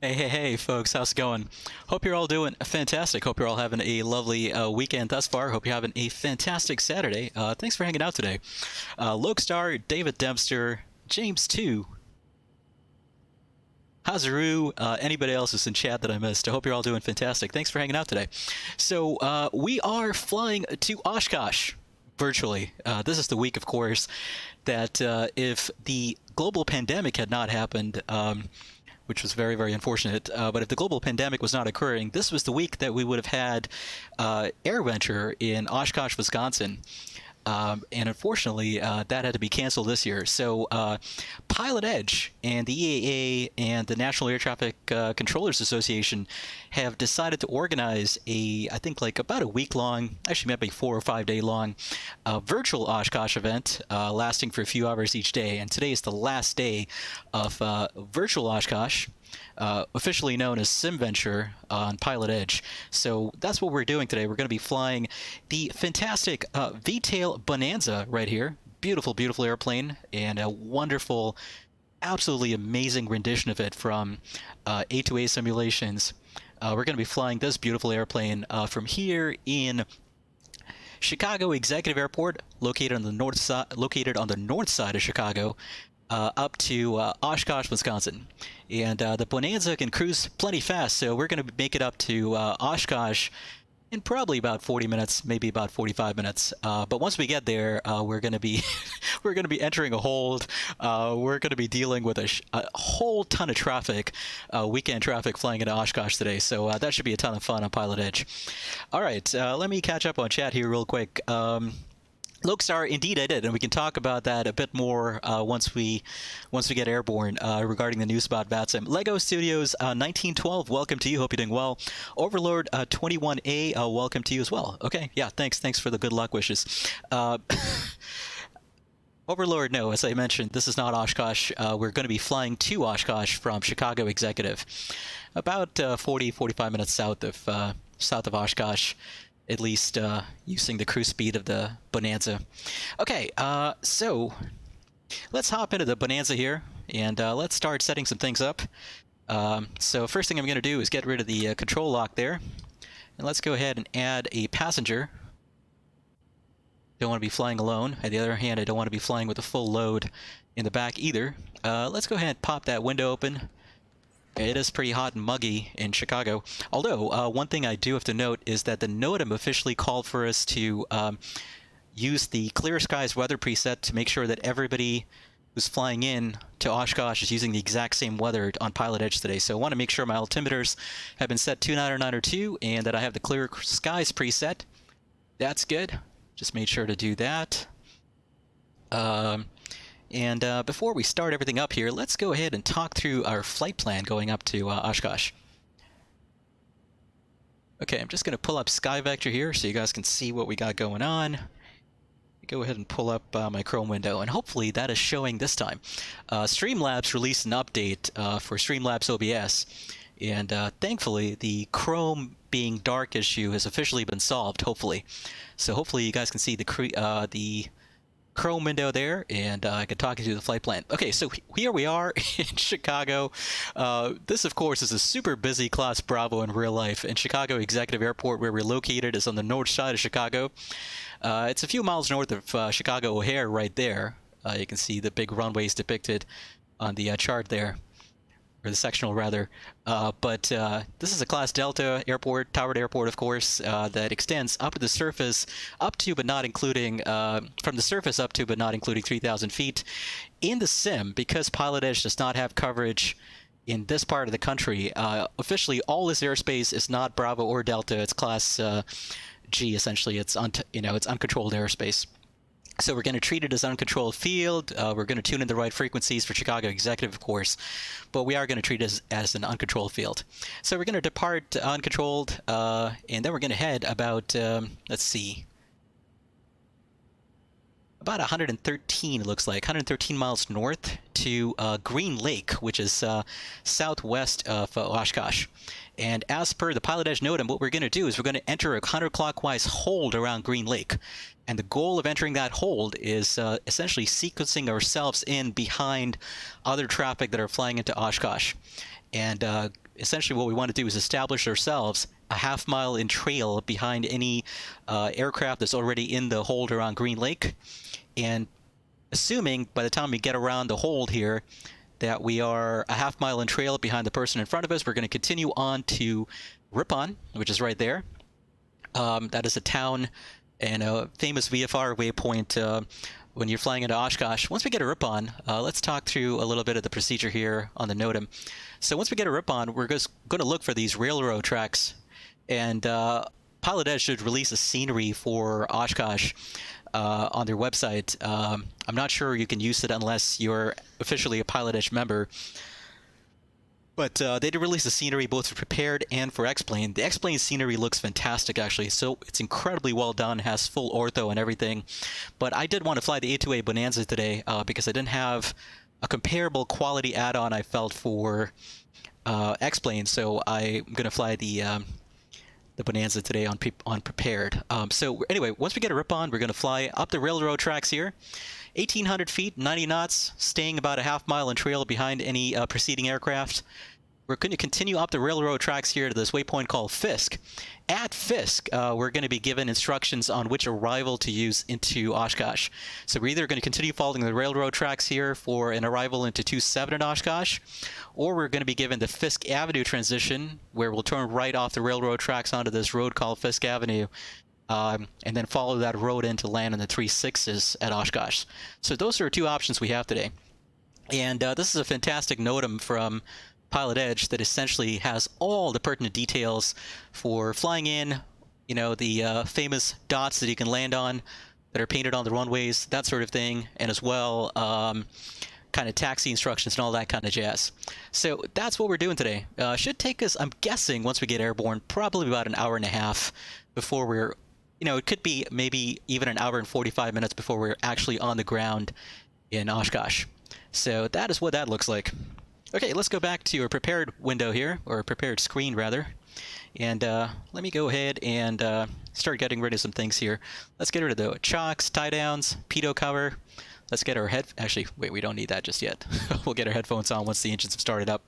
Hey, folks, how's it going? Hope you're all doing fantastic. Hope you're all having a lovely weekend thus far. Hope you're having a fantastic Saturday. Thanks for hanging out today. Lokestar, David Dempster, James 2, Hazaru, anybody else who's in chat that I missed. I hope you're all doing fantastic. Thanks for hanging out today. So we are flying to Oshkosh virtually. This is the week, of course, that if the global pandemic had not happened, which was very, very unfortunate. But if the global pandemic was not occurring, this was the week that we would have had AirVenture in Oshkosh, Wisconsin. And unfortunately, that had to be canceled this year. So Pilotedge and the EAA and the National Air Traffic Controllers Association have decided to organize I think like about a week-long, actually maybe 4 or 5 day long, virtual Oshkosh event lasting for a few hours each day. And today is the last day of virtual Oshkosh. Officially known as SimVenture on Pilotedge. So that's what we're doing today. We're going to be flying the fantastic A2A Bonanza right here. Beautiful, beautiful airplane, and a wonderful, absolutely amazing rendition of it from A2A Simulations. We're going to be flying this beautiful airplane from here in Chicago Executive Airport, located on the north side of Chicago, up to Oshkosh, Wisconsin. And the Bonanza can cruise plenty fast, so we're going to make it up to Oshkosh in probably about 40 minutes, maybe about 45 minutes. But once we get there, we're going to be we're going to be entering a hold. We're going to be dealing with a whole ton of traffic, weekend traffic flying into Oshkosh today. So that should be a ton of fun on Pilotedge. All right, let me catch up on chat here real quick. Lokestar, indeed I did, and we can talk about that a bit more once we get airborne regarding the news about VATSIM. Lego Studios 1912, welcome to you. Hope you're doing well. Overlord 21A, welcome to you as well. Okay, yeah, thanks for the good luck wishes. Overlord, no, as I mentioned, this is not Oshkosh. We're going to be flying to Oshkosh from Chicago Executive, about 40-45 minutes south of Oshkosh. At least using the cruise speed of the Bonanza. Okay, so let's hop into the Bonanza here, and let's start setting some things up. So first thing I'm going to do is get rid of the control lock there, and let's go ahead and add a passenger. Don't want to be flying alone. On the other hand, I don't want to be flying with a full load in the back either. Let's go ahead and pop that window open. It is pretty hot and muggy in Chicago. Although, one thing I do have to note is that the NOTAM officially called for us to use the Clear Skies weather preset to make sure that everybody who's flying in to Oshkosh is using the exact same weather on Pilotedge today. So I want to make sure my altimeters have been set to 902 and that I have the Clear Skies preset. That's good. Just made sure to do that. And before we start everything up here, let's go ahead and talk through our flight plan going up to Oshkosh. Okay, I'm just going to pull up SkyVector here so you guys can see what we got going on. Go ahead and pull up my Chrome window, and hopefully that is showing this time. Streamlabs released an update for Streamlabs OBS, and thankfully the Chrome being dark issue has officially been solved, hopefully. So hopefully you guys can see the Chrome window there, and I can talk you through the flight plan. Okay, so here we are in Chicago. This, of course, is a super busy Class Bravo in real life. And Chicago Executive Airport, where we're located, is on the north side of Chicago. It's a few miles north of Chicago O'Hare right there. You can see the big runways depicted on the chart there, or the sectional rather. But this is a Class Delta airport, towered airport, of course, that extends up to the surface, up to but not including, from the surface up to but not including 3,000 feet. In the sim, because Pilotedge does not have coverage in this part of the country, officially all this airspace is not Bravo or Delta. It's Class G, essentially. It's it's uncontrolled airspace. So we're going to treat it as uncontrolled field. We're going to tune in the right frequencies for Chicago Executive, of course, but we are going to treat it as an uncontrolled field. So we're going to depart uncontrolled, and then we're going to head about, let's see, about 113, it looks like, 113 miles north to Green Lake, which is southwest of Oshkosh. And as per the Pilotedge NOTAM, what we're going to do is we're going to enter a counterclockwise hold around Green Lake. And the goal of entering that hold is essentially sequencing ourselves in behind other traffic that are flying into Oshkosh. And essentially what we want to do is establish ourselves a half-mile in trail behind any aircraft that's already in the hold around Green Lake. And assuming by the time we get around the hold here that we are a half-mile in trail behind the person in front of us, we're going to continue on to Ripon, which is right there. That is a town and a famous VFR waypoint when you're flying into Oshkosh. Once we get a Ripon, let's talk through a little bit of the procedure here on the NOTAM. So once we get a Ripon, we're just going to look for these railroad tracks. And Pilotedge should release a scenery for Oshkosh on their website. I'm not sure you can use it unless you're officially a Pilotedge member. But they did release the scenery both for Prepared and for X-Plane. The X-Plane scenery looks fantastic, actually. So it's incredibly well done, has full ortho and everything. But I did want to fly the A2A Bonanza today because I didn't have a comparable quality add-on I felt for X-Plane. So I'm going to fly the Bonanza today on Prepared. So anyway, once we get a Ripon, we're going to fly up the railroad tracks here. 1,800 feet, 90 knots, staying about a half-mile in trail behind any preceding aircraft. we're going to continue up the railroad tracks here to this waypoint called FISK. At FISK, we're going to be given instructions on which arrival to use into Oshkosh. So we're either going to continue following the railroad tracks here for an arrival into 27 in Oshkosh, or we're going to be given the Fisk Avenue transition, where we'll turn right off the railroad tracks onto this road called Fisk Avenue, and then follow that road in to land in the 3/6s at Oshkosh. So those are 2 options we have today. And this is a fantastic NOTAM from Pilotedge that essentially has all the pertinent details for flying in, the famous dots that you can land on that are painted on the runways, that sort of thing, and as well kind of taxi instructions and all that kind of jazz. So that's what we're doing today. Should take us, I'm guessing, once we get airborne, probably about an hour and a half before we're, it could be maybe even an hour and 45 minutes before we're actually on the ground in Oshkosh. So that is what that looks like. Okay, let's go back to our prepared window here, or prepared screen rather, and let me go ahead and start getting rid of some things here. Let's get rid of the chocks, tie downs, pitot cover. Let's get our actually, wait, we don't need that just yet. We'll get our headphones on once the engines have started up.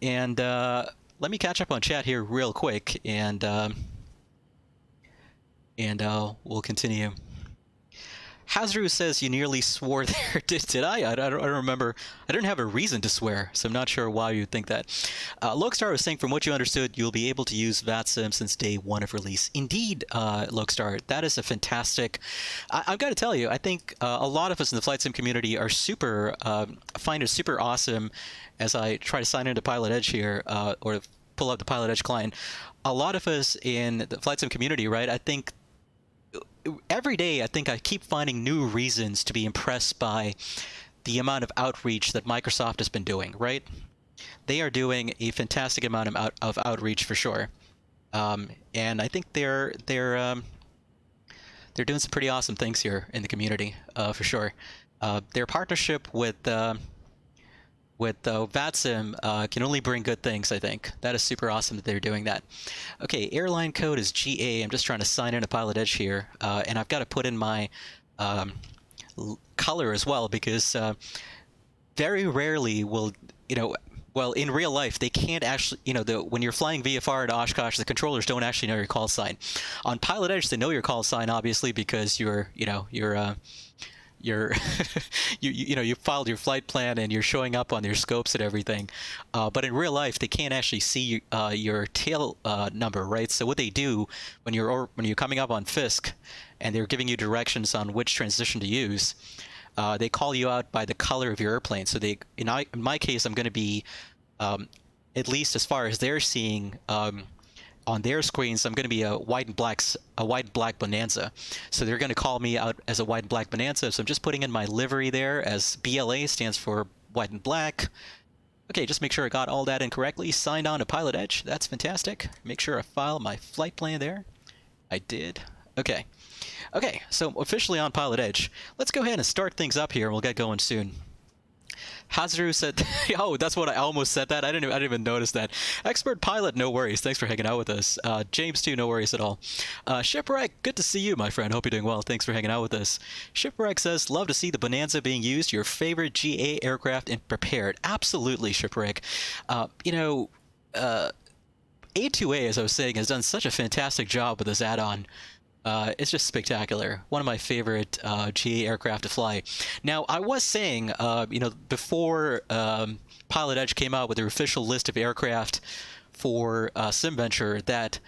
And let me catch up on chat here real quick, and we'll continue. Hazru says you nearly swore there. Did I? I don't remember. I didn't have a reason to swear, so I'm not sure why you'd think that. Lokestar was saying, from what you understood, you'll be able to use VATSIM since day 1 of release. Indeed, Lokestar, that is a fantastic... I've got to tell you, I think a lot of us in the flight sim community are find it super awesome as I try to sign into Pilotedge here, or pull up the Pilotedge client. A lot of us in the flight sim community, right, I think every day, I think I keep finding new reasons to be impressed by the amount of outreach that Microsoft has been doing, right? They are doing a fantastic amount of outreach for sure. And I think they're doing some pretty awesome things here in the community, for sure. Their partnership with VATSIM can only bring good things, I think. That is super awesome that they're doing that. Okay, airline code is GA. I'm just trying to sign into Pilotedge here. And I've got to put in my color as well, because very rarely will, well, in real life, they can't actually, when you're flying VFR to Oshkosh, the controllers don't actually know your call sign. On Pilotedge, they know your call sign, obviously, because you filed your flight plan and you're showing up on your scopes and everything, but in real life they can't actually see your tail number, right? So what they do when you're coming up on FISK and they're giving you directions on which transition to use, they call you out by the color of your airplane. So in my case, I'm going to be at least as far as they're seeing on their screens, I'm going to be a white and black Bonanza. So they're going to call me out as a white and black Bonanza. So I'm just putting in my livery there as BLA stands for white and black. Okay, just make sure I got all that in correctly. Signed on to Pilotedge. That's fantastic. Make sure I file my flight plan there. I did. Okay. Okay, so officially on Pilotedge. Let's go ahead and start things up here. We'll get going soon. Hazru said, oh, that's what I almost said that. I didn't even notice that. Expert pilot, no worries. Thanks for hanging out with us. James, too, no worries at all. Shipwreck, good to see you, my friend. Hope you're doing well. Thanks for hanging out with us. Shipwreck says, love to see the Bonanza being used. Your favorite GA aircraft and prepared. Absolutely, Shipwreck. A2A, as I was saying, has done such a fantastic job with this add-on. It's just spectacular. One of my favorite GA aircraft to fly. Now, I was saying, before Pilotedge came out with their official list of aircraft for SimVenture, that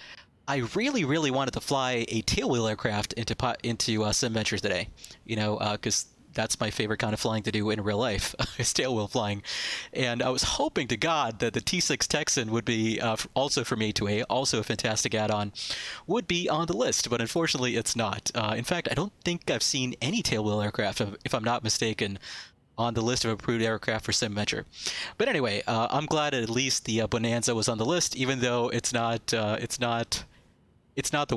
I really, really wanted to fly a tailwheel aircraft into SimVenture today. Because that's my favorite kind of flying to do in real life, is tailwheel flying. And I was hoping to God that the T6 Texan would be, also from A2A, also a fantastic add-on, would be on the list, but unfortunately it's not. In fact, I don't think I've seen any tailwheel aircraft, if I'm not mistaken, on the list of approved aircraft for SimVenture. But anyway, I'm glad at least the Bonanza was on the list, even though it's not the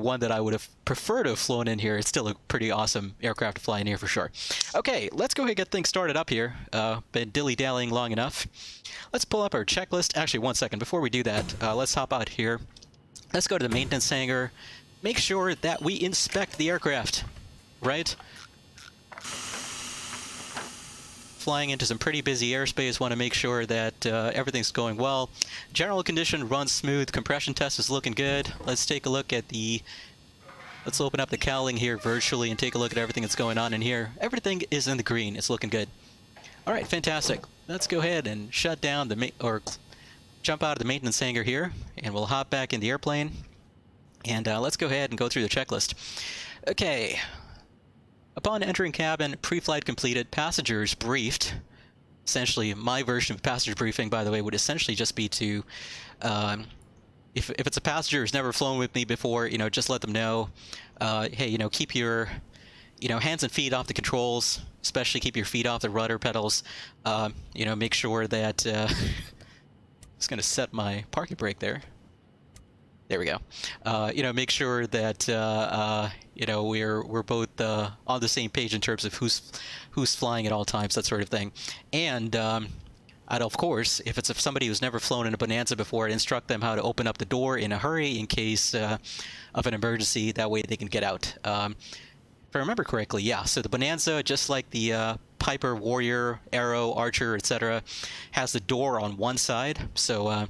one that I would have preferred to have flown in here. It's still a pretty awesome aircraft to fly in here for sure. Okay, let's go ahead and get things started up here. Been dilly-dallying long enough. Let's pull up our checklist. Actually, one second. Before we do that, let's hop out here. Let's go to the maintenance hangar. Make sure that we inspect the aircraft, right? flying into some pretty busy airspace. Want to make sure that everything's going well. General condition runs smooth. Compression test is looking good. Let's take a look at the... Let's open up the cowling here virtually and take a look at everything that's going on in here. Everything is in the green. It's looking good. All right, fantastic. Let's go ahead and shut down the... jump out of the maintenance hangar here, and we'll hop back in the airplane. And let's go ahead and go through the checklist. Okay. Upon entering cabin, pre-flight completed, passengers briefed. Essentially, my version of passenger briefing, by the way, would essentially just be to... If it's a passenger who's never flown with me before, you know, just let them know, hey, you know, keep your, you know, hands and feet off the controls, especially keep your feet off the rudder pedals. You know, make sure that, just going to set my parking brake there. There we go. You know, make sure that, you know, we're both on the same page in terms of who's flying at all times, that sort of thing. And, I'd, of course, if it's somebody who's never flown in a Bonanza before, I'd instruct them how to open up the door in a hurry in case of an emergency. That way they can get out. If I remember correctly, yeah. So the Bonanza, just like the Piper, Warrior, Arrow, Archer, etc., has the door on one side. So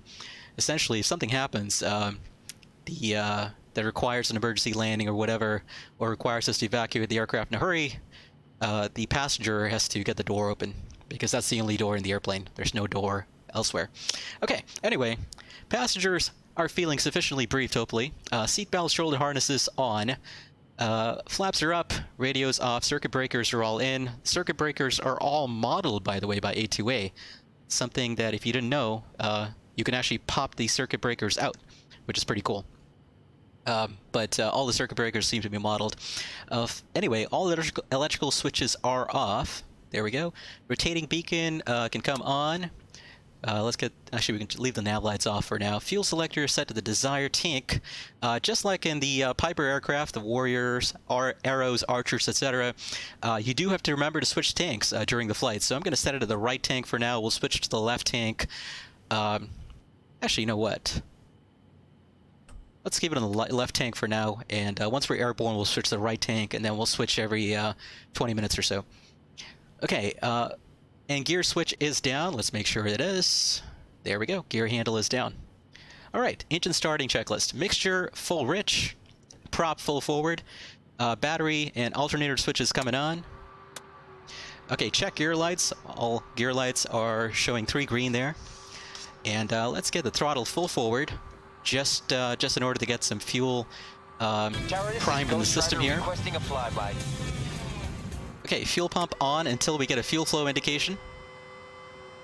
essentially, if something happens that requires an emergency landing or whatever, or requires us to evacuate the aircraft in a hurry, the passenger has to get the door open, because that's the only door in the airplane. There's no door elsewhere. Okay, anyway, passengers are feeling sufficiently briefed, hopefully. Seatbelts, shoulder harnesses on. Flaps are up, radios off, circuit breakers are all in. Circuit breakers are all modeled, by the way, by A2A. Something that, if you didn't know, you can actually pop these circuit breakers out, which is pretty cool. But all the circuit breakers seem to be modeled. Anyway, all electrical switches are off. There we go. Rotating beacon can come on. Let's get... Actually, we can leave the nav lights off for now. Fuel selector is set to the desired tank. Just like in the Piper aircraft, the Warriors, Arrows, Archers, etc., you do have to remember to switch tanks during the flight. So I'm going to set it to the right tank for now. We'll switch to the left tank. Actually, you know what? Let's keep it on the left tank for now. And once we're airborne, we'll switch to the right tank, and then we'll switch every 20 minutes or so. Okay, and gear switch is down. Let's make sure it is. There we go. Gear handle is down. All right, engine starting checklist. Mixture full rich, prop full forward, battery and alternator switches coming on. Okay, check gear lights. All gear lights are showing 3 green there. And let's get the throttle full forward, just in order to get some fuel primed in the system here. Okay, fuel pump on until we get a fuel flow indication.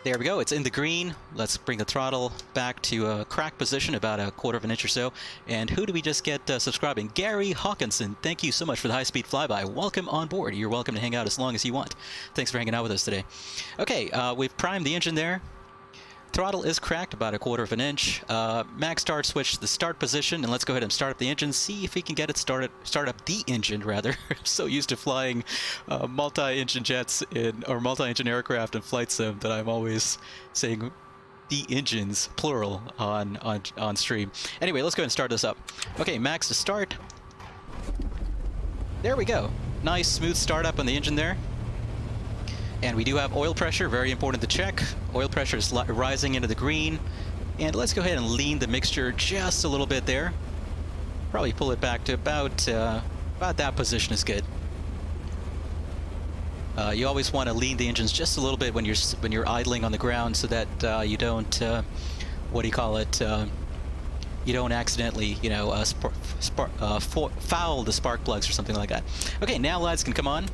There we go, it's in the green. Let's bring the throttle back to a crack position, about 1/4 of an inch or so. And who do we just get subscribing? Gary Hawkinson, thank you so much for the high-speed flyby. Welcome on board. You're welcome to hang out as long as you want. Thanks for hanging out with us today. Okay, we've primed the engine there. Throttle is cracked about 1/4 of an inch. Mag start switch to the start position, and let's go ahead and start up the engine. See if we can get it started. Start up the engine, rather. I'm so used to flying multi-engine jets or multi-engine aircraft in flight sim that I'm always saying the engines, plural, on stream. Anyway, let's go ahead and start this up. Okay, max to start. There we go. Nice, smooth startup on the engine there. And we do have oil pressure, very important to check. Oil pressure is rising into the green. And let's go ahead and lean the mixture just a little bit there. Probably pull it back to about that position is good. You always want to lean the engines just a little bit when you're idling on the ground, so that you don't, what do you call it? You don't accidentally, you know, foul the spark plugs or something like that. Okay, now lights can come on.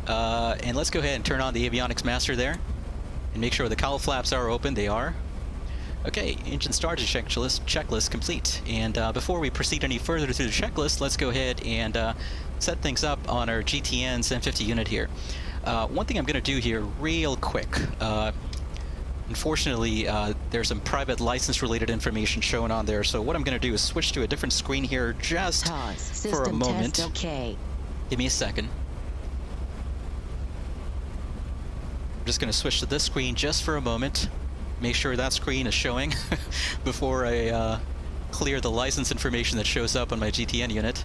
And let's go ahead and turn on the avionics master there and make sure the cowl flaps are open. They are. Okay, engine started checklist complete. And before we proceed any further through the checklist, let's go ahead and set things up on our GTN 750 unit here. One thing I'm going to do here real quick. Unfortunately, there's some private license-related information shown on there, so what I'm going to do is switch to a different screen here just for a moment. Okay. Give me a second. I'm just going to switch to this screen just for a moment. Make sure that screen is showing before I clear the license information that shows up on my GTN unit.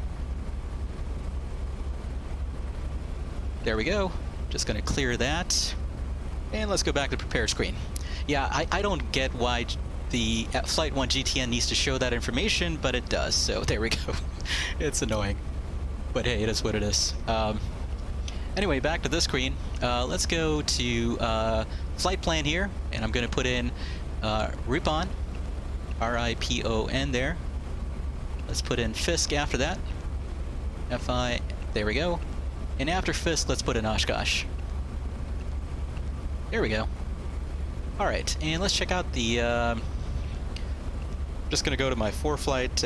There we go. Just going to clear that. And let's go back to prepare screen. Yeah, I don't get why the Flight 1 GTN needs to show that information, but it does, so there we go. It's annoying. But hey, it is what it is. Anyway, back to this screen. Let's go to flight plan here, and I'm going to put in Ripon, R-I-P-O-N there. Let's put in FISK after that. F-I, there we go. And after FISK, let's put in Oshkosh. There we go. All right, and let's check out the... just going to go to my ForeFlight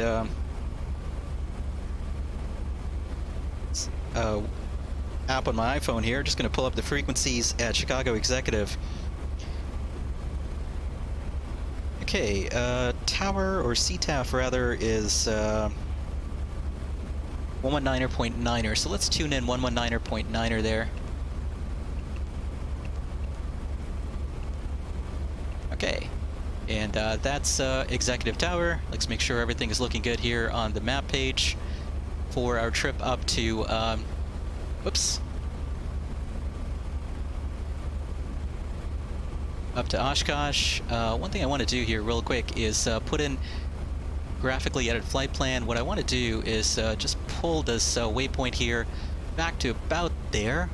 app on my iPhone here. Just going to pull up the frequencies at Chicago Executive. Okay, tower, or CTAF rather, is 119.9er. So let's tune in 119.9er there. Okay, and that's Executive Tower. Let's make sure everything is looking good here on the map page for our trip up to, whoops, up to Oshkosh. One thing I want to do here real quick is put in graphically edit flight plan. What I want to do is just pull this waypoint here back to about there.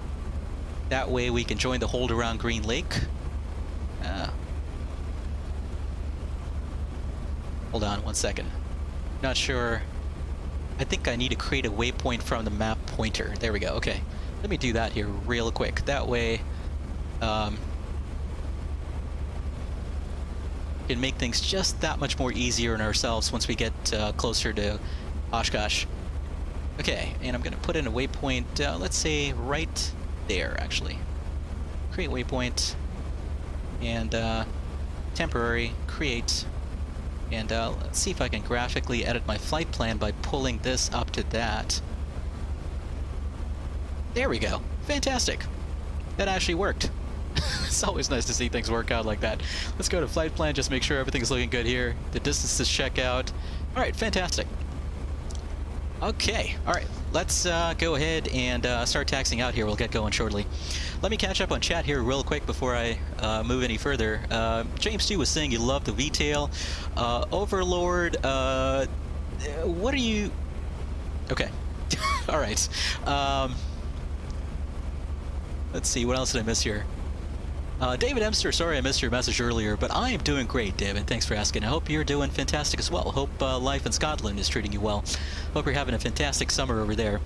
That way we can join the hold around Green Lake. Hold on one second. Not sure. I think I need to create a waypoint from the map pointer. There we go. Okay. Let me do that here real quick. That way can make things just that much more easier on ourselves once we get closer to Oshkosh. Okay, and I'm going to put in a waypoint, let's say right there, actually. Create waypoint, and temporary, create, and let's see if I can graphically edit my flight plan by pulling this up to that. There we go. Fantastic. That actually worked. It's always nice to see things work out like that. Let's go to flight plan, just make sure everything's looking good here. The distances check out. All right, fantastic. Okay, all right, let's go ahead and start taxiing out here. We'll get going shortly. Let me catch up on chat here real quick before I move any further. James 2 was saying you love the VTail. Overlord, what are you... Okay, all right. Let's see, what else did I miss here? David Emster, sorry I missed your message earlier, but I am doing great, David. Thanks for asking. I hope you're doing fantastic as well. Hope life in Scotland is treating you well. Hope you're having a fantastic summer over there.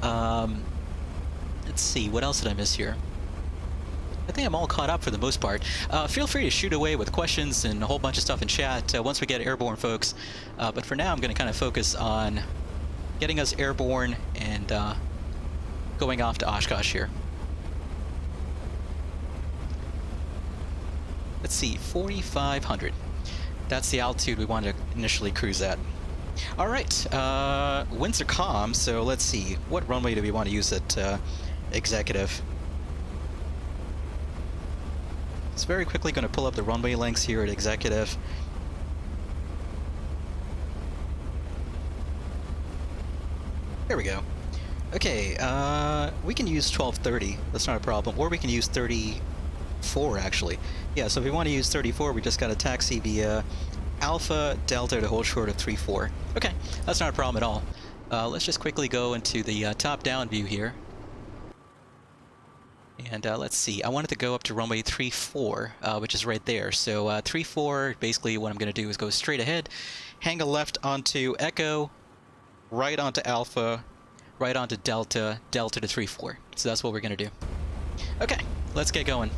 Let's see, what else did I miss here? I think I'm all caught up for the most part. Feel free to shoot away with questions and a whole bunch of stuff in chat once we get airborne, folks. But for now, I'm going to kind of focus on getting us airborne and going off to Oshkosh here. Let's see, 4,500. That's the altitude we want to initially cruise at. All right, winds are calm, so let's see. What runway do we want to use at Executive? It's very quickly going to pull up the runway links here at Executive. There we go. Okay, we can use 1230. That's not a problem. Or we can use 34, actually. Yeah, so if we want to use 34, we just got to taxi via Alpha Delta to hold short of 34. Okay, that's not a problem at all. Let's just quickly go into the top-down view here. And let's see, I wanted to go up to runway 34, which is right there. So 34, basically what I'm going to do is go straight ahead, hang a left onto Echo, right onto Alpha, right onto Delta, Delta to 34. So that's what we're going to do. Okay, let's get going.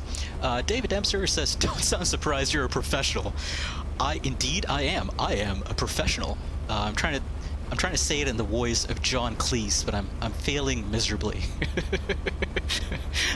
David Dempster says, "Don't sound surprised, you're a professional." Indeed, I am. I am a professional. I'm trying to say it in the voice of John Cleese, but I'm failing miserably.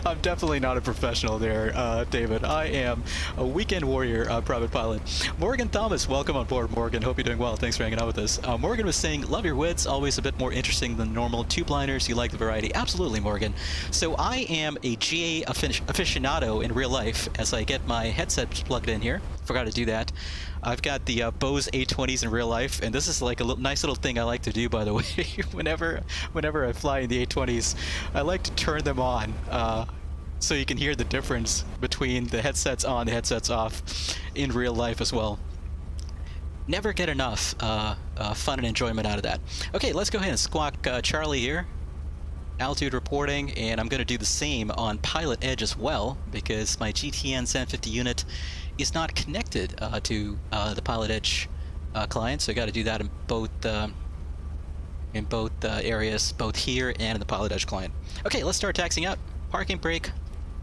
I'm definitely not a professional there, David. I am a weekend warrior, private pilot. Morgan Thomas, welcome on board, Morgan. Hope you're doing well. Thanks for hanging out with us. Morgan was saying, "Love your wits, always a bit more interesting than normal two-blinders. You like the variety." Absolutely, Morgan. So I am a GA aficionado in real life as I get my headset plugged in here. Forgot to do that. I've got the Bose A20s in real life, and this is like a nice little thing I like to do, by the way. whenever I fly in the A20s, I like to turn them on so you can hear the difference between the headsets on, the headsets off in real life as well. Never get enough fun and enjoyment out of that. Okay, let's go ahead and squawk Charlie here. Altitude reporting, and I'm going to do the same on Pilotedge as well, because my GTN 750 unit is not connected to the Pilotedge client, so I got to do that in both areas, both here and in the Pilotedge client. Okay, let's start taxiing out. Parking brake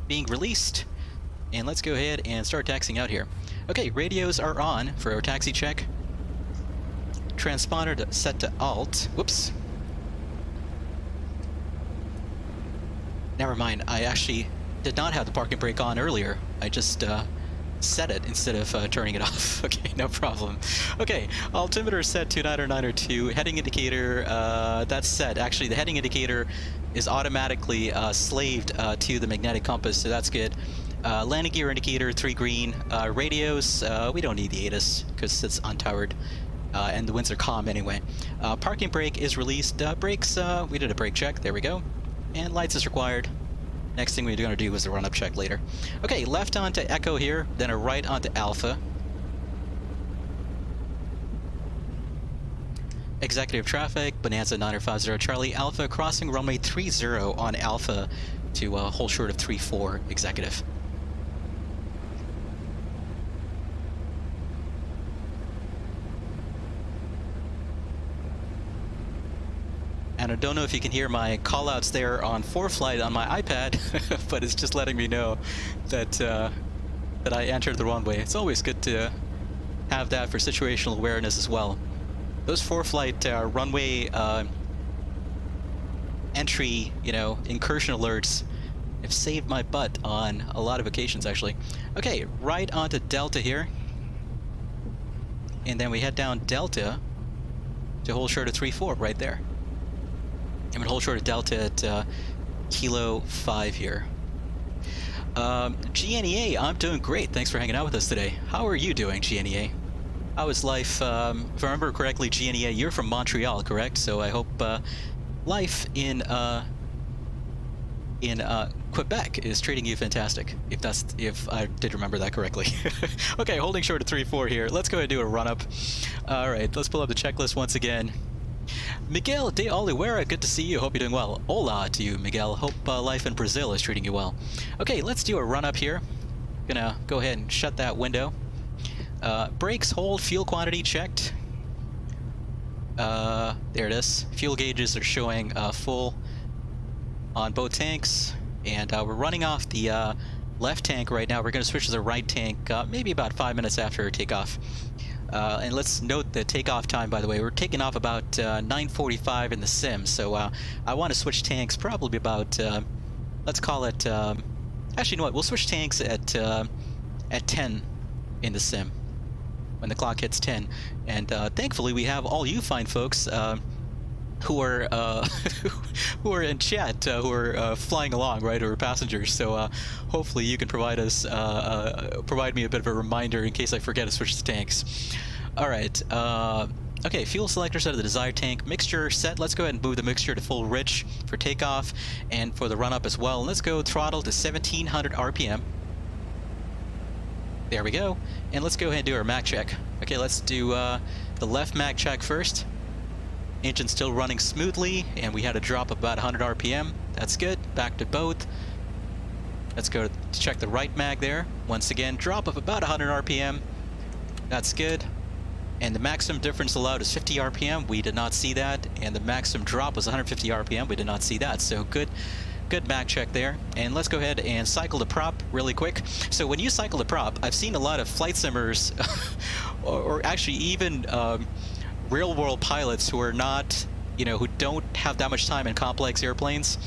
being released, and let's go ahead and start taxiing out here. Okay, radios are on for our taxi check. Transponder set to alt. Whoops. Never mind, I actually did not have the parking brake on earlier. I just set it instead of turning it off. Okay, no problem. Okay, altimeter set to 90902. Heading indicator, that's set. Actually, the heading indicator is automatically slaved to the magnetic compass, so that's good. Landing gear indicator, 3 green. Radios, we don't need the ATIS because it's untowered. And the winds are calm anyway. Parking brake is released. Brakes, we did a brake check. There we go. And lights is required. Next thing we're going to do is a run-up check later. Okay, left onto Echo here, then a right onto Alpha. Executive traffic, Bonanza 950 Charlie, Alpha, crossing runway 30 on Alpha to hold short of 34 Executive. And I don't know if you can hear my callouts there on ForeFlight on my iPad, but it's just letting me know that that I entered the runway. It's always good to have that for situational awareness as well. Those ForeFlight runway entry, incursion alerts have saved my butt on a lot of occasions, actually. Okay, right onto Delta here, and then we head down Delta to hold short of 34 right there. I'm gonna hold short of Delta at Kilo 5 here. GNEA, I'm doing great. Thanks for hanging out with us today. How are you doing, GNEA? How is life? If I remember correctly, GNEA, you're from Montreal, correct? So I hope life in Quebec is treating you fantastic. If I did remember that correctly. Okay, holding short of 3-4 here. Let's go ahead and do a run-up. All right, let's pull up the checklist once again. Miguel de Oliveira, good to see you. Hope you're doing well. Hola to you, Miguel. Hope life in Brazil is treating you well. Okay, let's do a run-up here. Gonna go ahead and shut that window. Brakes, hold, fuel quantity checked. There it is. Fuel gauges are showing full on both tanks. And we're running off the left tank right now. We're going to switch to the right tank maybe about 5 minutes after takeoff. And let's note the takeoff time, by the way. We're taking off about 9:45 in the sim, so I want to switch tanks probably about, let's call it, actually, you know what, we'll switch tanks at 10 in the sim, when the clock hits 10. And thankfully, we have all you fine folks who are who are in chat, who are flying along, right, or passengers. So hopefully you can provide us provide me a bit of a reminder in case I forget to switch to tanks. All right. Okay, fuel selector set of the desired tank. Mixture set. Let's go ahead and move the mixture to full rich for takeoff and for the run-up as well. Let's go throttle to 1700 RPM. There we go. And let's go ahead and do our mag check. Okay, let's do the left mag check first. Engine still running smoothly, and we had a drop of about 100 RPM. That's good. Back to both. Let's go to check the right mag there. Once again, drop of about 100 RPM. That's good. And the maximum difference allowed is 50 RPM. We did not see that. And the maximum drop was 150 RPM. We did not see that. So good mag check there. And let's go ahead and cycle the prop really quick. So when you cycle the prop, I've seen a lot of flight simmers, or actually even real-world pilots who are not, who don't have that much time in complex airplanes,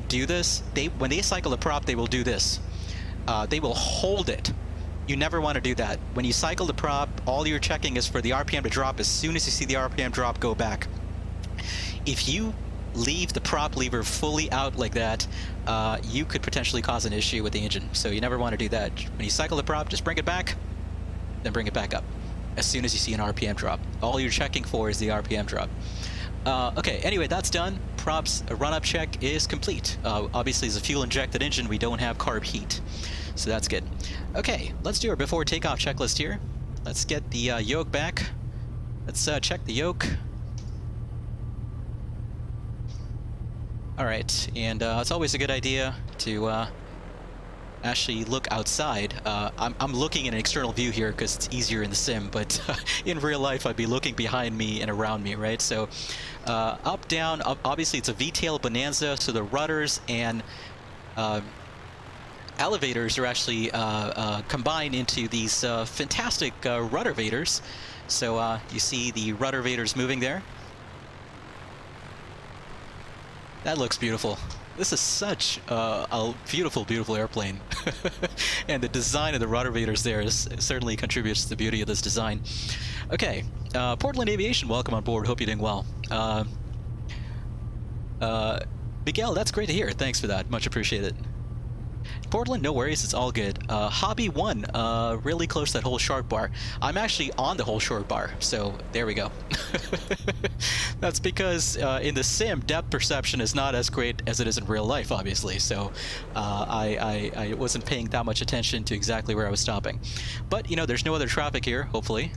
do this. When they cycle the prop, they will do this. They will hold it. You never want to do that. When you cycle the prop, all you're checking is for the RPM to drop. As soon as you see the RPM drop, go back. If you leave the prop lever fully out like that, you could potentially cause an issue with the engine. So you never want to do that. When you cycle the prop, just bring it back, then bring it back up as soon as you see an RPM drop. All you're checking for is the RPM drop. Okay, anyway, that's done. props run-up check is complete. Obviously, as a fuel-injected engine, we don't have carb heat, so that's good. Okay, let's do our before takeoff checklist here. Let's get the yoke back. Let's check the yoke. All right, and it's always a good idea to actually look outside. I'm looking at an external view here because it's easier in the sim, but in real life I'd be looking behind me and around me, right? So up, down, up, obviously it's a V-tail Bonanza, so the rudders and elevators are actually combined into these fantastic rudder vaders. So you see the rudder vaders moving there. That looks beautiful. This is such a beautiful, beautiful airplane. And the design of the rudder vaders there certainly contributes to the beauty of this design. Okay, Portland Aviation, welcome on board. Hope you're doing well. Miguel, that's great to hear. Thanks for that. Much appreciated. Portland, no worries, it's all good. Hobby 1, really close to that whole short bar. I'm actually on the whole short bar, so there we go. That's because in the sim, depth perception is not as great as it is in real life, obviously, so I wasn't paying that much attention to exactly where I was stopping. But, you know, there's no other traffic here, hopefully.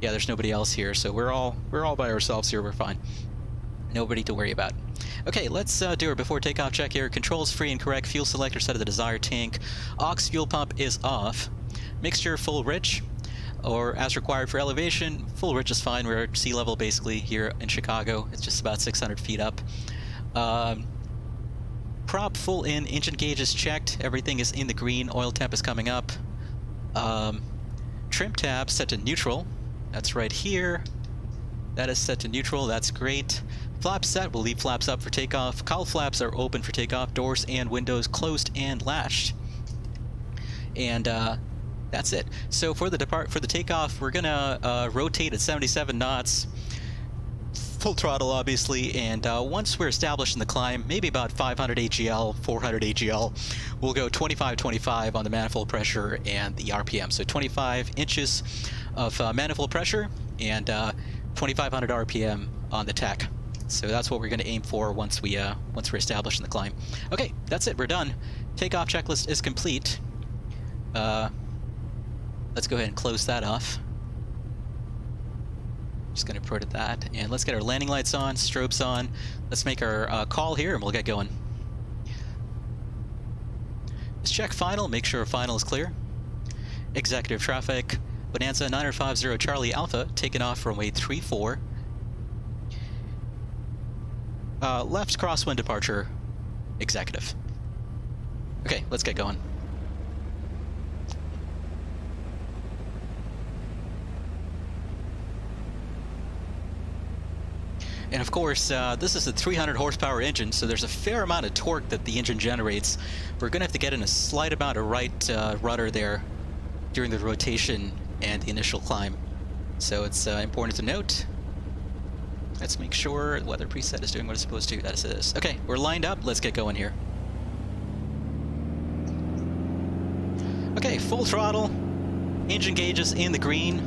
Yeah, there's nobody else here, so we're all by ourselves here, we're fine. Nobody to worry about. Okay, let's do our before takeoff check here. Controls free and correct. Fuel selector set at the desired tank. Aux fuel pump is off. Mixture full rich, or as required for elevation. Full rich is fine. We're at sea level basically here in Chicago. It's just about 600 feet up. Prop full in. Engine gauge is checked. Everything is in the green. Oil temp is coming up. Trim tab set to neutral. That's right here. That is set to neutral. That's great. Flaps set, we'll leave flaps up for takeoff. Cowl flaps are open for takeoff. Doors and windows closed and latched. And that's it. So for the takeoff, we're gonna rotate at 77 knots, full throttle obviously, and once we're established in the climb, maybe about 500 AGL, 400 AGL, we'll go 25-25 on the manifold pressure and the RPM. So 25 inches of manifold pressure and 2,500 RPM on the tach. So that's what we're going to aim for once we're established in the climb. Okay, that's it. We're done. Takeoff checklist is complete. Let's go ahead and close that off. Just going to put that, and let's get our landing lights on, strobes on. Let's make our call here, and we'll get going. Let's check final. Make sure final is clear. Executive traffic. Bonanza 9050 Charlie Alpha, taking off runway 34. Left crosswind departure, executive. Okay, let's get going. And of course, this is a 300 horsepower engine, so there's a fair amount of torque that the engine generates. We're going to have to get in a slight amount of right rudder there during the rotation and the initial climb. So it's important to note. Let's make sure the weather preset is doing what it's supposed to. That it is. Okay, we're lined up. Let's get going here. Okay, full throttle. Engine gauge is in the green.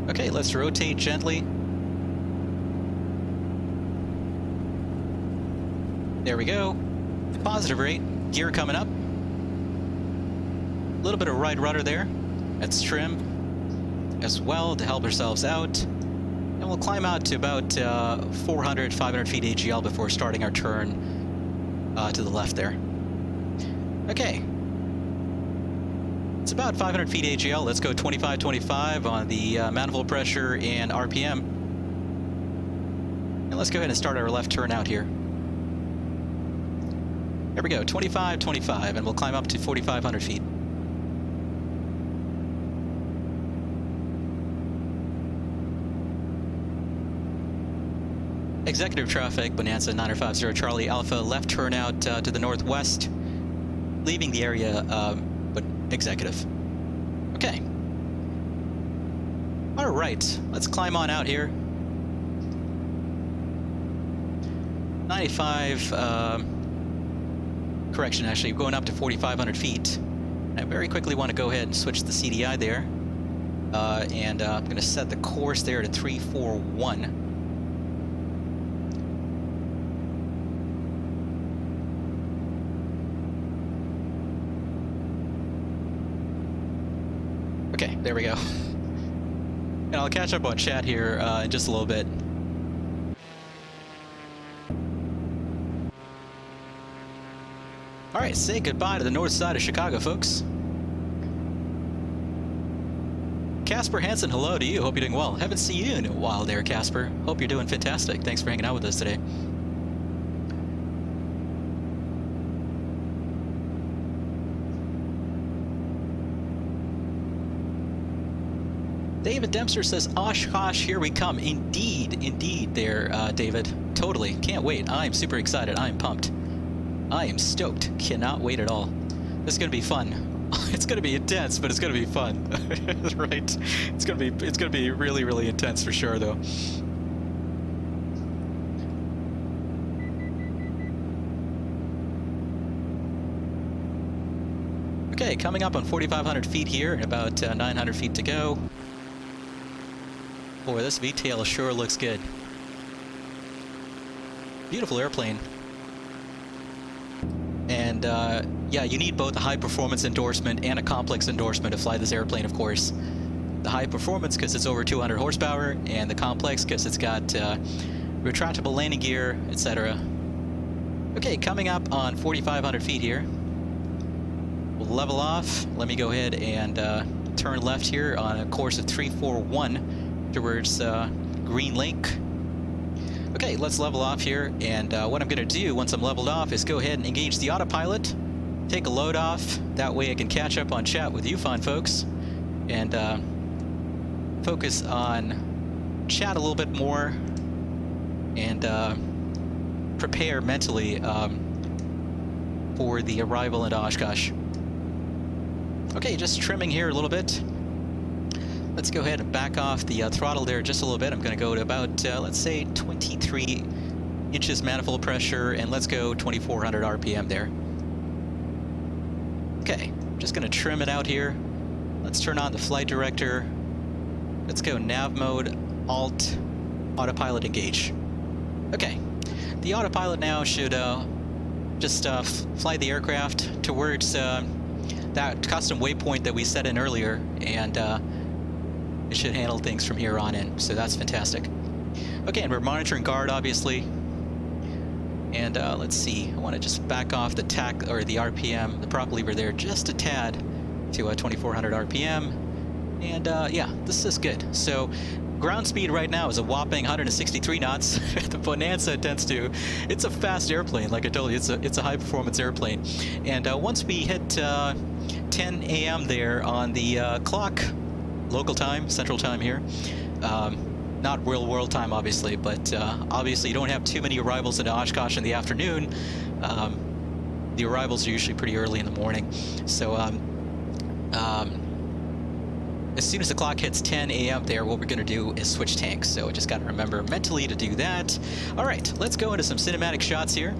Okay, let's rotate gently. There we go. Positive rate. Gear coming up. A little bit of right rudder there. That's trim as well to help ourselves out. And we'll climb out to about 400, 500 feet AGL before starting our turn to the left there. Okay. It's about 500 feet AGL. Let's go 25-25 on the manifold pressure and RPM. And let's go ahead and start our left turn out here. There we go, 25-25, and we'll climb up to 4,500 feet. Executive traffic, Bonanza 9050 Charlie Alpha, left turn out to the northwest, leaving the area, but executive. Okay. All right, let's climb on out here. 95, correction, actually, going up to 4,500 feet. I very quickly want to go ahead and switch the CDI there. And I'm going to set the course there to 341. Okay, there we go. And I'll catch up on chat here in just a little bit. All right, say goodbye to the north side of Chicago, folks. Casper Hansen, hello to you. Hope you're doing well. Haven't seen you in a while there, Casper. Hope you're doing fantastic. Thanks for hanging out with us today. David Dempster says, Oshkosh, here we come. Indeed there, David. Totally. Can't wait. I'm super excited. I'm pumped. I am stoked. Cannot wait at all. This is going to be fun. It's going to be intense, but it's going to be fun. Right? It's going to be really, really intense for sure, though. Okay, coming up on 4,500 feet here, and about 900 feet to go. Boy, this V-tail sure looks good. Beautiful airplane. And yeah, you need both a high performance endorsement and a complex endorsement to fly this airplane, of course. The high performance because it's over 200 horsepower, and the complex because it's got retractable landing gear, etc. Okay, coming up on 4,500 feet here. We'll level off. Let me go ahead and turn left here on a course of 341 towards Green Lake. Okay, let's level off here, and what I'm going to do once I'm leveled off is go ahead and engage the autopilot, take a load off, that way I can catch up on chat with you fine folks, and focus on chat a little bit more, and prepare mentally for the arrival into Oshkosh. Okay, just trimming here a little bit. Let's go ahead and back off the throttle there just a little bit. I'm going to go to about, let's say, 23 inches manifold pressure, and let's go 2,400 RPM there. Okay, just going to trim it out here. Let's turn on the flight director. Let's go nav mode, alt, autopilot engage. Okay, the autopilot now should just fly the aircraft towards that custom waypoint that we set in earlier, and it should handle things from here on in, so that's fantastic. Okay, and we're monitoring guard, obviously. And let's see, I want to just back off the tack, or the RPM, the prop lever there, just a tad to 2,400 RPM. And yeah, this is good. So ground speed right now is a whopping 163 knots. The Bonanza tends to, it's a fast airplane, like I told you, it's a high performance airplane. And once we hit 10 a.m. there on the clock, local time, central time here, not real world time obviously, but obviously you don't have too many arrivals into Oshkosh in the afternoon. The arrivals are usually pretty early in the morning, so as soon as the clock hits 10 a.m. there, what we're going to do is switch tanks, so I just got to remember mentally to do that. All right, let's go into some cinematic shots here,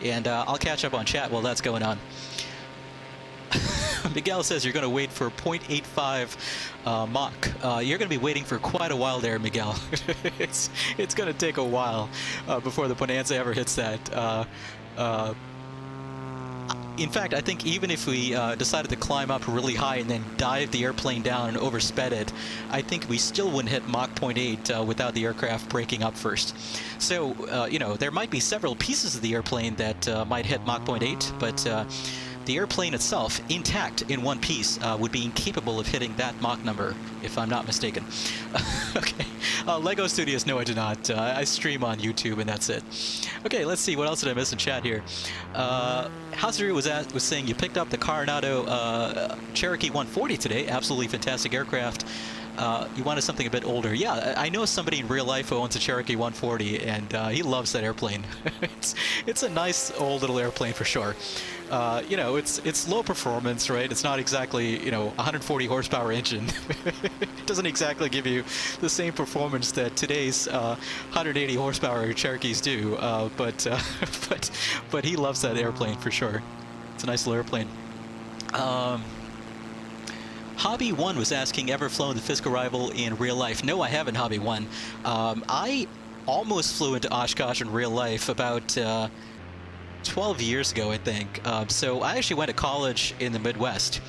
and I'll catch up on chat while that's going on. Miguel says you're going to wait for 0.85 Mach. You're going to be waiting for quite a while there, Miguel. It's going to take a while before the Bonanza ever hits that. In fact, I think even if we decided to climb up really high and then dive the airplane down and oversped it, I think we still wouldn't hit Mach 0.8 without the aircraft breaking up first. So, you know, there might be several pieces of the airplane that might hit Mach 0.8, but the airplane itself, intact in one piece, would be incapable of hitting that Mach number, if I'm not mistaken. Okay, Lego Studios, no I do not. I stream on YouTube and that's it. Okay, let's see, what else did I miss in chat here? Hauser was saying you picked up the Coronado Cherokee 140 today. Absolutely fantastic aircraft. You wanted something a bit older. Yeah, I know somebody in real life who owns a Cherokee 140, and he loves that airplane. It's a nice old little airplane for sure. You know, it's low performance, right? It's not exactly, you know, 140 horsepower engine. It doesn't exactly give you the same performance that today's 180 horsepower Cherokees do. But he loves that airplane for sure. It's a nice little airplane. Hobby 1 was asking, ever flown the FISK arrival in real life? No, I haven't, Hobby 1. I almost flew into Oshkosh in real life about 12 years ago, I think. So I actually went to college in the Midwest,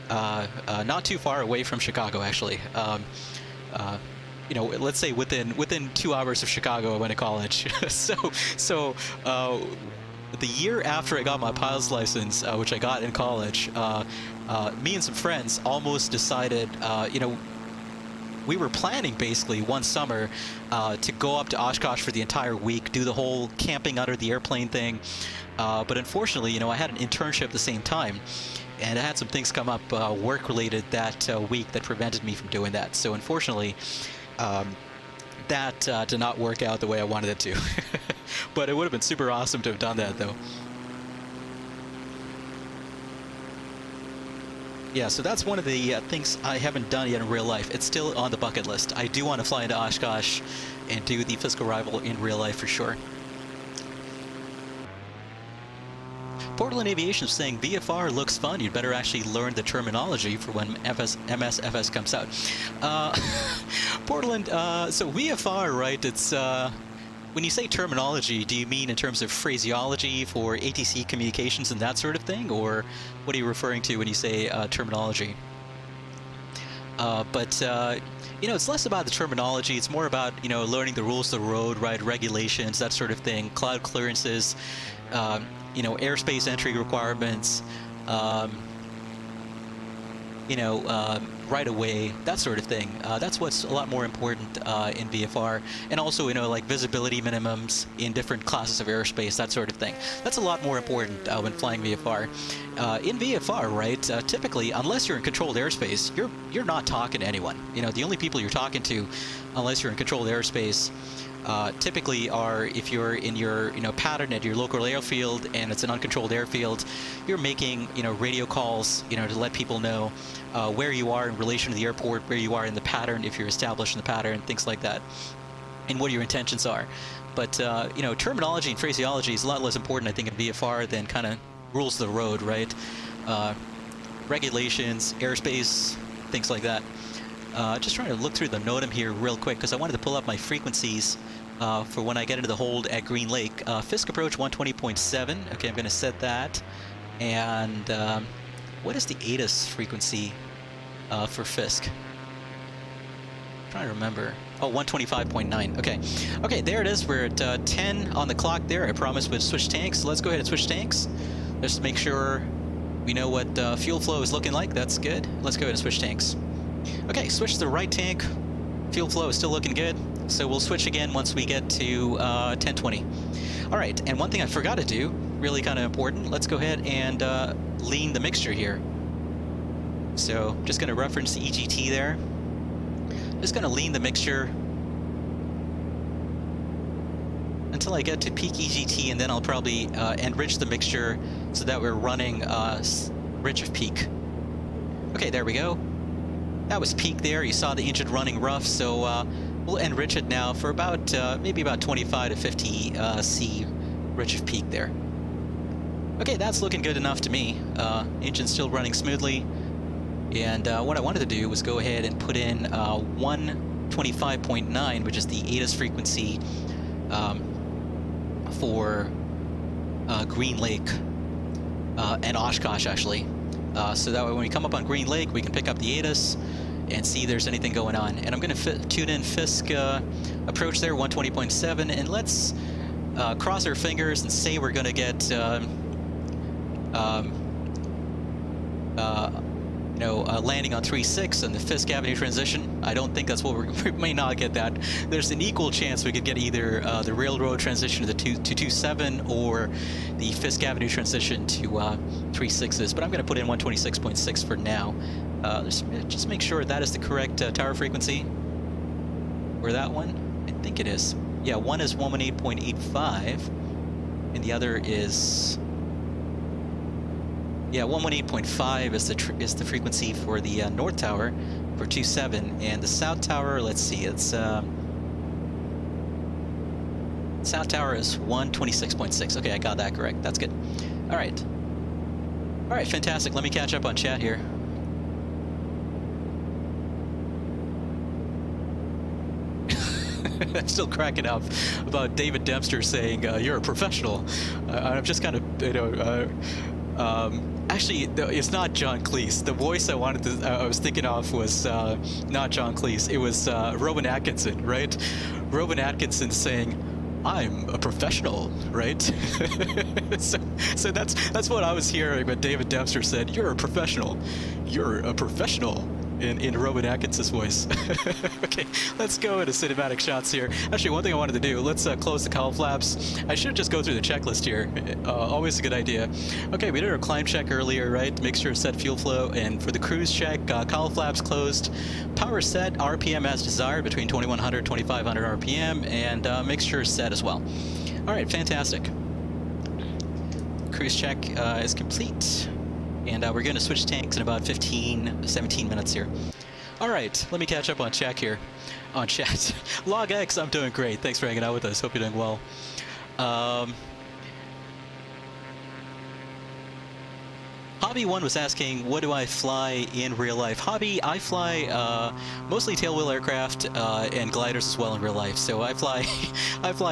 not too far away from Chicago, actually. You know, let's say within 2 hours of Chicago, I went to college. so the year after I got my pilot's license, which I got in college, me and some friends almost decided, you know, we were planning basically one summer to go up to Oshkosh for the entire week, do the whole camping under the airplane thing. But unfortunately, you know, I had an internship at the same time, and I had some things come up work-related that week that prevented me from doing that. So unfortunately, that did not work out the way I wanted it to. But it would have been super awesome to have done that, though. Yeah, so that's one of the things I haven't done yet in real life. It's still on the bucket list. I do want to fly into Oshkosh and do the FISK arrival in real life for sure. Portland Aviation is saying VFR looks fun. You'd better actually learn the terminology for when MSFS comes out. Portland, so VFR, right? It's when you say terminology, do you mean in terms of phraseology for ATC communications and that sort of thing, or what are you referring to when you say terminology? But you know, it's less about the terminology. It's more about, you know, learning the rules of the road, right? Regulations, that sort of thing. Cloud clearances. You know, airspace entry requirements, you know, right away, that sort of thing. That's what's a lot more important in VFR. And also, you know, like visibility minimums in different classes of airspace, that sort of thing. That's a lot more important when flying VFR. In VFR, right, typically, unless you're in controlled airspace, you're not talking to anyone. You know, the only people you're talking to, unless you're in controlled airspace, typically are if you're in your, you know, pattern at your local airfield and it's an uncontrolled airfield, you're making, you know, radio calls, you know, to let people know where you are in relation to the airport, where you are in the pattern, if you're established in the pattern, things like that, and what your intentions are. But you know, terminology and phraseology is a lot less important, I think, in VFR than kind of rules of the road, right? Regulations, airspace, things like that. Just trying to look through the NOTAM here real quick because I wanted to pull up my frequencies for when I get into the hold at Green Lake. FISK approach 120.7. Okay, I'm going to set that. And what is the ATIS frequency for FISK? I'm trying to remember. Oh, 125.9. Okay. Okay, there it is. We're at 10 on the clock there. I promised we'd switch tanks. So let's go ahead and switch tanks. Just to make sure we know what fuel flow is looking like. That's good. Let's go ahead and switch tanks. Okay, switch to the right tank. Fuel flow is still looking good, so we'll switch again once we get to 1020. All right, and one thing I forgot to do, really kind of important, let's go ahead and lean the mixture here. So just going to reference the EGT there. Just going to lean the mixture until I get to peak EGT, and then I'll probably enrich the mixture so that we're running rich of peak. Okay, there we go. That was peak there. You saw the engine running rough, so we'll enrich it now for about maybe about 25 to 50 C rich of peak there. Okay, that's looking good enough to me. Engine's still running smoothly, and what I wanted to do was go ahead and put in 125.9, which is the ATIS frequency for Green Lake and Oshkosh, actually. So that way when we come up on Green Lake, we can pick up the ATIS and see if there's anything going on. And I'm going to tune in FISK approach there, 120.7, and let's cross our fingers and say we're going to get landing on 3.6 and the FISK Avenue transition. I don't think that's what we may not get that. There's an equal chance we could get either the railroad transition to 227 or the FISK Avenue transition to 3.6s, but I'm going to put in 126.6 for now. Just make sure that is the correct tower frequency. Or that one? I think it is. Yeah, one is 118.85 and the other is... Yeah, 118.5 is the frequency for the North Tower for 27, and the South Tower, let's see, it's South Tower is 126.6. Okay, I got that correct. That's good. All right. All right, fantastic. Let me catch up on chat here. I'm still cracking up about David Dempster saying you're a professional. I'm just kind of, actually, it's not John Cleese. The voice I was thinking of was not John Cleese. It was Rowan Atkinson, right? Rowan Atkinson saying, "I'm a professional," right? so that's what I was hearing when David Dempster said, "You're a professional. You're a professional." In Rowan Atkinson's voice. Okay, let's go into cinematic shots here. Actually, one thing I wanted to do, let's close the cowl flaps. I should just go through the checklist here. Always a good idea. Okay, we did our climb check earlier, right? To make sure to set fuel flow. And for the cruise check, cowl flaps closed. Power set, RPM as desired, between 2100 2500 RPM, and mixture set as well. All right, fantastic. Cruise check is complete. And we're going to switch tanks in about 17 minutes here. All right, let me catch up on chat here. On chat. Log X, I'm doing great. Thanks for hanging out with us. Hope you're doing well. Hobby1 was asking, what do I fly in real life? Hobby, I fly mostly tailwheel aircraft and gliders as well in real life. So I fly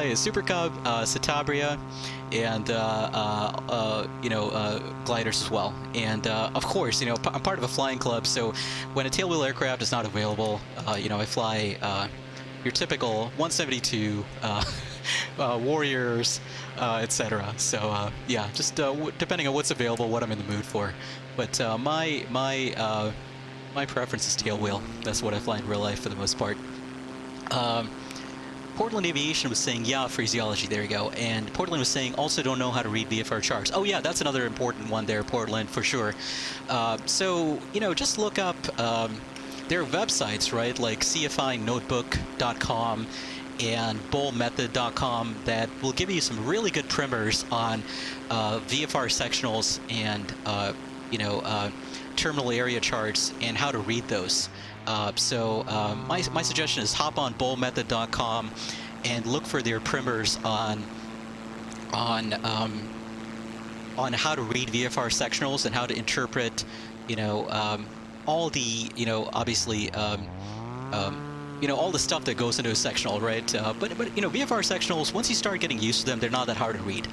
a Super Cub, Citabria, and gliders as well. And of course, I'm part of a flying club. So when a tailwheel aircraft is not available, I fly your typical 172 Warriors, etc. So yeah, just depending on what's available, what I'm in the mood for. But my preference is tailwheel. That's what I fly in real life for the most part. Portland Aviation was saying, yeah, phraseology, there you go. And Portland was saying, also don't know how to read VFR charts. Oh yeah, that's another important one there, Portland, for sure. So, just look up their websites, right, like cfinotebook.com and bowlmethod.com that will give you some really good primers on VFR sectionals and, terminal area charts and how to read those. So my suggestion is hop on bowlmethod.com and look for their primers on how to read VFR sectionals and how to interpret, all the, obviously, all the stuff that goes into a sectional, right? But VFR sectionals, once you start getting used to them, they're not that hard to read.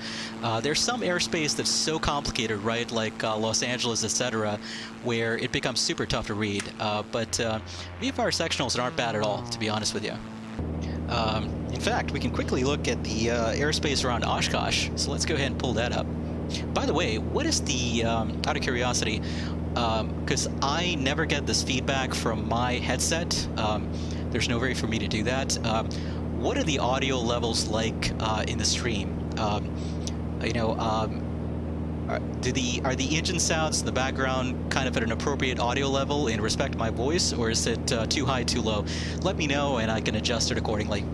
There's some airspace that's so complicated, right? Like Los Angeles, etc., where it becomes super tough to read. But VFR sectionals aren't bad at all, to be honest with you. In fact, we can quickly look at the airspace around Oshkosh. So let's go ahead and pull that up. By the way, what is the, out of curiosity, because I never get this feedback from my headset. There's no way for me to do that. What are the audio levels like in the stream? Are the engine sounds in the background kind of at an appropriate audio level in respect to my voice, or is it too high, too low? Let me know and I can adjust it accordingly.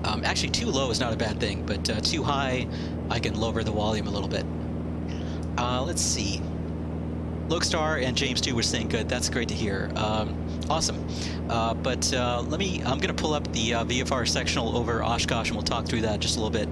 Actually, too low is not a bad thing, but too high, I can lower the volume a little bit. Let's see. Lokestar and James too were saying good. That's great to hear. Awesome. But I'm going to pull up the VFR sectional over Oshkosh and we'll talk through that just a little bit.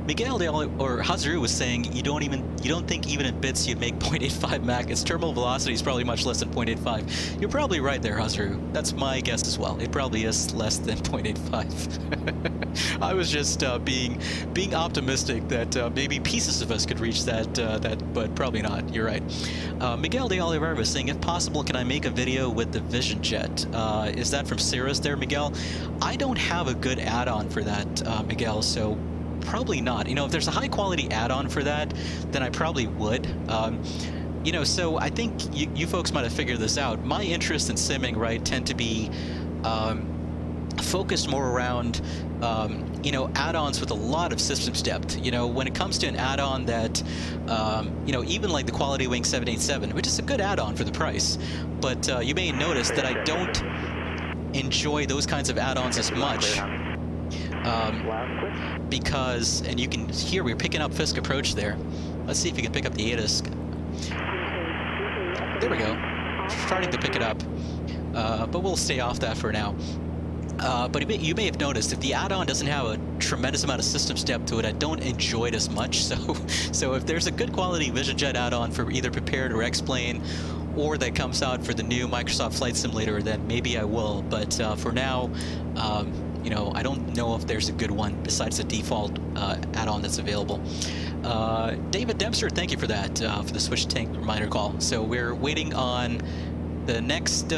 Miguel or Hazaru was saying you don't think even in bits you'd make 0.85 Mach. Its terminal velocity is probably much less than 0.85. You're probably right there, Hazaru. That's my guess as well. It probably is less than 0.85. I was just being optimistic that maybe pieces of us could reach that, but probably not. You're right. Miguel de Oliveira was saying, if possible, can I make a video with the Vision Jet? Is that from Cirrus there, Miguel? I don't have a good add-on for that, Miguel, so probably not. If there's a high quality add-on for that, then I probably would. So I think you folks might have figured this out. My interests in simming, right, tend to be focused more around, add-ons with a lot of systems depth. When it comes to an add-on that, even like the Quality Wing 787, which is a good add-on for the price, but you may notice that I don't enjoy those kinds of add-ons as much. Because, and you can hear we're picking up FISK approach there. Let's see if you can pick up the ATIS. There we go. Starting to pick it up. But we'll stay off that for now. But you may have noticed if the add-on doesn't have a tremendous amount of systems depth to it, I don't enjoy it as much. So if there's a good quality VisionJet add-on for either Prepared or X-Plane, or that comes out for the new Microsoft Flight Simulator, then maybe I will. But for now, I don't know if there's a good one besides the default add-on that's available. David Dempster, thank you for that, for the Switch Tank reminder call. So we're waiting on the next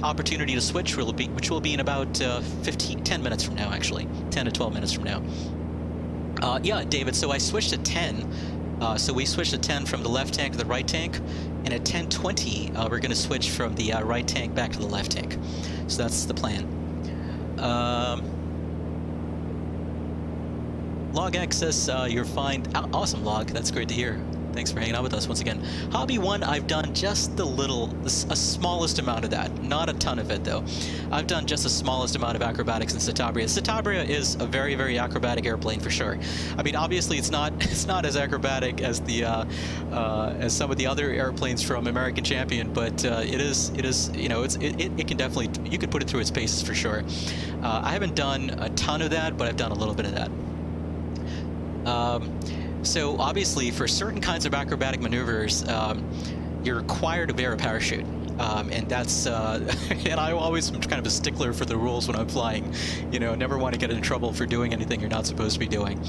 opportunity to switch, which will be in about 10 minutes from now, actually. 10 to 12 minutes from now. Yeah, David, so I switched to 10. So we switched to 10 from the left tank to the right tank, and at 10:20, we're going to switch from the right tank back to the left tank. So that's the plan. Log access, you're fine. Awesome, Log. That's great to hear. Thanks for hanging out with us once again. Hobby 1, I've done just a smallest amount of that. Not a ton of it, though. I've done just the smallest amount of acrobatics in Citabria. Citabria is a very, very acrobatic airplane for sure. I mean, obviously, it's not as acrobatic as as some of the other airplanes from American Champion, but it can definitely, you could put it through its paces for sure. I haven't done a ton of that, but I've done a little bit of that. So obviously, for certain kinds of acrobatic maneuvers, you're required to wear a parachute, and that's and I always am kind of a stickler for the rules when I'm flying. Never want to get in trouble for doing anything you're not supposed to be doing.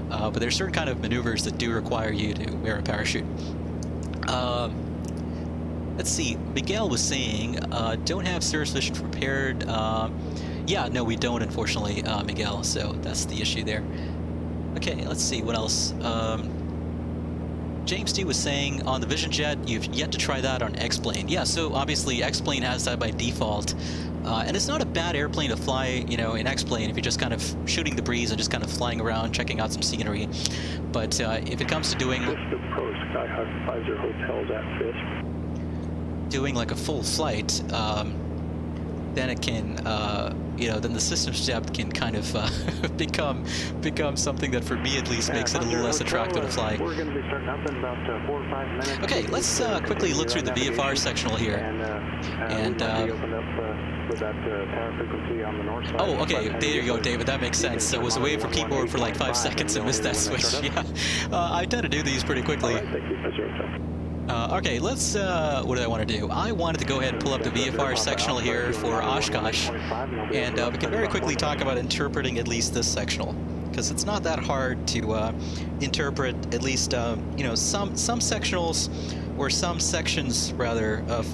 But there's certain kind of maneuvers that do require you to wear a parachute. Let's see. Miguel was saying, don't have Cirrus Vision prepared. Yeah, no, we don't, unfortunately, Miguel. So that's the issue there. Okay, let's see what else. James D was saying on the VisionJet, you've yet to try that on X-Plane. Yeah, so obviously X-Plane has that by default, and it's not a bad airplane to fly, in X-Plane if you're just kind of shooting the breeze and just kind of flying around, checking out some scenery. But if it comes to doing like a full flight, then it can, then the systems depth can kind of become something that, for me at least, makes it a little less attractive to fly. We're going to be starting up in about 4 or 5 minutes. Okay, let's quickly look through the VFR sectional here. And open up with that power frequency on the north side. Oh, okay, there you go, David. That makes sense. So it was away from keyboard for like 5 seconds and missed that switch. Yeah, I tend to do these pretty quickly. Okay, let's, what did I want to do? I wanted to go ahead and pull up the VFR sectional here for Oshkosh, and we can very quickly talk about interpreting at least this sectional, because it's not that hard to interpret at least, some sectionals, or some sections, rather, of,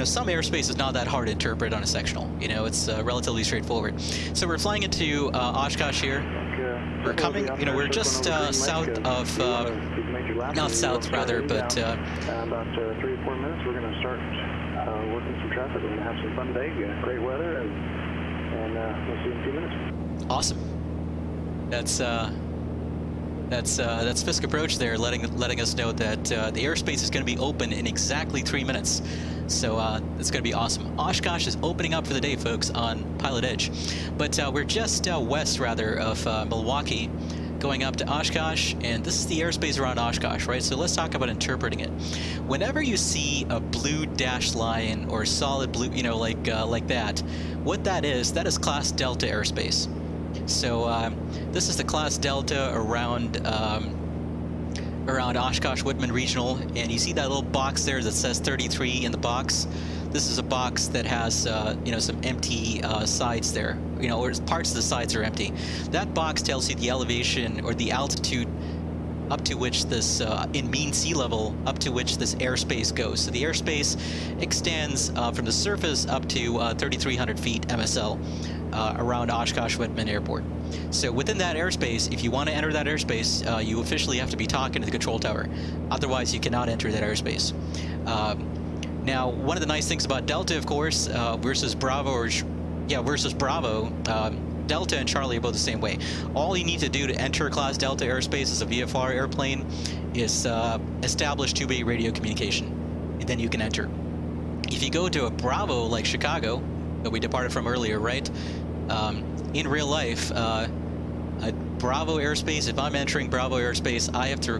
some airspace is not that hard to interpret on a sectional. It's relatively straightforward. So we're flying into Oshkosh here. We're coming, we're just south of, not south rather, but... about 3 or 4 minutes, we're going to start working some traffic. We're going to have some fun day, great weather, and we'll see you in a few minutes. Awesome. That's FISK approach there, letting us know that the airspace is going to be open in exactly 3 minutes. So it's going to be awesome. Oshkosh is opening up for the day, folks, on Pilotedge. But we're just west, rather, of Milwaukee, going up to Oshkosh, and this is the airspace around Oshkosh, right? So let's talk about interpreting it. Whenever you see a blue dashed line or solid blue, like that, what that is Class Delta airspace. So this is the Class Delta around Oshkosh-Wittman Regional, and you see that little box there that says 33 in the box. This is a box that has some empty sides there, or parts of the sides are empty. That box tells you the elevation or the altitude up to which this, in mean sea level, up to which this airspace goes. So the airspace extends from the surface up to 3,300 feet MSL around Oshkosh-Wittman Airport. So within that airspace, if you want to enter that airspace, you officially have to be talking to the control tower. Otherwise, you cannot enter that airspace. Now, one of the nice things about Delta, of course, versus Bravo, Delta and Charlie are both the same way. All you need to do to enter Class Delta airspace as a VFR airplane is establish two-way radio communication, and then you can enter. If you go to a Bravo like Chicago, that we departed from earlier, right? In real life, Bravo airspace, if I'm entering Bravo airspace, I have to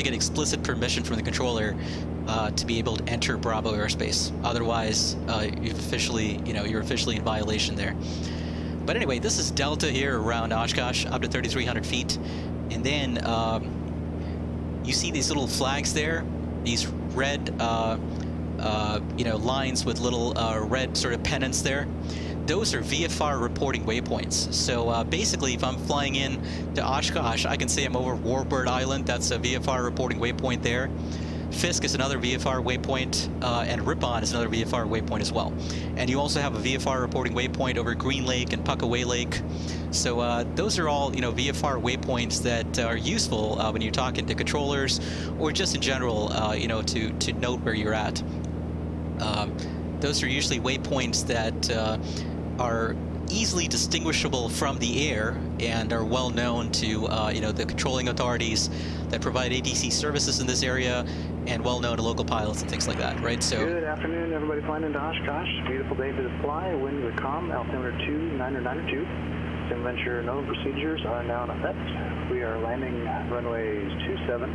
get explicit permission from the controller to be able to enter Bravo airspace. Otherwise, you're officially in violation there. But anyway, this is Delta here around Oshkosh, up to 3,300 feet. And then you see these little flags there, these red lines with little red sort of pennants there. Those are VFR reporting waypoints. So basically, if I'm flying in to Oshkosh, I can say I'm over Warbird Island. That's a VFR reporting waypoint there. FISK is another VFR waypoint, and Ripon is another VFR waypoint as well. And you also have a VFR reporting waypoint over Green Lake and Puckaway Lake. So those are all, VFR waypoints that are useful when you're talking to controllers or just in general, to note where you're at. Those are usually waypoints that are easily distinguishable from the air and are well known to the controlling authorities that provide ATC services in this area, and well known to local pilots and things like that, right? So good afternoon, everybody flying into Oshkosh. Beautiful day for the fly. Winds are calm. Altimeter 2992. SimVenture NOAA procedures are now in effect. We are landing runways 27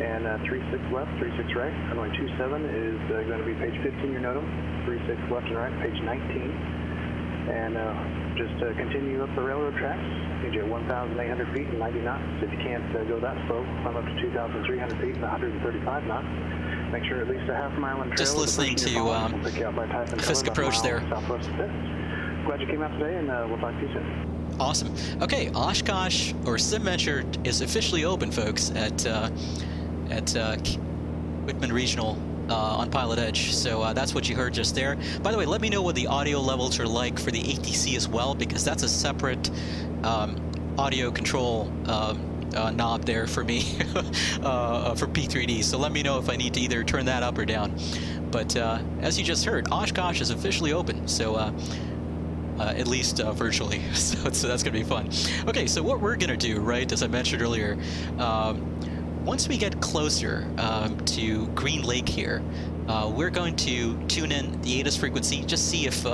and 36 left, 36 right. Runway 27 is going to be page 15 your NOTAM. 36 left and right, page 19. And just continue up the railroad tracks. Need you at 1,800 feet and 90 knots. If you can't go that slow, climb up to 2,300 feet and 135 knots. Make sure at least a half mile in trail. Just listening to FISK approach there. Southwest of this. Glad you came out today, and we'll talk to you soon. Awesome. Okay, Oshkosh or SimVenture is officially open, folks, at Wittman Regional. On Pilotedge. So that's what you heard just there. By the way, let me know what the audio levels are like for the ATC as well, because that's a separate audio control knob there for me for P3D. So let me know if I need to either turn that up or down. But as you just heard, Oshkosh is officially open. So at least virtually. So that's going to be fun. Okay, so what we're going to do, right, as I mentioned earlier, once we get closer to Green Lake here, we're going to tune in the ATIS frequency, just see if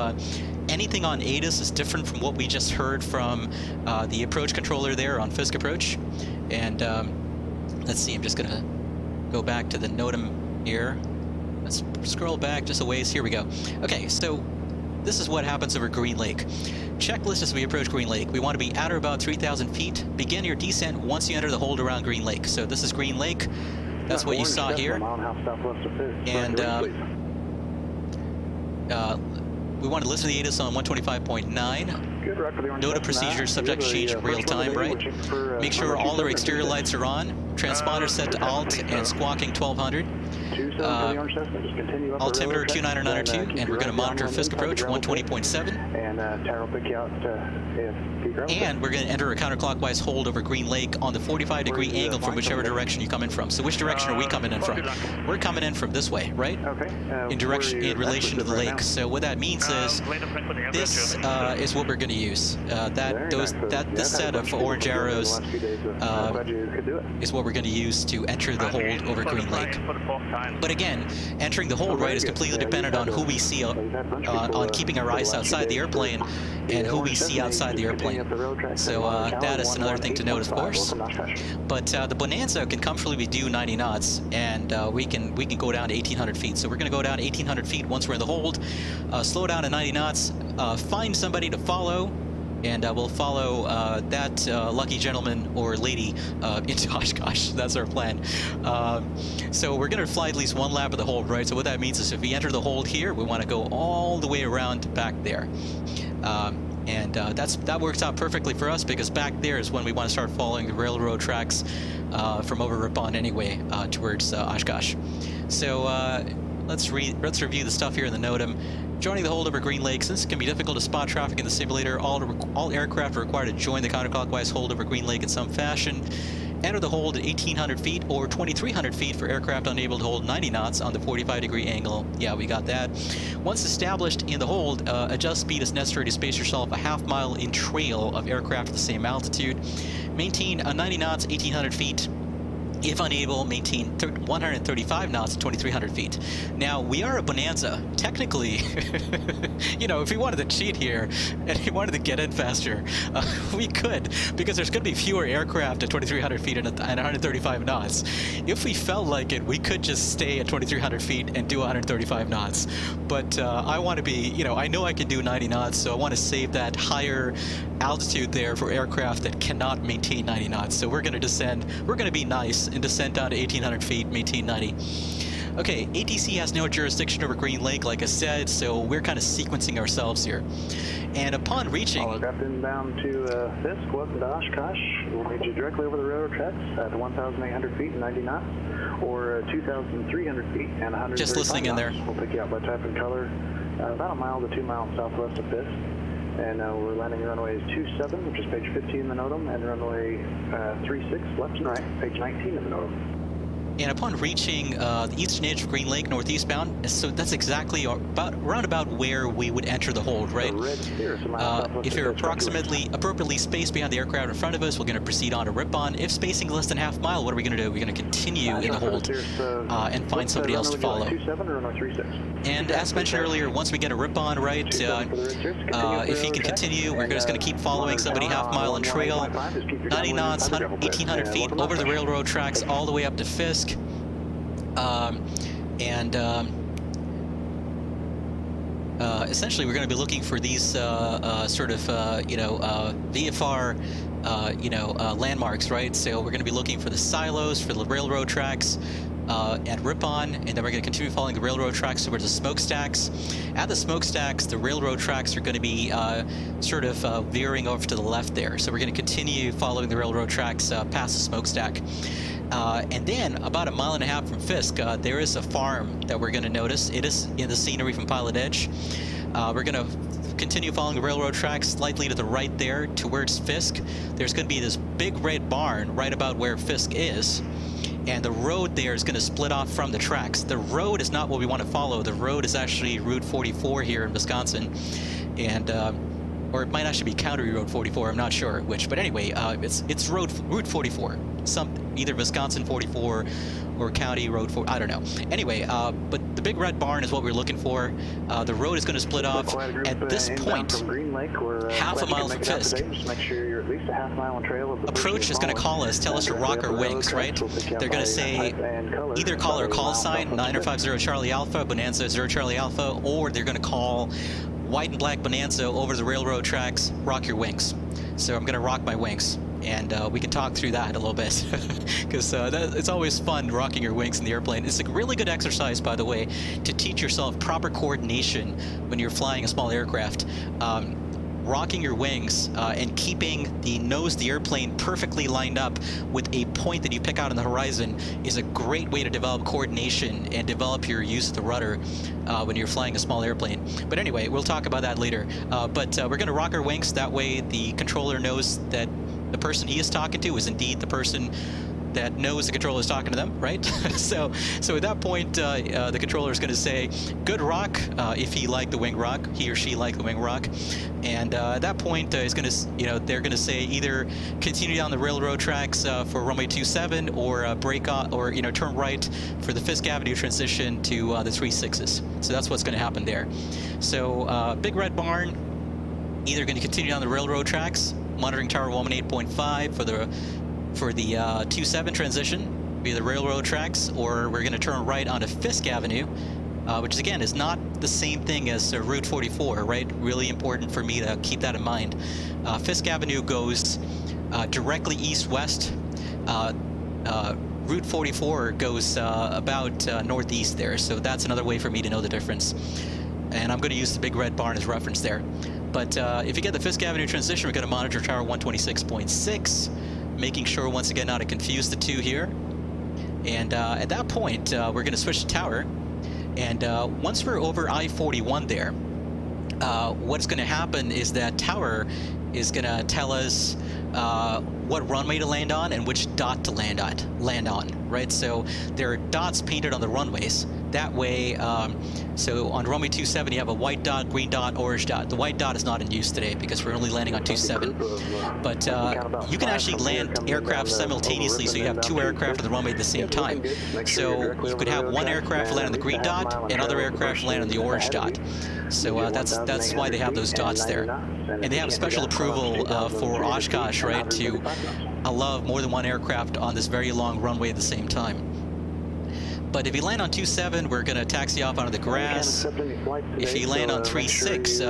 anything on ATIS is different from what we just heard from the approach controller there on FISK approach. And let's see, I'm just going to go back to the NOTAM here. Let's scroll back just a ways. Here we go. Okay, so this is what happens over Green Lake. Checklist as we approach Green Lake. We want to be at or about 3,000 feet. Begin your descent once you enter the hold around Green Lake. So this is Green Lake. That's what you saw here. And we want to listen to the ATIS on 125.9. NOTA procedures subject to change real time, right? Make sure all our exterior lights are on. Transponder set to alt and squawking 1200. Altimeter 2992, and we're going to monitor FISK approach 120.7. And we're going to enter a counterclockwise hold over Green Lake on the 45-degree angle from whichever direction you come in from. So which direction are we coming in from? We're coming in from this way, right? In relation to the lake. So what that means is this is what we're going to use. This set of orange arrows is what we're going to use to enter the hold over Green Lake. But again, entering the hold, right, is completely dependent on who we see on keeping our eyes outside the airplane and who we see outside the airplane. So that is another thing to note, of course. But the Bonanza can comfortably do 90 knots, and we can go down to 1,800 feet. So we're going to go down to 1,800 feet once we're in the hold, slow down to 90 knots, find somebody to follow, and we'll follow that lucky gentleman or lady into Oshkosh. That's our plan. So we're going to fly at least one lap of the hold, right? So what that means is if we enter the hold here, we want to go all the way around back there. That works out perfectly for us, because back there is when we want to start following the railroad tracks from over Ripon anyway towards Oshkosh. So let's review the stuff here in the NOTAM. Joining the hold over Green Lake. Since it can be difficult to spot traffic in the simulator, all aircraft are required to join the counterclockwise hold over Green Lake in some fashion. Enter the hold at 1,800 feet or 2,300 feet for aircraft unable to hold 90 knots on the 45-degree angle. Yeah, we got that. Once established in the hold, adjust speed as necessary to space yourself a half mile in trail of aircraft at the same altitude. Maintain 90 knots, 1,800 feet. If unable, maintain 135 knots at 2,300 feet. Now, we are a Bonanza. Technically, you know, if we wanted to cheat here and we wanted to get in faster, we could, because there's going to be fewer aircraft at 2,300 feet and 135 knots. If we felt like it, we could just stay at 2,300 feet and do 135 knots. But I want to be, you know, I know I can do 90 knots, so I want to save that higher altitude there for aircraft that cannot maintain 90 knots. So we're going to descend. We're going to be nice and descend down to 1,800 feet, maintain 90. Okay, ATC has no jurisdiction over Green Lake, like I said, so we're kind of sequencing ourselves here. And upon reaching... Aircraft inbound to FISK, welcome to Oshkosh. We'll meet you directly over the railroad tracks at 1,800 feet and 90 knots, or 2,300 feet and 100. Just listening in there. We'll pick you out by type and color, about a mile to 2 miles southwest of FISK. And we're landing runways 27, which is page 15 in the NOTAM, and runway 36, left and right, page 19 in the NOTAM. And upon reaching the eastern edge of Green Lake, northeastbound, so that's exactly roundabout where we would enter the hold, right? If you're appropriately spaced behind the aircraft in front of us, we're going to proceed on to rip-on. If spacing less than half mile, what are we going to do? We're going to continue in the hold and find somebody else to follow. And as mentioned earlier, once we get a rip-on, right, if you can continue, we're just going to keep following somebody half-mile on trail, 90 knots, 1,800 feet over the railroad tracks, all the way up to FISK. Essentially, we're going to be looking for these sort of, VFR, landmarks, right? So we're going to be looking for the silos, for the railroad tracks, and rip-on, and then we're going to continue following the railroad tracks towards the smokestacks. At the smokestacks, the railroad tracks are going to be veering over to the left there. So we're going to continue following the railroad tracks past the smokestack. And then, about 1.5 miles from FISK, there is a farm that we're going to notice. It is in the scenery from Pilotedge. We're going to continue following the railroad tracks slightly to the right there towards FISK. There's going to be this big red barn right about where FISK is. And the road there is going to split off from the tracks. The road is not what we want to follow. The road is actually Route 44 here in Wisconsin. And... or it might actually be County Road 44, I'm not sure which, but anyway, it's Route 44, either Wisconsin 44 or County Road 4, I don't know. Anyway, but the big red barn is what we're looking for. The road is going to split off at this point, half a mile from FISK. Approach is going to call us, tell us to rock our wings, right? They're going to say either call our call sign 9050 Charlie Alpha, Bonanza 0 Charlie Alpha, or they're going to call white and black Bonanza over the railroad tracks, rock your wings. So I'm going to rock my wings, and we can talk through that a little bit, because it's always fun rocking your wings in the airplane. It's a really good exercise, by the way, to teach yourself proper coordination when you're flying a small aircraft. Rocking your wings and keeping the nose of the airplane perfectly lined up with a point that you pick out on the horizon is a great way to develop coordination and develop your use of the rudder when you're flying a small airplane. But anyway, we'll talk about that later. But we're going to rock our wings. That way the controller knows that the person he is talking to is indeed the person that knows the controller is talking to them, right? so at that point, the controller is going to say, good rock, if he liked the wing rock, he or she liked the wing rock. And at that point, is going to, they're going to say either continue down the railroad tracks for runway 27 or break off, or, turn right for the Fisk Avenue transition to the 36s. So that's what's going to happen there. So big red barn, either going to continue down the railroad tracks, monitoring tower 118.5 for the 27 transition via the railroad tracks, or we're going to turn right onto Fisk Avenue, which again is not the same thing as Route 44, right? Really important for me to keep that in mind. Fisk Avenue goes directly east-west. Route 44 goes about northeast there, so that's another way for me to know the difference. And I'm going to use the big red barn as reference there. But if you get the Fisk Avenue transition, we're going to monitor tower 126.6. Making sure, once again, not to confuse the two here. And at that point, we're going to switch to tower. And once we're over I-41 there, what's going to happen is that tower is going to tell us what runway to land on and which dot to land on, right? So there are dots painted on the runways. That way, so on runway 27, you have a white dot, green dot, orange dot. The white dot is not in use today because we're only landing on 27. But you can actually land aircraft simultaneously, so you have two aircraft on the runway at the same time. So you could have one aircraft land on the green dot and other aircraft land on the orange dot. So that's why they have those dots there. And they have special approval for Oshkosh, right, to allow more than one aircraft on this very long runway at the same time. But if you land on 27, we're going to taxi off onto the grass. If you land on 36,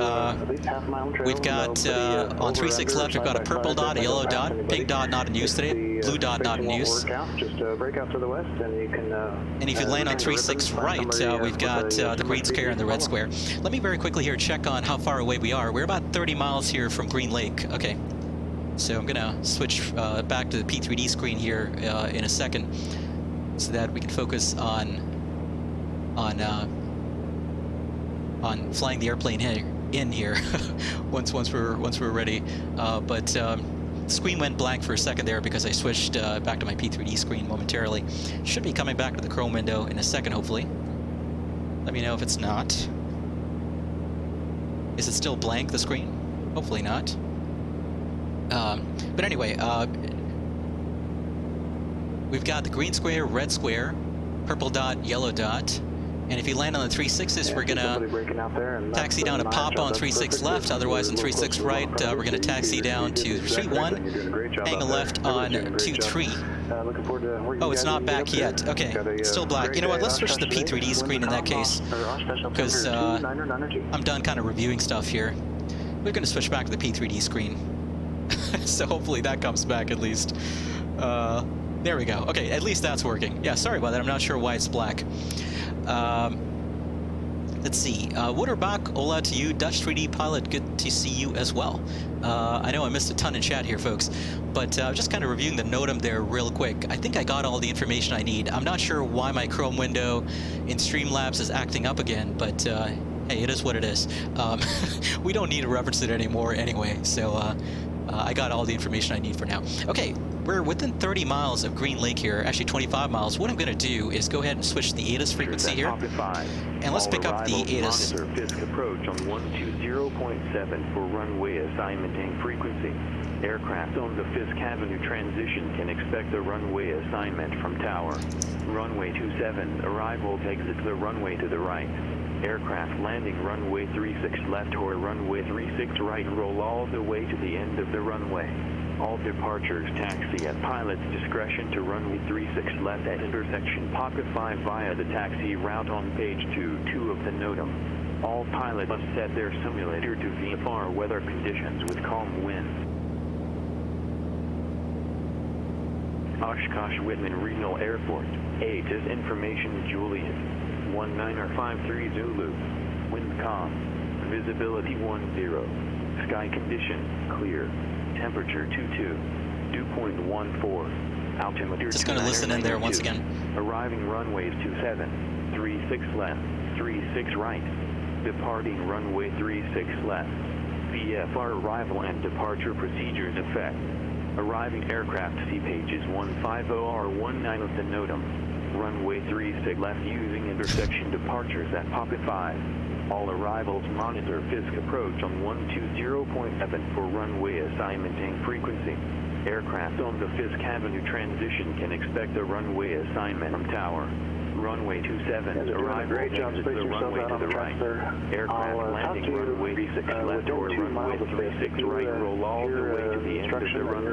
we've got on 36 left, we've got a purple dot, a yellow dot, pink dot not in use today, blue dot not in use. And if you land on 36 right, we've got the green square and the red square. Let me very quickly here check on how far away we are. We're about 30 miles here from Green Lake. Okay. So I'm going to switch back to the P3D screen here in a second, so that we can focus on flying the airplane in here once we're ready. But the screen went blank for a second there because I switched back to my P3D screen momentarily. Should be coming back to the Chrome window in a second, hopefully. Let me know if it's not. Is it still blank, the screen? Hopefully not. But anyway, we've got the green square, red square, purple dot, yellow dot. And if you land on the 36s, we're going to taxi down to Papa on 36 left. Otherwise, on 36 right, we're going to taxi down to Street 1, angle left on 23. Oh, it's not back yet. Okay, still black. You know what, let's switch to the P3D screen in that case, because I'm done kind of reviewing stuff here. We're going to switch back to the P3D screen. So hopefully that comes back at least. There we go. Okay, at least that's working. Yeah, sorry about that. I'm not sure why it's black. Let's see. Wouterbach, hola to you. Dutch 3D Pilot, good to see you as well. I know I missed a ton in chat here, folks, but just kind of reviewing the NOTAM there real quick. I think I got all the information I need. I'm not sure why my Chrome window in Streamlabs is acting up again, but hey, it is what it is. We don't need to reference it anymore anyway, so I got all the information I need for now. Okay, we're within 30 miles of Green Lake here, actually 25 miles. What I'm going to do is go ahead and switch the ATIS frequency here, and let's pick up the ATIS. FISK approach on 120.7 for runway assignment and frequency. Aircraft on the FISK Avenue transition can expect the runway assignment from tower. Runway 27, arrival exits the runway to the right. Aircraft landing runway 36 left or runway 36 right, roll all the way to the end of the runway. All departures taxi at pilot's discretion to runway 36 left at intersection Pocket 5 via the taxi route on page 2 of the NOTAM. All pilots must set their simulator to VFR weather conditions with calm winds. Oshkosh-Wittman Regional Airport. ATIS information Juliet. 1953 Zulu. Wind calm. Visibility 10. Sky condition clear. Temperature 22. Dew point 14. Altimeter. Just going to listen in there once again. Arriving runways 27. 36 left. 36 right. Departing runway 36 left. VFR arrival and departure procedures effect. Arriving aircraft see pages 150R19 of the NOTAM. Runway 36 left using intersection departures at Pocket 5. All arrivals monitor FISK approach on 120.7 for runway assignment and frequency. Aircraft on the FISK Avenue transition can expect a runway assignment from tower. Runway 27, arrival exits the runway to the right. Aircraft landing runway 36 left or runway 36 right, roll all the way to the end of the runway.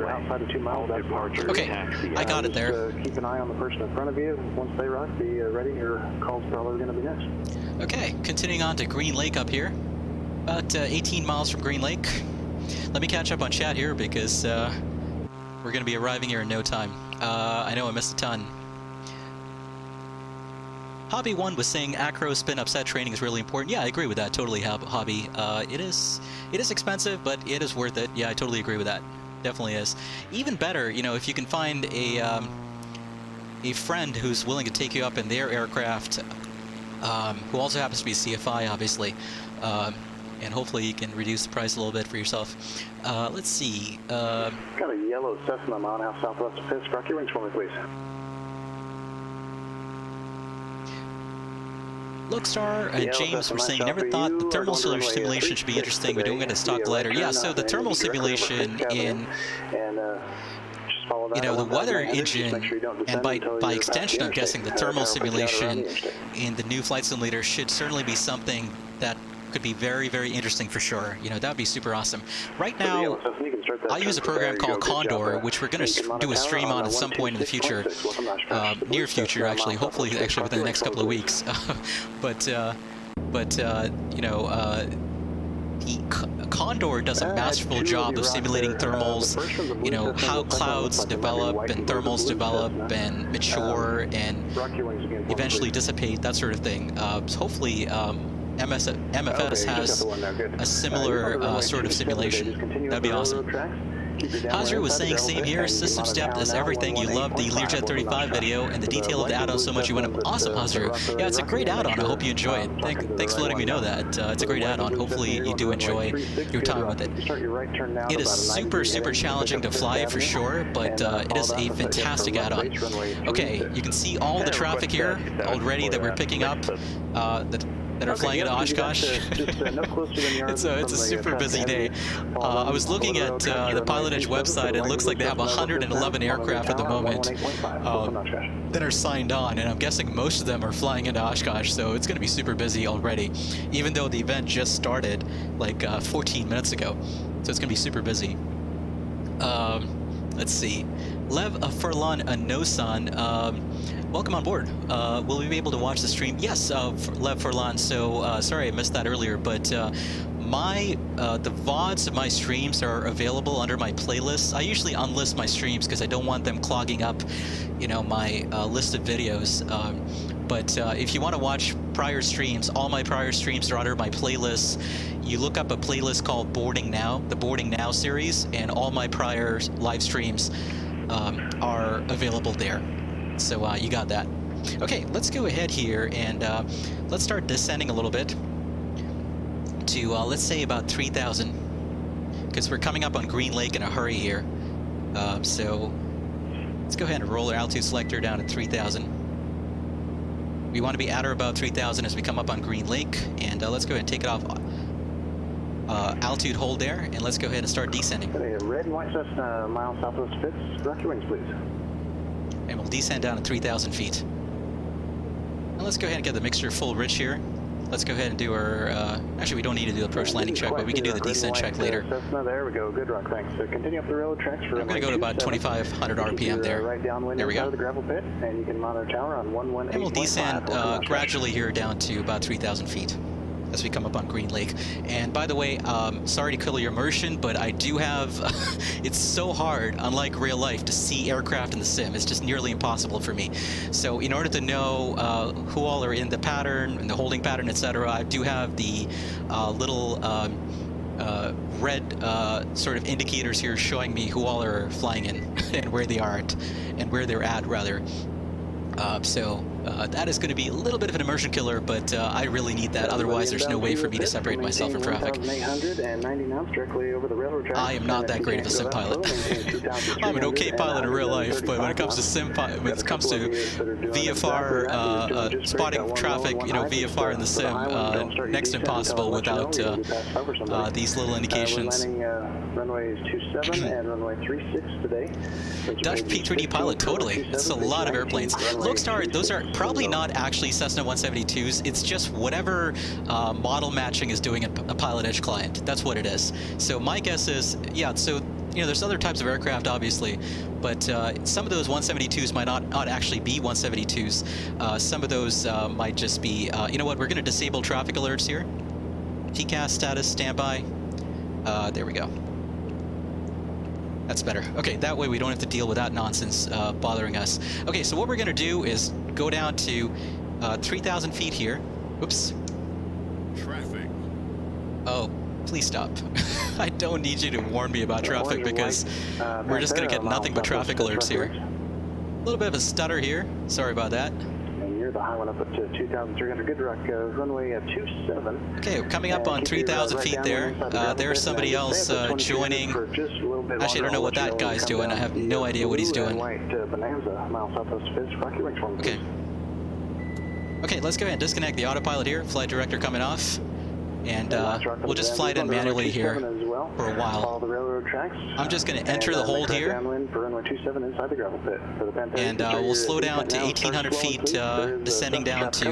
All departure taxi. I got it there. Keep an eye on the person in front of you. Once they arrive, be ready. Your call's probably going to be next. Okay, continuing on to Green Lake up here. About 18 miles from Green Lake. Let me catch up on chat here because we're going to be arriving here in no time. I know I missed a ton. Hobby 1 was saying acro spin upset training is really important. Yeah, I agree with that totally, Hobby. It is expensive, but it is worth it. Yeah, I totally agree with that. Definitely is. Even better, you know, if you can find a friend who's willing to take you up in their aircraft, who also happens to be CFI, obviously, and hopefully you can reduce the price a little bit for yourself. Let's see. Got a yellow Cessna mile and a half southwest of FISK. Rock your wings for me, please. Lookstar and Yeah, James that's a were nice saying, shot never for thought you. the We're thermal going to runway simulation should be 36 interesting. We don't get a stock today. glider. Yeah, Right so the turn, thermal heading directly over simulation FISK in, and, just follow that you know, at the weather 1,900. Just make engine, sure you don't and descend by until you're past extension, the I'm guessing the interstate. thermal That'll put you out around simulation the interstate. in the new flight simulator should certainly be something that could be very, very interesting for sure. You know, that would be super awesome. Right So, yeah, now, so you can start that I use a turn. program There you called go. Good job Condor, there. which we're going You to can monitor do a tower stream on at some point in the future, 126.6. Welcome, Oshkosh. near 36 future, actually, miles hopefully, south of actually within the next couple of weeks. but you know, Condor does a masterful job of simulating thermals, you know, how clouds develop and thermals develop and mature and eventually dissipate, that sort of thing. So hopefully, MFS has a similar sort of simulation. That'd be awesome. Hazard was saying, same here, system step is everything. You love the Learjet 35 video and the detail of the add-on so much you went up. Awesome, Hazard. Yeah, it's a great add-on. I hope you enjoy it. Thanks for letting me know that. It's a great add-on. Hopefully you do enjoy your time with it. It is super, super challenging to fly for sure, but it is a fantastic add-on. Okay, you can see all the traffic here already that we're picking up. That are flying into Oshkosh. It's a super busy day. I was looking at the Pilotedge website, and it looks like they have 111 aircraft at the moment that are signed on, and I'm guessing most of them are flying into Oshkosh, so it's going to be super busy already, even though the event just started like 14 minutes ago. So it's going to be super busy. Let's see. Lev Furlan Nosan, welcome on board. Will we be able to watch the stream? Yes, Lev Furlan. So sorry I missed that earlier, but the VODs of my streams are available under my playlists. I usually unlist my streams because I don't want them clogging up, you know, my list of videos. But if you want to watch prior streams, all my prior streams are under my playlists. You look up a playlist called Boarding Now, the Boarding Now series, and all my prior live streams are available there. So you got that. Okay, let's go ahead here and let's start descending a little bit to, let's say, about 3,000, because we're coming up on Green Lake in a hurry here. So let's go ahead and roll our altitude selector down to 3,000. We want to be at or about 3,000 as we come up on Green Lake, and let's go ahead and take it off. Altitude hold there, and let's go ahead and start descending. Red and white Cessna, mile southwest FISK. Rock your wings, please. And we'll descend down to 3,000 feet. And let's go ahead and get the mixture full rich here. Let's go ahead and do our, actually we don't need to do the approach landing check, but we can do the descent check later. Cessna, there we go, good rock, thanks. So continue up the railroad tracks for I'm going to go to about 2,500 RPM there. Right downwind there we go. Of the gravel pit, and you can monitor tower on 118.5. And we'll descend gradually here down to about 3,000 feet as we come up on Green Lake. And by the way, sorry to kill your immersion, but I do have, it's so hard, unlike real life, to see aircraft in the sim. It's just nearly impossible for me. So in order to know who all are in the pattern, and the holding pattern, etc., I do have the little red sort of indicators here showing me who all are flying in and where they are at, and where they're at, rather. So that is going to be a little bit of an immersion killer, but I really need that. Otherwise, there's no way for me to separate myself from traffic. I am not that great of a sim pilot. I'm an okay pilot in real life, but when it comes to when it comes to VFR spotting traffic, you know, VFR in the sim, next to impossible without these little indications. Runway 27 and runway 36 today. Dutch P3D pilot, totally. It's a lot of airplanes. Lookstar, those are probably not actually Cessna 172s. It's just whatever model matching is doing a Pilotedge client. That's what it is. So my guess is, yeah, so, you know, there's other types of aircraft, obviously, but some of those 172s might not actually be 172s. Some of those might just be, you know what, we're going to disable traffic alerts here. TCAS status, standby. There we go. That's better. Okay, that way we don't have to deal with that nonsense bothering us. Okay, so what we're going to do is go down to 3,000 feet here. Oops. Traffic. Oh, please stop. I don't need you to warn me about traffic because we're just going to get nothing but traffic alerts here. A little bit of a stutter here. Sorry about that. The high one up to 2,300. Good rock, runway 27. Okay, we're coming up on 3,000 feet there. There's somebody else joining. Actually, I don't know what that guy's doing. I have no idea what he's doing. Bonanza, mile southwest FISK. Rock your wings for me, okay. Okay, let's go ahead and disconnect the autopilot here. Flight director coming off. And we'll just fly it in manually here for a while. Follow the railroad tracks. I'm just going to enter the hold here. For runway 27 inside the gravel pit. And we'll slow down to 1,800 feet, descending down to...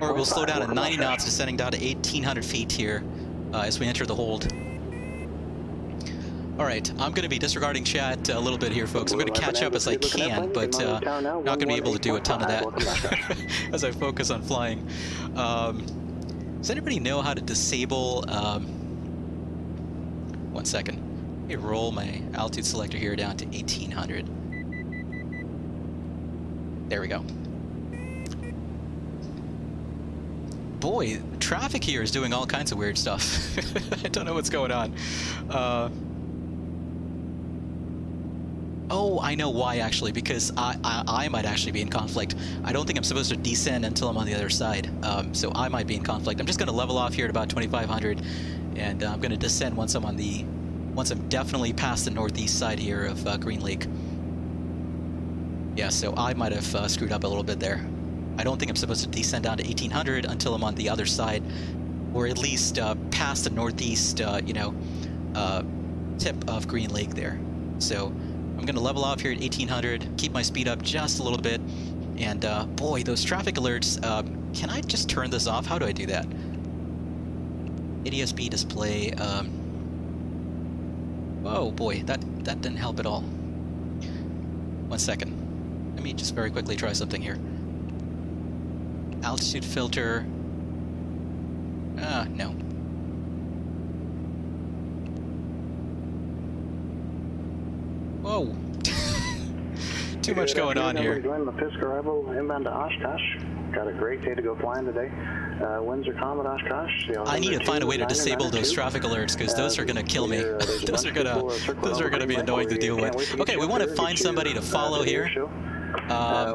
or we'll slow down at 90 knots, descending down to 1,800 feet here as we enter the hold. All right, I'm going to be disregarding chat a little bit here, folks. I'm going to catch up as I can, but not going to be able to do a ton of that as I focus on flying. Does anybody know how to disable... 1 second. Let me roll my altitude selector here down to 1,800. There we go. Boy, traffic here is doing all kinds of weird stuff. I don't know what's going on. Oh, I know why, actually, because I might actually be in conflict. I don't think I'm supposed to descend until I'm on the other side, so I might be in conflict. I'm just going to level off here at about 2,500, and I'm going to descend once I'm definitely past the northeast side here of Green Lake. Yeah, so I might have screwed up a little bit there. I don't think I'm supposed to descend down to 1,800 until I'm on the other side, or at least past the northeast, tip of Green Lake there. So I'm going to level off here at 1,800, keep my speed up just a little bit, and boy, those traffic alerts, can I just turn this off? How do I do that? ADSB display, oh boy, that didn't help at all. 1 second. Let me just very quickly try something here. Altitude filter, no. Whoa. Too much going on here. Joining the FISK arrival inbound to Oshkosh. Got a great day to go flying today. Winds are calm at Oshkosh. I need to find a way to disable those traffic alerts because those are going to kill me. those are going to be annoying to deal with. Okay, we want to find somebody to follow here.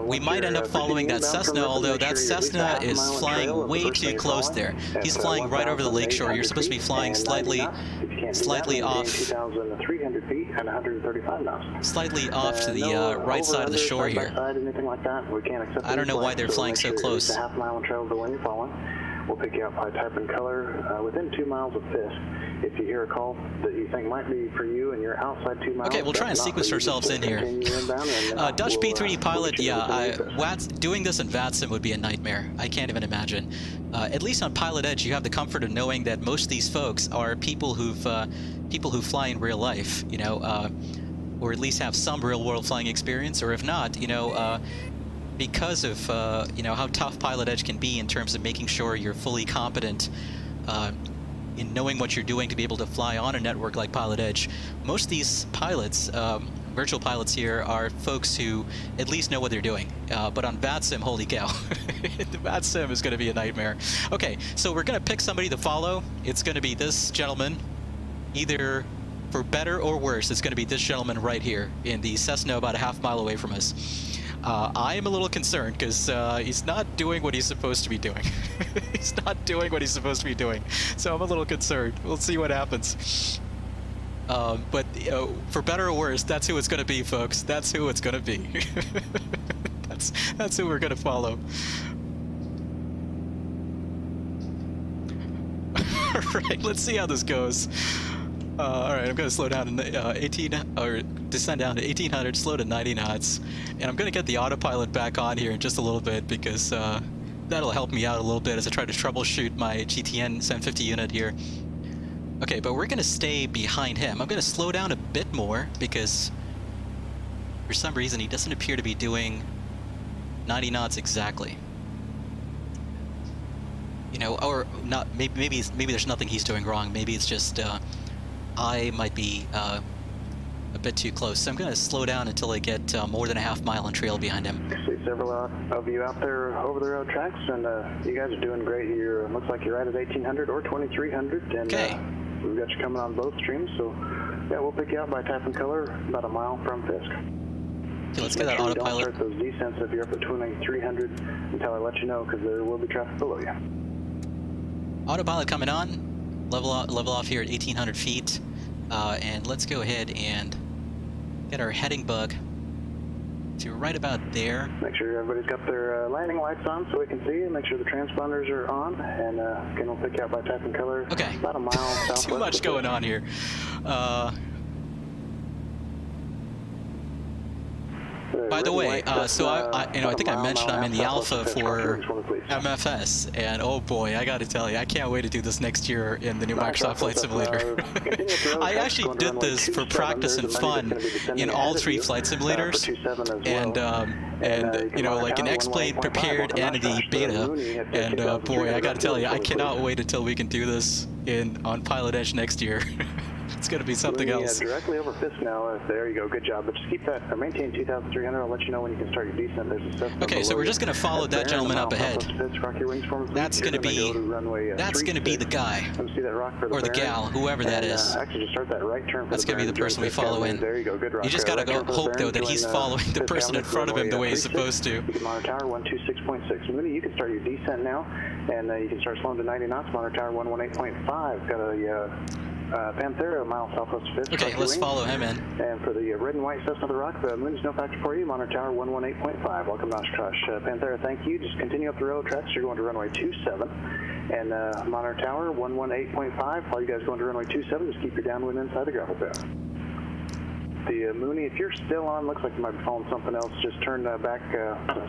We might end up following that Cessna, although that Cessna is flying way too close there. He's flying right over the lakeshore. You're supposed to be flying slightly off. Slightly off to the right side of the shore here. I don't know why they're flying so close. We'll pick you up by type and color within 2 miles of FISK. If you hear a call that you think might be for you and you're outside 2 miles... Okay, we'll try and sequence ourselves in here. Dutch P3D pilot, yeah, doing this in VATSIM would be a nightmare. I can't even imagine. At least on Pilotedge, you have the comfort of knowing that most of these folks are people who fly in real life, you know, or at least have some real-world flying experience, or if not, you know, because of you know, how tough Pilotedge can be in terms of making sure you're fully competent in knowing what you're doing to be able to fly on a network like Pilotedge. Most of these pilots, virtual pilots here, are folks who at least know what they're doing. But on VATSIM, holy cow, the VATSIM is going to be a nightmare. Okay, so we're going to pick somebody to follow. It's going to be this gentleman, either for better or worse. It's going to be this gentleman right here in the Cessna about a half mile away from us. I am a little concerned because he's not doing what he's supposed to be doing. He's not doing what he's supposed to be doing. So I'm a little concerned. We'll see what happens. But for better or worse, that's who it's going to be, folks. That's who it's going to be. That's who we're going to follow. All right, let's see how this goes. All right, I'm going to slow down to descend down to 1,800, slow to 90 knots, and I'm going to get the autopilot back on here in just a little bit because that'll help me out a little bit as I try to troubleshoot my GTN 750 unit here. Okay, but we're going to stay behind him. I'm going to slow down a bit more because for some reason he doesn't appear to be doing 90 knots exactly. You know, or not. Maybe there's nothing he's doing wrong. Maybe it's just I might be a bit too close. So I'm going to slow down until I get more than a half mile on trail behind him. I see several of you out there over the road tracks, and you guys are doing great. Looks like you're right at 1,800 or 2,300, and okay. We've got you coming on both streams. So yeah, we'll pick you out by type and color about a mile from FISK. Okay, let's get that autopilot. Don't start those descents if you're up at 2,300 until I let you know, because there will be traffic below you. Autopilot coming on. Level off here at 1,800 feet, and let's go ahead and get our heading bug So you're right about there. Make sure everybody's got their landing lights on so we can see you. Make sure the transponders are on, and again, we'll pick you out by type and color. Okay. About a mile southwest. Too much going on here. By the way, so I think I mentioned I'm in the alpha for MFS, and oh boy, I got to tell you, I can't wait to do this next year in the new Microsoft Flight Simulator. I actually did this for practice and fun in all 3 flight simulators, and you know, like an X-Plane prepared and the beta, and boy, I got to tell you, I cannot wait until we can do this on Pilotedge next year. It's going to be something else. Directly over FISK now. There you go. Good job. But just keep that. Maintain 2,300. I'll let you know when you can start your descent. There's a system. Okay, so we're just going to follow that gentleman up ahead. That's going to be the guy, or the gal, whoever that is. Actually, just start that right turn. That's going to be the person we follow in. There you go. Good rock. You just got to hope though that he's following the person in front of him the way he's supposed to. Monitor tower 126.6. Mooney, you can start your descent now, and you can start slowing to 90 knots. Monitor tower 118.5. Got a Panthera, a mile southwest of FISK. Okay, let's follow him in. And for the red and white Cessna the Rock, the moon is no factor for you. Monitor tower 118.5. Welcome to Oshkosh. Panthera, thank you. Just continue up the railroad tracks. You're going to runway 27. And Monitor tower 118.5. While you guys going to runway 27, just keep your downwind inside the gravel pit. The Mooney, if you're still on, looks like you might be following something else. Just turn back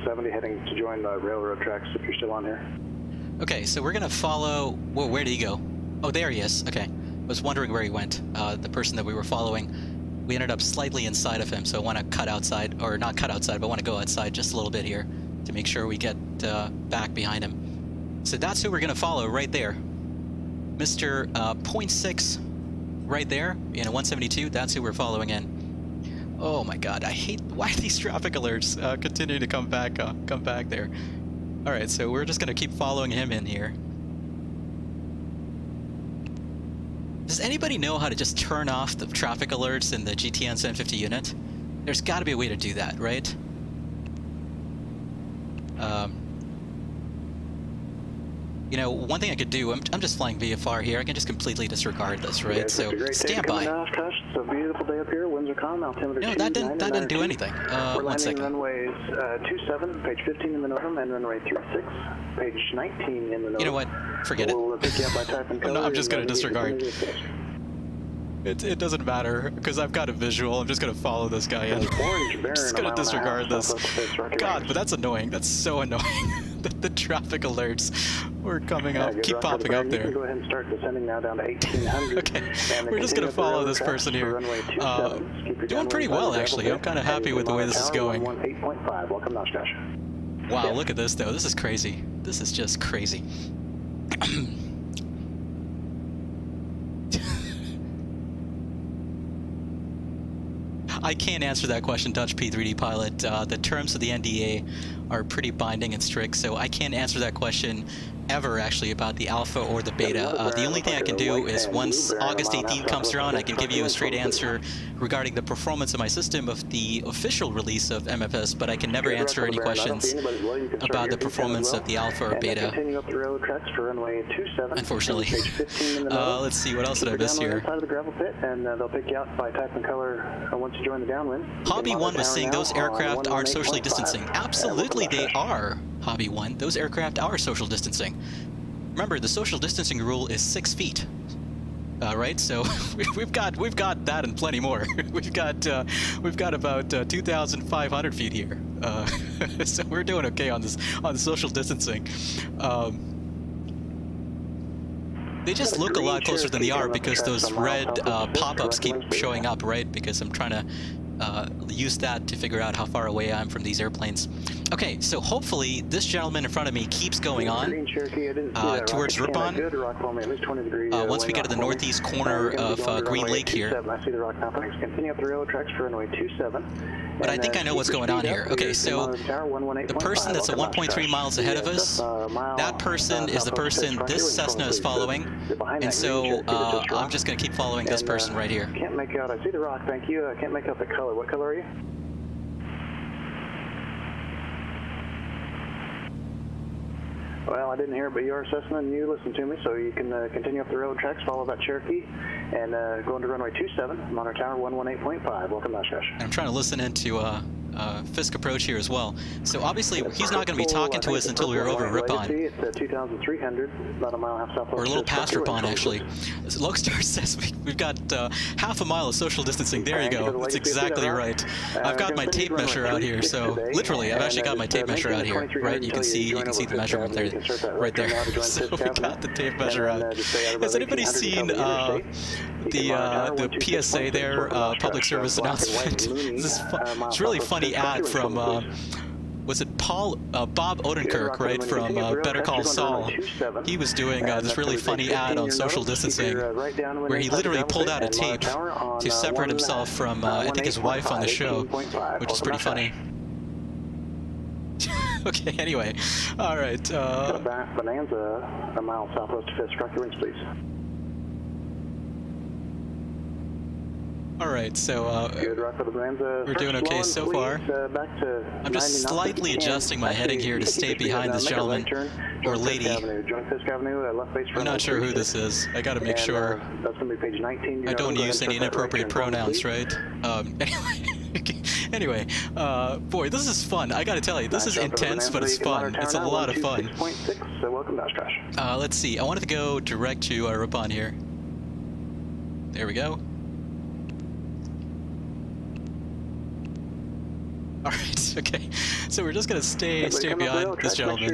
70, heading to join the railroad tracks if you're still on here. Okay, so we're going to follow. Whoa, where did he go? Oh, there he is. Okay. I was wondering where he went, the person that we were following. We ended up slightly inside of him, so I want to cut outside, or not cut outside, but I want to go outside just a little bit here to make sure we get back behind him. So that's who we're going to follow right there. Mr. 0.6 right there in a 172, that's who we're following in. Oh my god, I hate why these traffic alerts continue to come back there. Alright, so we're just going to keep following him in here. Does anybody know how to just turn off the traffic alerts in the GTN 750 unit? There's got to be a way to do that, right? You know, one thing I could do, I'm just flying VFR here, I can just completely disregard this, right? Yeah, so stand by. It's a beautiful day up here, winds are calm, altimeter no, that didn't do anything. We're one second. Runways 27, page 15 in the NOTAM, and runway 36, page 19 in the NOTAM. You know what? Forget it. We'll pick you up by type and color. No, I'm just going to disregard. It doesn't matter, because I've got a visual. I'm just going to follow this guy in. I'm just going to disregard this. God, but that's annoying. That's so annoying. The traffic alerts were coming up, keep popping up there. Go ahead and start descending now down to 1800. Okay, we're just going to follow this person here. Doing pretty well, actually. I'm kind of happy with the way this is going. Welcome to Oshkosh. Wow, look at this, though. This is crazy. This is just crazy. I can't answer that question, Dutch P3D pilot. The terms of the NDA are pretty binding and strict, so I can't answer that question ever, actually, about the alpha or the beta. The only thing I can do is once August 18th comes around, I can give you a straight answer regarding the performance of my system of the official release of MFS, but I can never answer any questions about the performance of the alpha or beta. Unfortunately. Let's see, what else did I miss here? Hobby 1 was saying those aircraft are socially distancing. Absolutely they are, Hobby 1. Those aircraft are social distancing. Remember, the social distancing rule is 6 feet. Right, so we've got that and plenty more. we've got about 2,500 feet here, so we're doing okay on the social distancing. They just look a lot closer than they are because those red pop-ups keep showing up, right? Because I'm trying to use that to figure out how far away I am from these airplanes. Okay, so hopefully this gentleman in front of me keeps going on towards Ripon. Once we get to the northeast corner of Green Lake here. But I think I know what's going on here. Okay, so the person that's at 1.3 miles ahead of us, that person is the person this Cessna is following, and so I'm just going to keep following this person right here. Can't make out. I see the rock. Thank you. I can't make out the color. What color are you? Well, I didn't hear it, but you are Cessna and you listen to me, so you can continue up the railroad tracks, follow that Cherokee, and go into runway 27, Monitor Tower 118.5. Welcome to Oshkosh. I'm trying to listen into FISK approach here as well. So obviously he's not going to be talking to us until we're over Ripon. It's 2,300, about a mile and a half southwest. Or a little past Ripon, actually. Logstar says we've got half a mile of social distancing. There you go. That's exactly right. I've got my tape measure out here, so literally, I've actually got my tape measure out here. Right, you can see the measurement there, right there. So we got the tape measure out. Has anybody seen the PSA there, public service announcement? It's really funny ad from. Was it Bob Odenkirk, right, from Better Call Saul? He was doing this really funny ad on social distancing where he literally pulled out a tape to separate himself from, I think, his wife on the show, which is pretty funny. Okay, anyway. All right. Bonanza, a mile southwest of FISK. Rock your wings, please. All right, so we're doing okay so far. I'm just slightly adjusting my heading here to stay behind this gentleman or lady. I'm not sure who this is. I gotta make sure I don't use any inappropriate pronouns, right? Anyway, boy, this is fun. I gotta tell you, this is intense, but it's fun. It's a lot of fun. Let's see. I wanted to go direct to Ripon here. There we go. All right, okay. So we're just gonna stay behind this gentleman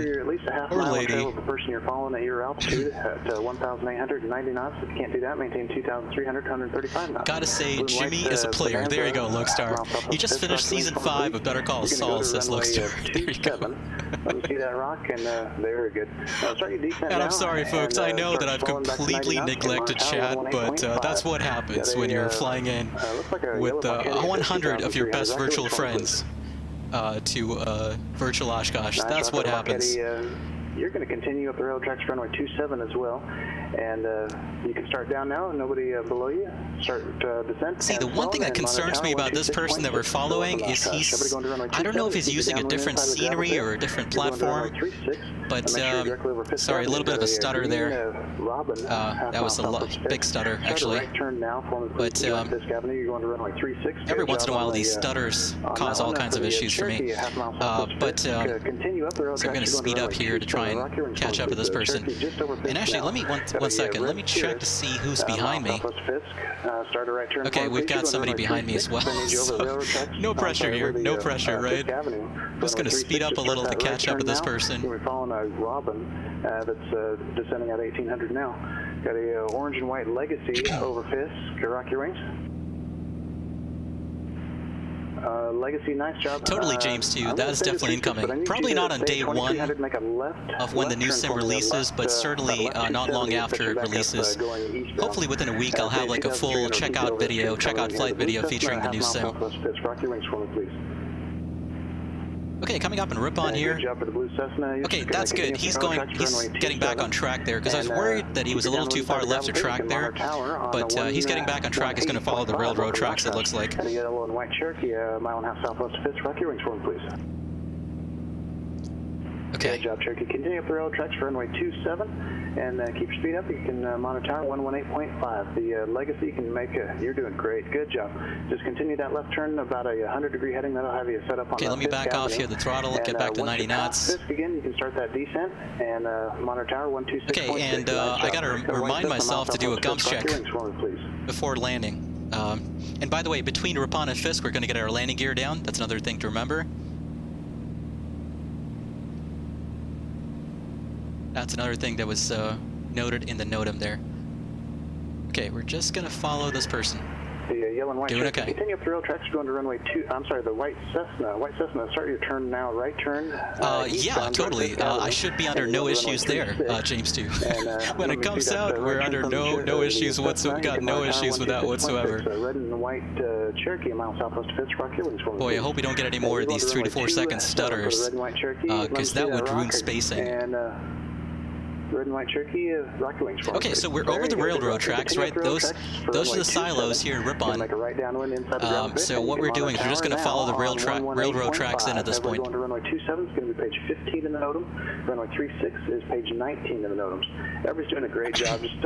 or lady. The person you're following at your altitude at 1,890 knots. If you can't do that, maintain 2,300, 135 knots. Gotta say, Jimmy is a player. There you go, Logstar. You just finished season 5 of Better Call Saul, says Logstar. There you go. Let me see that rock, and very good. Start your descent and I'm sorry, folks. I know that I've completely neglected chat, but that's what happens when you're flying in with 100 of your best virtual friends. To virtual Oshkosh. That's what happens. You're going to continue up the rail tracks runway 27 as well, and you can start down now. Nobody below you. Start descent. See, the one thing that concerns me about this person that we're following is I don't know if he's using a different scenery or a different platform, but sorry, a little bit of a stutter there. That was a big stutter, actually. But every once in a while, these stutters cause all kinds of issues for me. So I'm going to speed up here to try and catch up to this person. And actually, let me one second. Let me check to see who's behind me. Okay, we've got somebody behind me as well. So no pressure here. No pressure, right? I'm just going to speed up a little to catch up to this person. We're following a Robin that's descending at 1,800 now. Got a orange and white Legacy over FISK. Rock your wings. Legacy, nice job. Totally, James, too. That is definitely incoming. Probably not on day 1 of when the new sim releases, but certainly not long after it releases. Hopefully within a week, I'll have like a full checkout video, checkout flight video featuring the new sim. Okay, coming up in Ripon here. Okay, that's good. He's getting back on track there, because I was worried that he was a little too far left of track there, but he's getting back on track. He's going to follow the railroad tracks, it looks like. Yellow and white Cherokee, a mile and a half southwest of FISK. Rock your wings for him, please. Okay. Good job, Cherokee. Continue up the railroad tracks for runway 27, and keep your speed up. You can monitor tower 118.5. The Legacy, you can make you're doing great. Good job. Just continue that left turn about a 100-degree heading. That'll have you set up on. Okay, let me back off here the throttle, get back to 90 knots. FISK again, you can start that descent and monitor tower 126.6. Okay, and I got to remind myself to do a gumps check before landing. And by the way, between Ripon and FISK, we're going to get our landing gear down. That's another thing to remember. That's another thing that was noted in the NOTAM there. Okay, we're just gonna follow this person. The yellow and white. Doing okay. Continue up the rail tracks, going to runway 2. I'm sorry, the white Cessna. White Cessna, start your turn now. Right turn. Yeah, totally. I should be under no issues there, James too. When it comes out, we're under no issues whatsoever. We got no issues with that whatsoever. Red and white Cherokee, a mile southwest of FISK. Rock your wings for me. Boy, I hope we don't get any more of these 3 to 4 second stutters, because that would ruin spacing. Red and white Cherokee, rock your wings for okay, so we're over the railroad tracks, right? Those are the silos here in Ripon. So what we're doing is we're just going to follow the railroad tracks in at this point. Going to runway 27 is going to be page 15 in the NOTAM. Runway 36 is page 19 in the NOTAMs. Everybody's doing a great job. Just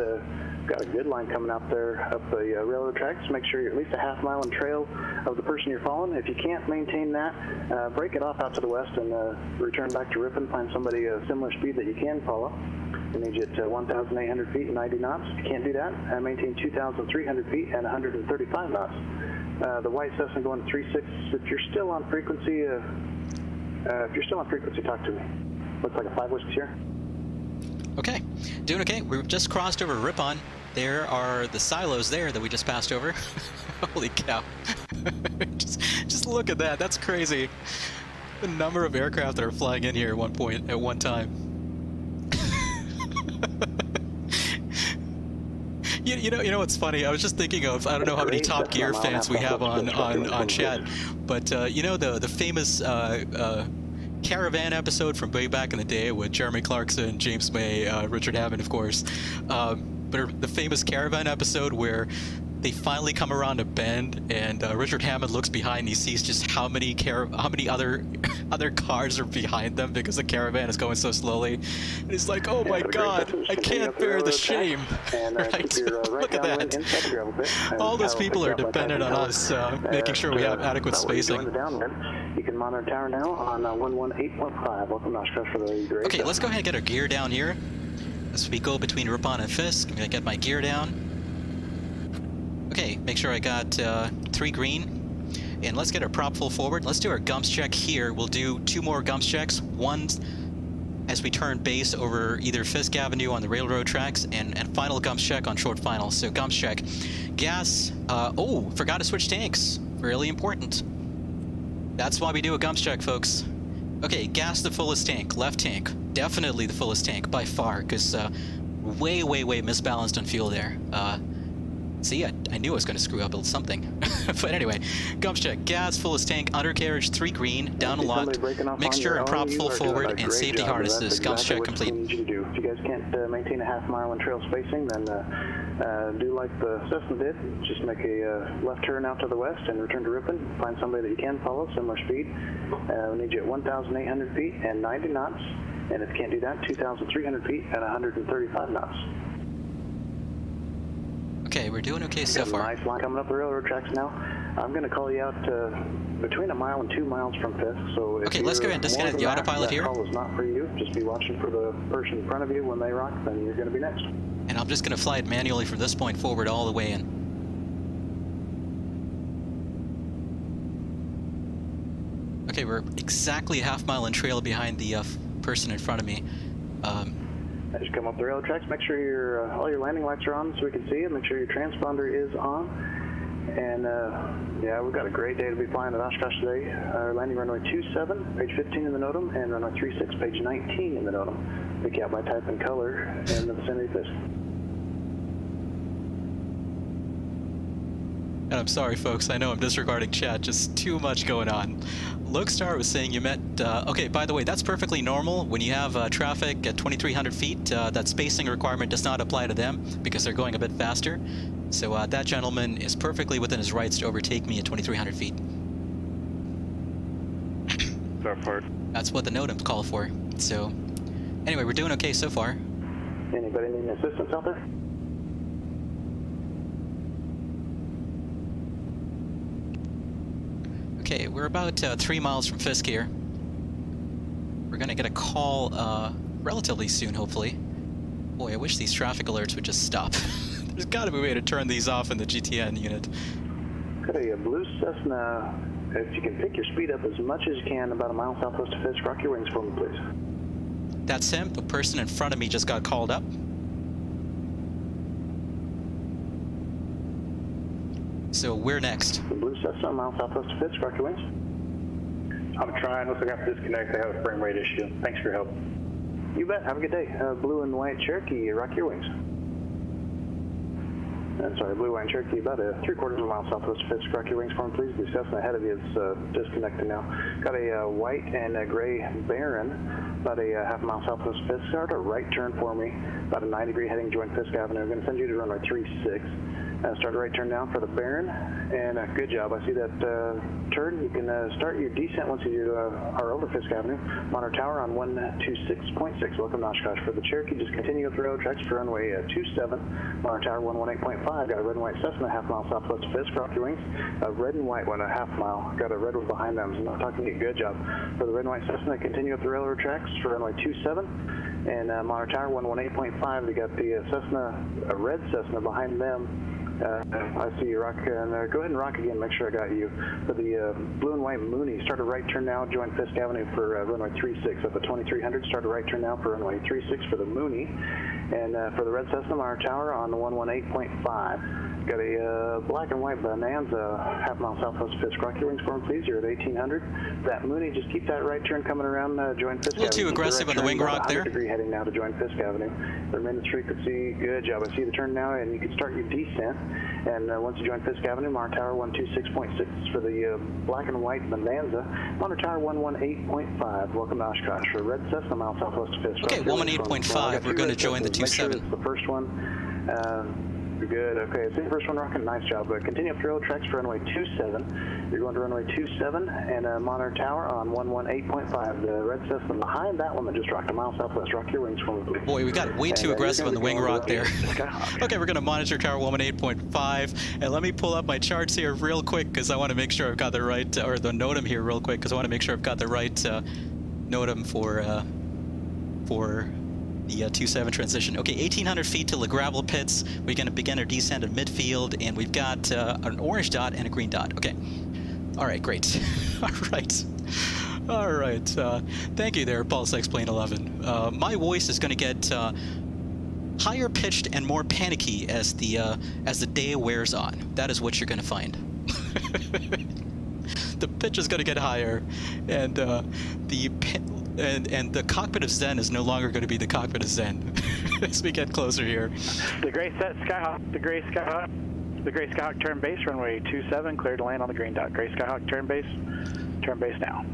Got a good line coming out there up the railroad tracks. Make sure you're at least a half mile in trail of the person you're following. If you can't maintain that, break it off out to the west and return back to Ripon. Find somebody a similar speed that you can follow. We need you at 1,800 feet and 90 knots. If you can't do that, maintain 2,300 feet and 135 knots. The white Cessna going 3.6. If you're still on frequency, talk to me. Looks like a 5 whiskey here. Okay, doing okay. We've just crossed over Ripon. There are the silos there that we just passed over. Holy cow. just look at that. That's crazy. The number of aircraft that are flying in here at one time. You know what's funny? I was just thinking of, I don't know how many Top Gear fans we have on chat, but you know the famous Caravan episode from way back in the day with Jeremy Clarkson, James May, Richard Hammond, of course. But the famous Caravan episode where they finally come around a bend and Richard Hammond looks behind and he sees just how many other cars are behind them because the Caravan is going so slowly. And he's like, oh my God, I can't bear the shame. Right? Look at that. All those people are dependent on us making sure we have adequate spacing. You can monitor tower now on 118.5. Welcome to Oshkosh for the grade. Okay, let's go ahead and get our gear down here. As we go between Ripon and FISK, I'm going to get my gear down. Okay, make sure I got 3 green. And let's get our prop full forward. Let's do our gumps check here. We'll do 2 more gumps checks. One as we turn base over either Fisk Avenue on the railroad tracks, and final gumps check on short final. So gumps check. Gas, oh, forgot to switch tanks. Really important. That's why we do a gumps check, folks. Okay, gas the fullest tank, left tank. Definitely the fullest tank, by far, because way misbalanced on fuel there. See, I knew I was going to screw up something. But anyway, gumps check. Gas, fullest tank, undercarriage, 3 green, down a lot, mixture and prop full forward, and safety harnesses. Gumps check complete. If you guys can't maintain a half mile in trail spacing, then do like the Cessna did. Just make a left turn out to the west and return to Ripon. Find somebody that you can follow, similar speed. We need you at 1,800 feet and 90 knots. And if you can't do that, 2,300 feet at 135 knots. Okay, we're doing okay so far. Nice line coming up the railroad tracks now. I'm going to call you out between 1 mile and 2 miles from Fisk. So if okay, let's go ahead and disconnect the autopilot here. That call is not for you. Just be watching for the person in front of you. When they rock, then you're going to be next. And I'm just going to fly it manually from this point forward all the way in. Okay, we're exactly a half mile in trail behind the person in front of me. As you come up the railroad tracks, make sure your all your landing lights are on so we can see it. Make sure your transponder is on. And yeah, we've got a great day to be flying at Oshkosh today. Landing runway 27, page 15 in the NOTAM, and runway 36, page 19 in the NOTAM. Pick you out by type and color in the vicinity of this. And I'm sorry, folks. I know I'm disregarding chat. Just too much going on. Lokestar was saying you met... okay, by the way, that's perfectly normal. When you have traffic at 2,300 feet, that spacing requirement does not apply to them because they're going a bit faster. So that gentleman is perfectly within his rights to overtake me at 2,300 feet. That's what the NOTAMs call for. So, anyway, we're doing okay so far. Anybody need assistance out there? Okay, we're about 3 miles from Fisk here. We're gonna get a call relatively soon, hopefully. Boy, I wish these traffic alerts would just stop. There's gotta be a way to turn these off in the GTN unit. Got a blue Cessna. If you can pick your speed up as much as you can, about 1 mile southwest of Fisk, rock your wings for me, please. That's him. The person in front of me just got called up. So we're next. The blue Cessna, 1 mile southwest of Fisk, rock your wings. I'm trying. Looks like I have to disconnect. I have a frame rate issue. Thanks for your help. You bet. Have a good day. Blue and white Cherokee, rock your wings. Sorry, blue, white, and Cherokee, about 3/4 of a mile southwest of Fisk, rock your wings for me, please. The Cessna ahead of you is disconnected now. Got a white and a gray Baron, about a half a mile southwest of Fisk. Start a right turn for me, about a 9-degree heading, join Fisk Avenue. I'm going to send you to runway 36. Start a right turn now for the Baron, and good job. I see that turn. You can start your descent once you are over Fisk Avenue. Monitor Tower on 126.6. Welcome to Oshkosh. For the Cherokee, just continue up the railroad tracks for runway 27. Monitor Tower 118.5. Got a red and white Cessna, half mile southwest of Fisk. Rock your wings. A red and white one, a half mile. Got a red one behind them. So I'm not talking to you. Good job. For the red and white Cessna, continue up the railroad tracks for runway 27. And Monitor Tower 118.5. They got the Cessna, a red Cessna behind them. I see you rock, and go ahead and rock again, make sure I got you. For the blue and white Mooney, start a right turn now, join Fisk Avenue for runway 36 up at 2300. Start a right turn now for runway 36 for the Mooney. And for the red Cessna, Monitor Tower on 118.5. Got a black and white Bonanza, half mile southwest of Fisk. Rock your wings for me, please. You're at 1800. That Mooney, just keep that right turn coming around, join Fisk Avenue. A little too aggressive on the wing rock there. 100-degree heading now to join Fisk Avenue. The maintenance frequency, good job. I see the turn now, and you can start your descent. And once you join Fisk Avenue, Monitor Tower 126.6 for the black and white Bonanza. Monitor Tower 118.5. Welcome to Oshkosh. For red Cessna, mile southwest of Fisk. Okay, 118.5. We're going to join the 27. It's the first one. Good. Okay, it's the first one rocking. Nice job. Continue up the railroad tracks for runway 27. You're going to runway 27 and Monitor Tower on 118.5. The red Cessna behind that one that just rocked a mile southwest. Rock your wings for me, please. Boy, we got way too aggressive on the wing rock there. Okay, we're going to monitor Tower 118.5. And let me pull up my charts here real quick because I want to make sure I've got the right, or the NOTAM here real quick because I want to make sure I've got the right NOTAM for the 27 transition. Okay, 1,800 feet to the gravel pits. We're going to begin our descent at midfield, and we've got an orange dot and a green dot. Okay. All right, great. All right. Thank you there, Pulse X-Plane 11. My voice is going to get higher pitched and more panicky as the day wears on. That is what you're going to find. The pitch is going to get higher, and the cockpit of Zen is no longer going to be the cockpit of Zen as we get closer here. The gray set Skyhawk, the gray Skyhawk turn base, runway 27, clear to land on the green dot. Gray Skyhawk turn base now.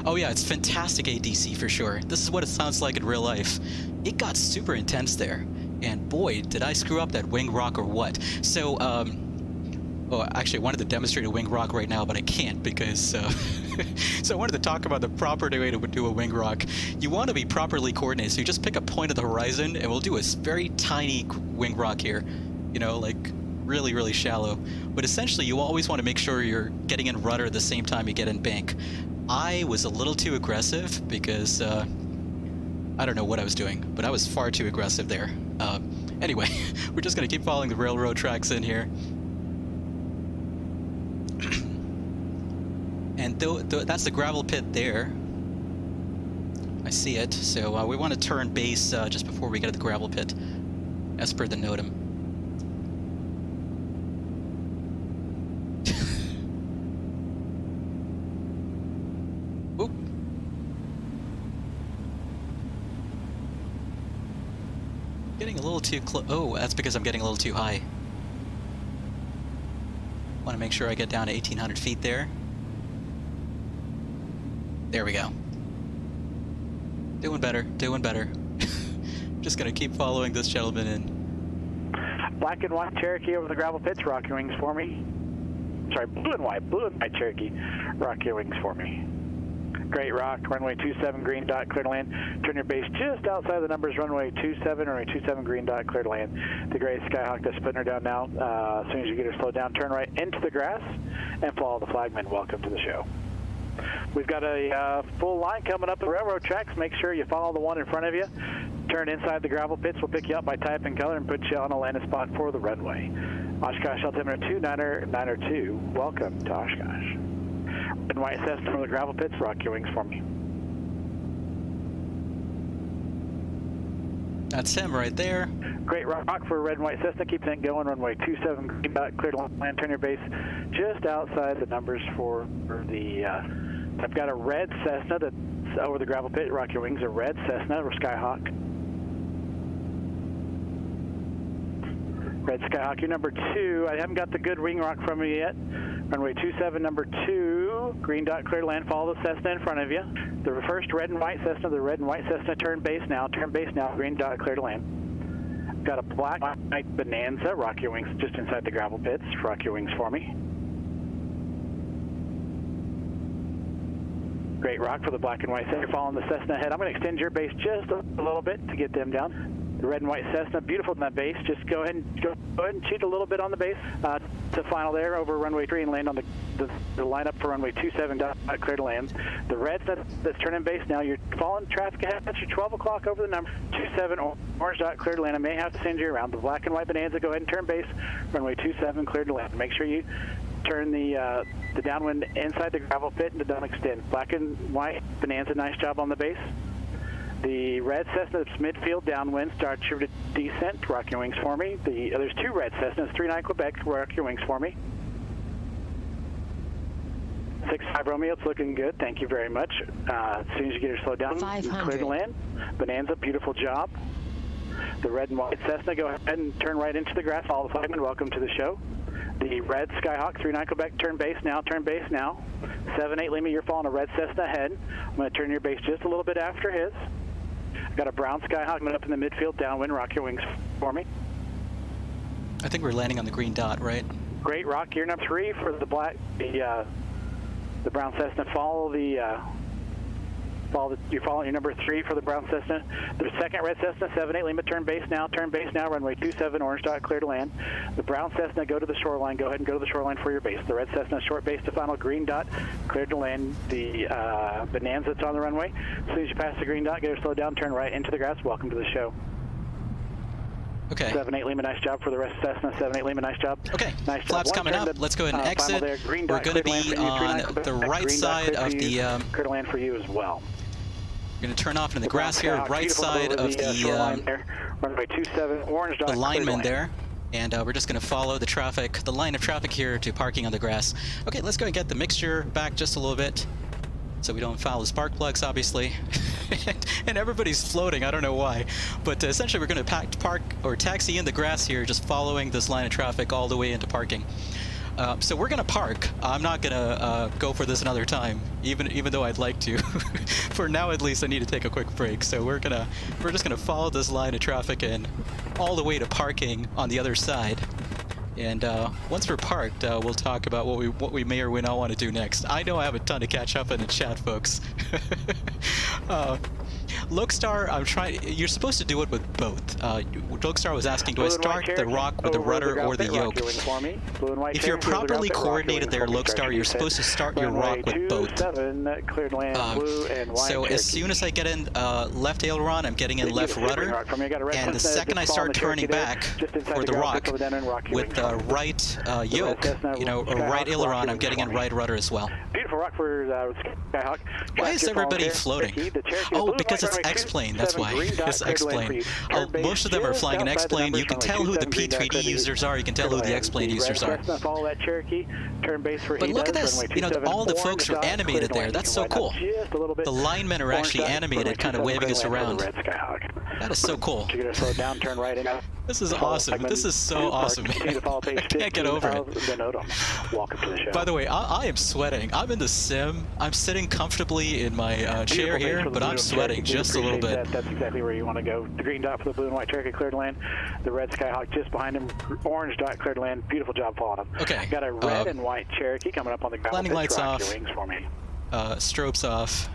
Oh yeah, it's fantastic ADC for sure. This is what it sounds like in real life. It got super intense there, and boy, did I screw up that wing rock or what. So, oh, actually, I wanted to demonstrate a wing rock right now, but I can't because. So I wanted to talk about the proper way to do a wing rock. You want to be properly coordinated, so you just pick a point of the horizon, and we'll do a very tiny wing rock here. You know, like really, really shallow. But essentially, you always want to make sure you're getting in rudder at the same time you get in bank. I was a little too aggressive because I don't know what I was doing, but I was far too aggressive there. Anyway, we're just going to keep following the railroad tracks in here. And that's the gravel pit there. I see it. So we want to turn base just before we get to the gravel pit, as per the NOTAM. Oop. Getting a little too close. Oh, that's because I'm getting a little too high. Want to make sure I get down to 1,800 feet there. There we go. Doing better, doing better. Just gonna keep following this gentleman in. Black and white Cherokee over the gravel pits, rock your wings for me. Sorry, blue and white Cherokee, rock your wings for me. Great rock, runway 27, green dot, clear to land. Turn your base just outside the numbers, runway 27, runway 27, green dot, clear to land. The gray Skyhawk that's putting her down now. As soon as you get her slowed down, turn right into the grass and follow the flagman. Welcome to the show. We've got a full line coming up the railroad tracks. Make sure you follow the one in front of you. Turn inside the gravel pits. We'll pick you up by type and color and put you on a landing spot for the runway. Oshkosh altimeter 2992. Welcome to Oshkosh. Red and white Cessna from the gravel pits. Rock your wings for me. That's him right there. Great rock for red and white Cessna. Keep that going. Runway 27, green dot, clear to land. Turn your base just outside the numbers for the. I've got a red Cessna that's over the gravel pit. Rock your wings. A red Cessna or Skyhawk. Red Skyhawk, you're number 2. I haven't got the good wing rock from you yet. Runway 27, number 2. Green dot, clear to land. Follow the Cessna in front of you. The first red and white Cessna. The red and white Cessna. Turn base now. Turn base now. Green dot, clear to land. Got a black white Bonanza. Rock your wings just inside the gravel pits. Rock your wings for me. Great rock for the black and white Cessna. You're following the Cessna ahead. I'm going to extend your base just a little bit to get them down. The red and white Cessna, beautiful in that base. Just go ahead and cheat a little bit on the base to final there over runway 3 and land on the lineup for runway 27 dot clear to land. The red that's turning base now. You're following traffic ahead. That's your 12 o'clock over the number 27 orange dot clear to land. I may have to send you around. The black and white Bonanza, go ahead and turn base. Runway 27 clear to land. Make sure you turn the downwind inside the gravel pit and don't extend. Black and white Bonanza, nice job on the base. The red Cessna midfield downwind, start your descent. Rock your wings for me. There's 2 red Cessnas, 39 Quebec. Rock your wings for me. 65 Romeo, it's looking good. Thank you very much. As soon as you get her slowed down, clear to land. Bonanza, beautiful job. The red and white Cessna, go ahead and turn right into the grass. Follow the flagman, welcome to the show. The red Skyhawk, 39 Quebec, turn base now, turn base now. 78 Lima, you're following a red Cessna ahead. I'm going to turn your base just a little bit after his. Got a brown Skyhawk coming up in the midfield, downwind. Rock your wings for me. I think we're landing on the green dot, right? Great rock. Gear number 3 for the black, the brown Cessna. You're following your number 3 for the brown Cessna. The second red Cessna, 78 Lima, turn base now, runway 27, orange dot, clear to land. The brown Cessna, go to the shoreline, go ahead and go to the shoreline for your base. The red Cessna, short base to final, green dot, clear to land. The Bonanza that's on the runway. As soon as you pass the green dot, get her slowed down, turn right into the grass. Welcome to the show. Okay. 78 Lima, nice job for the rest of Cessna. 78 Lima, nice job. Okay. Nice Flaps job. coming up. Let's go ahead and exit. We're going to be on the right side of the. Clear to land for you as well. We're going to turn off into the grass here, right side of the runway 27, orange dot, alignment there. And we're just going to follow the traffic, the line of traffic here to parking on the grass. Okay, let's go and get the mixture back just a little bit so we don't foul the spark plugs, obviously. And everybody's floating, I don't know why. But essentially we're going to park or taxi in the grass here, just following this line of traffic all the way into parking. So we're going to park. I'm not going to go for this another time, even though I'd like to. For now, at least, I need to take a quick break. So we're just going to follow this line of traffic in all the way to parking on the other side. And once we're parked, we'll talk about what we may or may not want to do next. I know I have a ton to catch up in the chat, folks. Lokestar, I'm trying. You're supposed to do it with both. Lokestar was asking, do I start the rock with the rudder or the yoke? If you're properly coordinated there, Lokestar, you're supposed to start your rock with both. So as soon as I get in left aileron, I'm getting in left rudder, and the second I start turning back for the rock with the right yoke, or right aileron, I'm getting in right rudder as well. Beautiful rock for Skyhawk. Why is everybody floating? Oh, because it's X-Plane, that's why. It's X-Plane. Most of them are flying an X-Plane. You can tell who the P3D users are, you can tell who the X-Plane users are. But look at this, all the folks are animated there. That's so cool. The linemen are actually animated, kind of waving us around. That is so cool. This is awesome. This is so awesome, man. I can't get over it. By the way, I am sweating. I'm in the sim. I'm sitting comfortably in my chair here, but I'm sweating just a little bit. That's exactly where you want to go. The green dot for the blue and white Cherokee, cleared land. The red Skyhawk just behind him. Orange dot, cleared land. Beautiful job following him. Okay. Got a red and white Cherokee coming up on the ground. Landing lights off. Your wings for me. Strobes off.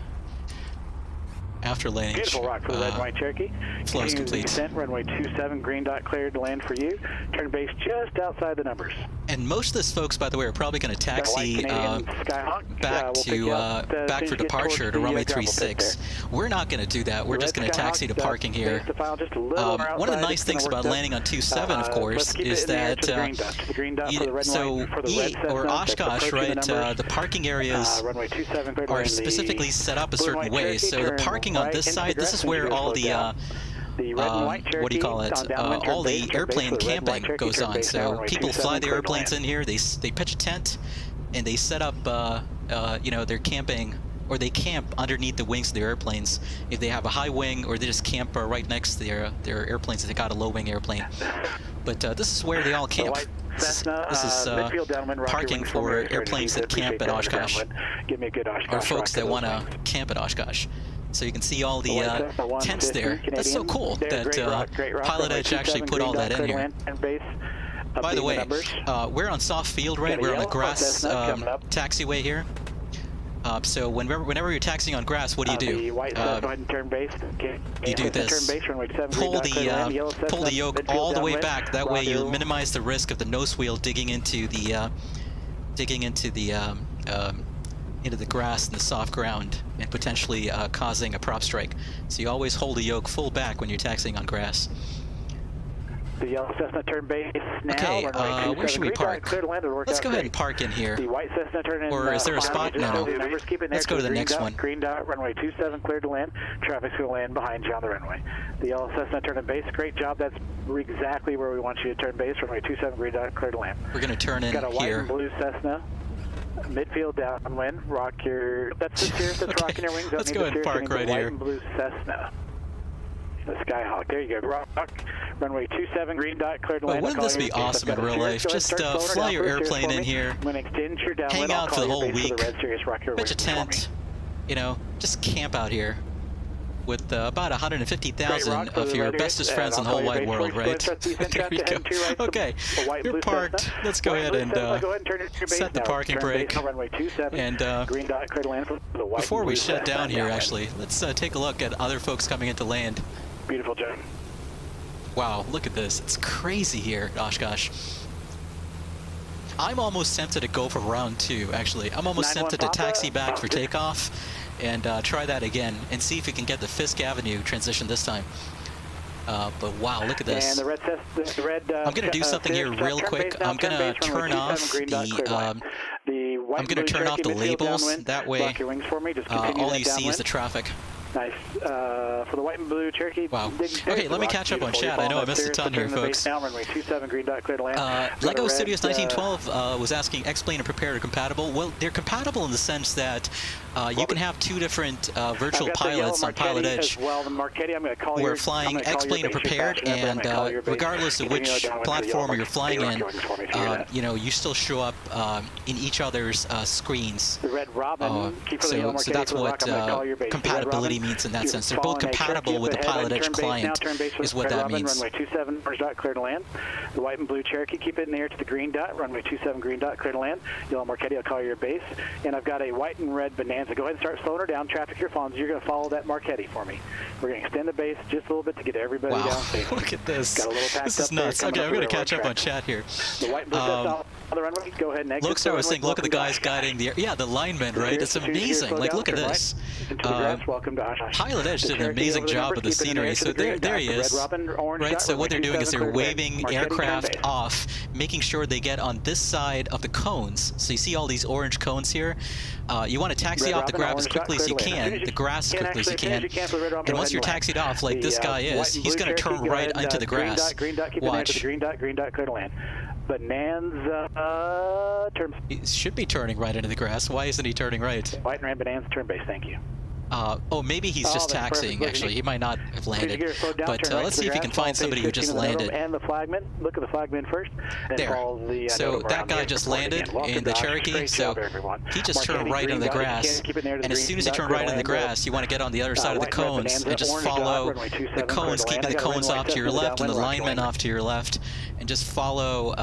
After landing. Beautiful rock for the red and white Cherokee. Flows complete. Descent, runway 27, green dot cleared to land for you. Turn base just outside the numbers. And most of this folks, by the way, are probably going to taxi back for departure to runway 36. We're not going to do that. We're just going to taxi to parking here. One of the nice things about landing on 27, of course, is that or Oshkosh, right? The parking areas are specifically set up a certain way. So the parking on this side, this is where all the what do you call it? All the airplane camping goes on. So people fly the airplanes in here. They pitch a tent, and they set up their camping, or they camp underneath the wings of the airplanes. If they have a high wing, or they just camp right next to their airplanes if they got a low wing airplane. But this is where they all camp. This is parking for airplanes that camp at Oshkosh, or folks that want to camp at Oshkosh. So you can see all the White tents there. That's so cool that Pilotedge actually put all that in here. By the way, we're on soft field, right? We're on the grass taxiway here. So whenever you're taxiing on grass, what do you do? Go ahead and turn base. You do this. Pull the yoke all the way back. That way you minimize the risk of the nose wheel digging into the grass and the soft ground and potentially causing a prop strike. So you always hold the yoke full back when you're taxiing on grass. The yellow Cessna turn base now. Okay, where should we park? Let's go ahead and park in here. The white Cessna turn in. Or is there a spot? No. Let's go to the next one. Green dot, runway 27, cleared to land. Traffic's going to land behind you on the runway. The yellow Cessna turn in base. Great job. That's exactly where we want you to turn base. Runway 27, green dot, cleared to land. We're going to turn in here. Got a white and blue Cessna. Midfield downwind. Rock your. That's the Cirrus that's rocking your wings. Let's go ahead and park right here. White and blue Cessna. The Skyhawk. There you go. Rock. Runway 27, green dot, cleared to land. Wouldn't this be awesome in real life? Just fly your airplane in here, hang out for the whole week, pitch a tent, you know, just camp out here with about 150,000 of your bestest friends in the whole wide world, right? There you go. Okay, you're parked. Let's go ahead and set the parking brake. And before we shut down here, actually, let's take a look at other folks coming into land. Beautiful job. Wow, look at this. It's crazy here at Oshkosh. I'm almost tempted to go for round 2, actually. I'm almost tempted to taxi back for takeoff and try that again and see if we can get the Fisk Avenue transition this time. But wow, look at this. And the red, I'm going to do something here real quick. I'm going to turn off the labels. That way, all you see is the traffic. Nice. For the white and blue Cherokee. Wow. Okay, let me catch up on chat. I know I missed a ton here, folks. Lego Studios 1912 was asking X-Plane and Prepare are compatible. Well, they're compatible in the sense that you can have 2 different virtual pilots on Pilotedge. We're flying X-Plane and Prepared, and regardless of which platform you're flying in, you know, you still show up in each other's screens. So that's what compatibility means in that sense. They're both compatible with the Pilotedge client, is what that means. Runway 27, dot, clear to land. The white and blue Cherokee, keep it in the air to the green dot. Runway 27, green dot, clear to land. Yellow Marchetti, I'll call your base. And I've got a white and red Bonanza. Go ahead and start slowing her down. Traffic your phones. You're going to follow that Marchetti for me. We're going to extend the base just a little bit to get everybody down safely. Look at this. Got a little this is nuts. Okay, I'm going to catch up on chat here. The white and blue on the runway. Go ahead and exit. Lokestar was saying, look at the guys guiding the the linemen, right? It's amazing. Like, look at this. Pilotedge did an amazing job of the scenery. So there he is, right? So what they're doing is they're waving aircraft off, making sure they get on this side of the cones. So you see all these orange cones here. You want to taxi off the grab as quickly as you can, the grass as quickly as you can. And once you're taxied off, like this guy is, he's going to turn right into the grass. Watch. Green dot, clear to land. Bonanza, turn. He should be turning right into the grass. Why isn't he turning right? White and red Bonanza, turn base. Thank you. Oh, maybe he's just taxiing, actually. He might not have landed. But let's see if we can find somebody who just landed. And the flagman. Look at the flagman first. There. So that guy just landed in the Cherokee, so he just turned right into the grass. And as soon as he turned right into the grass, you want to get on the other side of the cones and just follow the cones, keeping the cones off to your left and the linemen off to your left, and just follow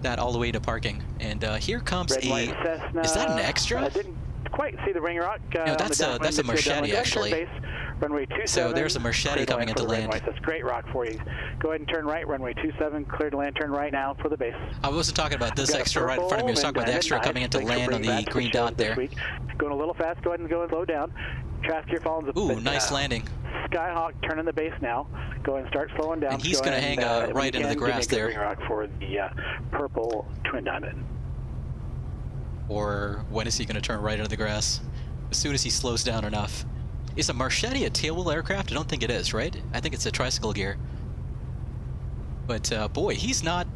that all the way to parking. And here comes is that an extra? Quite see the ring rock. No, that's a Marchetti, actually. Runway 27. So there's a Marchetti coming into land. That's great rock for you. Go ahead and turn right. Runway 27, clear to land. Turn right now for the base. I wasn't talking about this extra right in front of me. I was talking about the extra coming into land on the green dot there. Going a little fast. Go ahead and go and slow down. Traffic your phones. Ooh, nice landing. Skyhawk turning the base now. Go ahead and start slowing down. And he's going to hang right into the grass there. Ring rock for the purple twin diamond. Or when is he going to turn right into the grass? As soon as he slows down enough. Is a Marchetti a tailwheel aircraft? I don't think it is, right? I think it's a tricycle gear. But boy, he's not...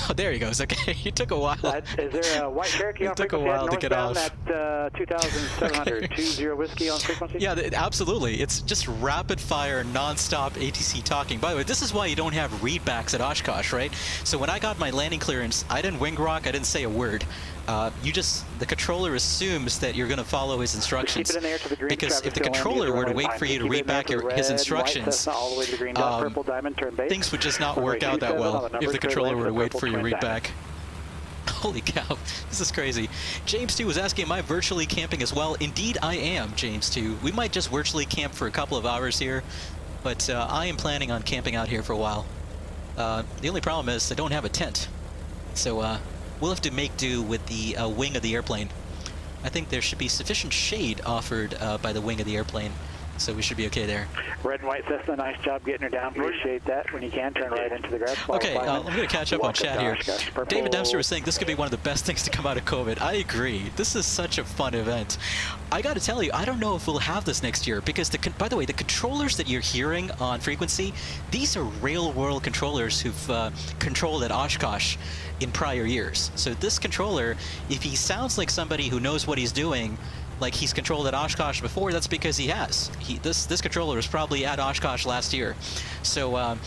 Oh, there he goes. Okay, it took a while. Is there a white Cherokee on frequency? It took a while to get off. At 2,700, 20 whiskey on frequency? Yeah, absolutely. It's just rapid fire, non-stop ATC talking. By the way, this is why you don't have readbacks at Oshkosh, right? So when I got my landing clearance, I didn't wing rock, I didn't say a word. the controller assumes that you're going to follow his instructions. Keep it in the air to the green, Because if the Travis, controller were to wait for you to read back his instructions, all the way to the green dot, purple diamond, turn base. things would just not work out that well if the controller were to wait for you to read back. Holy cow, this is crazy. James 2 was asking, am I virtually camping as well? Indeed I am, James 2. We might just virtually camp for a couple of hours here, but I am planning on camping out here for a while. The only problem is I don't have a tent, so we'll have to make do with the wing of the airplane. I think there should be sufficient shade offered by the wing of the airplane, so we should be okay there. Red and white Cessna, nice job getting her down. Appreciate that. When you can, turn right into the grass. Okay, I'm going to catch up on chat here. David Dempster was saying this could be one of the best things to come out of COVID. I agree. This is such a fun event. I got to tell you, I don't know if we'll have this next year because, by the way, the controllers that you're hearing on frequency, these are real-world controllers who've controlled at Oshkosh in prior years. So this controller, if he sounds like somebody who knows what he's doing, like he's controlled at Oshkosh before, that's because he has. This controller was probably at Oshkosh last year. So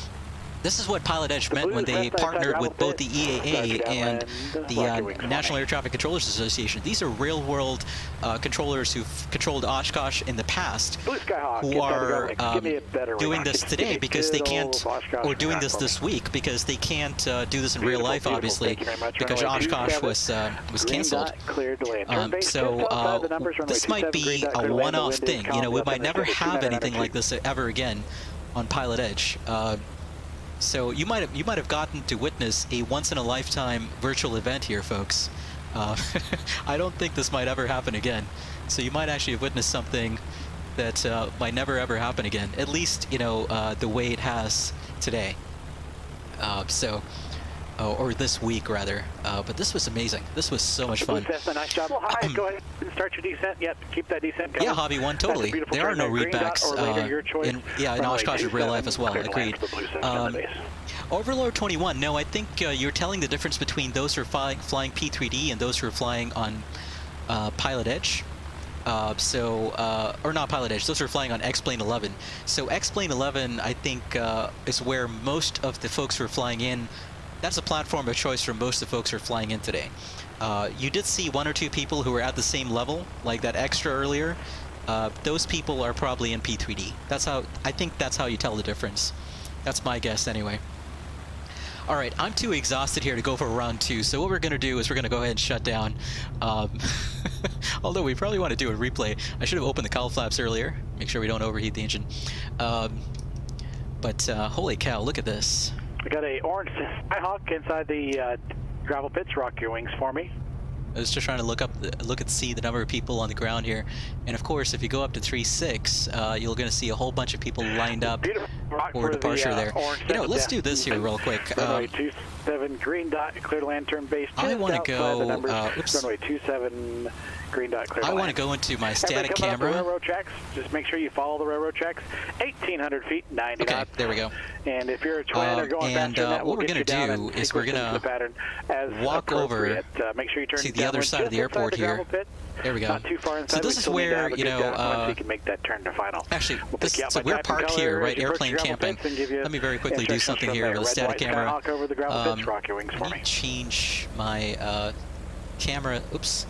this is what Pilotedge meant when they partnered with both the EAA and the National Air Traffic Controllers Association. These are real-world controllers who've controlled Oshkosh in the past, who are doing this today because they can't, or doing this week because they can't do this in real life, obviously, because Oshkosh was canceled. So this might be a one-off thing. You know, we might never have anything like this ever again on Pilotedge. So you might have gotten to witness a once-in-a-lifetime virtual event here, folks. I don't think this might ever happen again. So you might actually have witnessed something that might never ever happen again. At least, you know, the way it has today. Or this week rather. But this was amazing. This was so much fun. Nice job. Well, hi, go ahead and start your descent. Yep, keep that descent going. Yeah, Hobby 1, totally. There are no readbacks in Oshkosh in real life as well. Agreed. Overlord 21. No, I think you're telling the difference between those who are flying P3D and those who are flying on Pilotedge. Or not Pilotedge, those are flying on X-Plane 11. So X-Plane 11, I think, is where most of the folks who are flying in. That's a platform of choice for most of the folks who are flying in today. You did see one or two people who were at the same level, like that extra earlier. Those people are probably in P3D. I think that's how you tell the difference. That's my guess anyway. All right, I'm too exhausted here to go for round 2, so what we're going to do is we're going to go ahead and shut down. Although we probably want to do a replay. I should have opened the cowl flaps earlier, make sure we don't overheat the engine. But holy cow, look at this. We got a orange Skyhawk inside the gravel pits. Rock your wings for me. I was just trying to see the number of people on the ground here, and of course, if you go up to 3.6, you're going to see a whole bunch of people lined up for departure there. You know, let's do this here real quick. Runway 27, green dot, clear to land, turn base. I want to go. Runway 27, green dot, clear to land. I want to go into my static camera. Railroad tracks. Just make sure you follow the railroad tracks. 1,800 feet, 90 knots. Okay, there we go. And if you're a twin or going faster than that, what we're going to do is we're going to walk over make sure you turn to the other side of the airport here. There we go. Not too far inside. So this is where, you know, you can make that turn to final. Actually, so we're parked here, right? Airplane camping. Let me very quickly do something here with a static camera. Let me change my camera. Oops.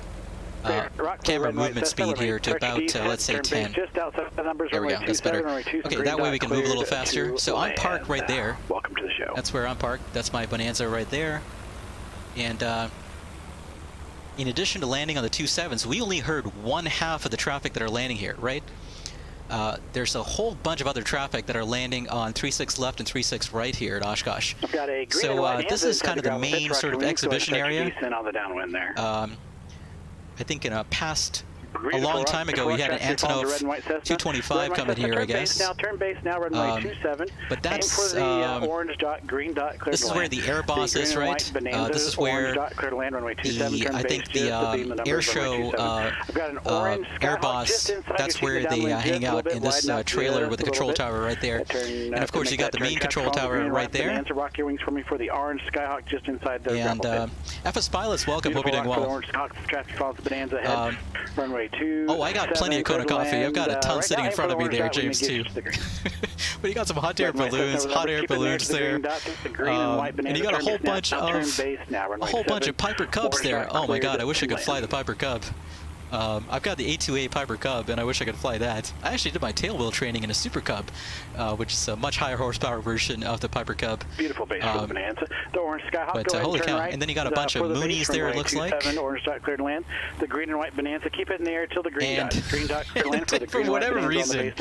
Camera movement speed here to about, let's say 10. There we go, that's better. Okay, that way we can move a little faster. So I'm parked right there. Welcome to the show. That's where I'm parked. That's my Bonanza right there. And in addition to landing on the 27s, we only heard one half of the traffic that are landing here, right? There's a whole bunch of other traffic that are landing on 36 left and 36 right here at Oshkosh. So this is kind of the main sort of exhibition area. I think in a long time ago, we had an Antonov 225 coming here, I guess. Turn base now, runway 27. But that's orange dot, green dot, clear this is where the air boss is, right? This is where I think the air show air boss. That's where they hang out in this trailer with the control tower right there. And of course, you got the main control tower right there. Rock your wings for me for the orange Skyhawk just inside the and FS pilots, welcome. Hope you're doing well. Orange Skyhawk traffic follows Bonanza ahead. Runway runway 2. Oh, I got plenty of Kona coffee. I've got a ton sitting in front of me there, James, too. But you got some hot air balloons there. And you got a whole bunch of Piper Cubs there. Oh my God, I wish I could fly the Piper Cub. I've got the A2A Piper Cub, and I wish I could fly that. I actually did my tailwheel training in a Super Cub, which is a much higher horsepower version of the Piper Cub. Beautiful base for the Bonanza. The orange Skyhawk, but holy cow! Right. And then you got a bunch of Moonies there. It looks like. Orange dot cleared land. The green and white Bonanza. Keep it in the air till the green dot. Green dot cleared land for the green. For whatever reason,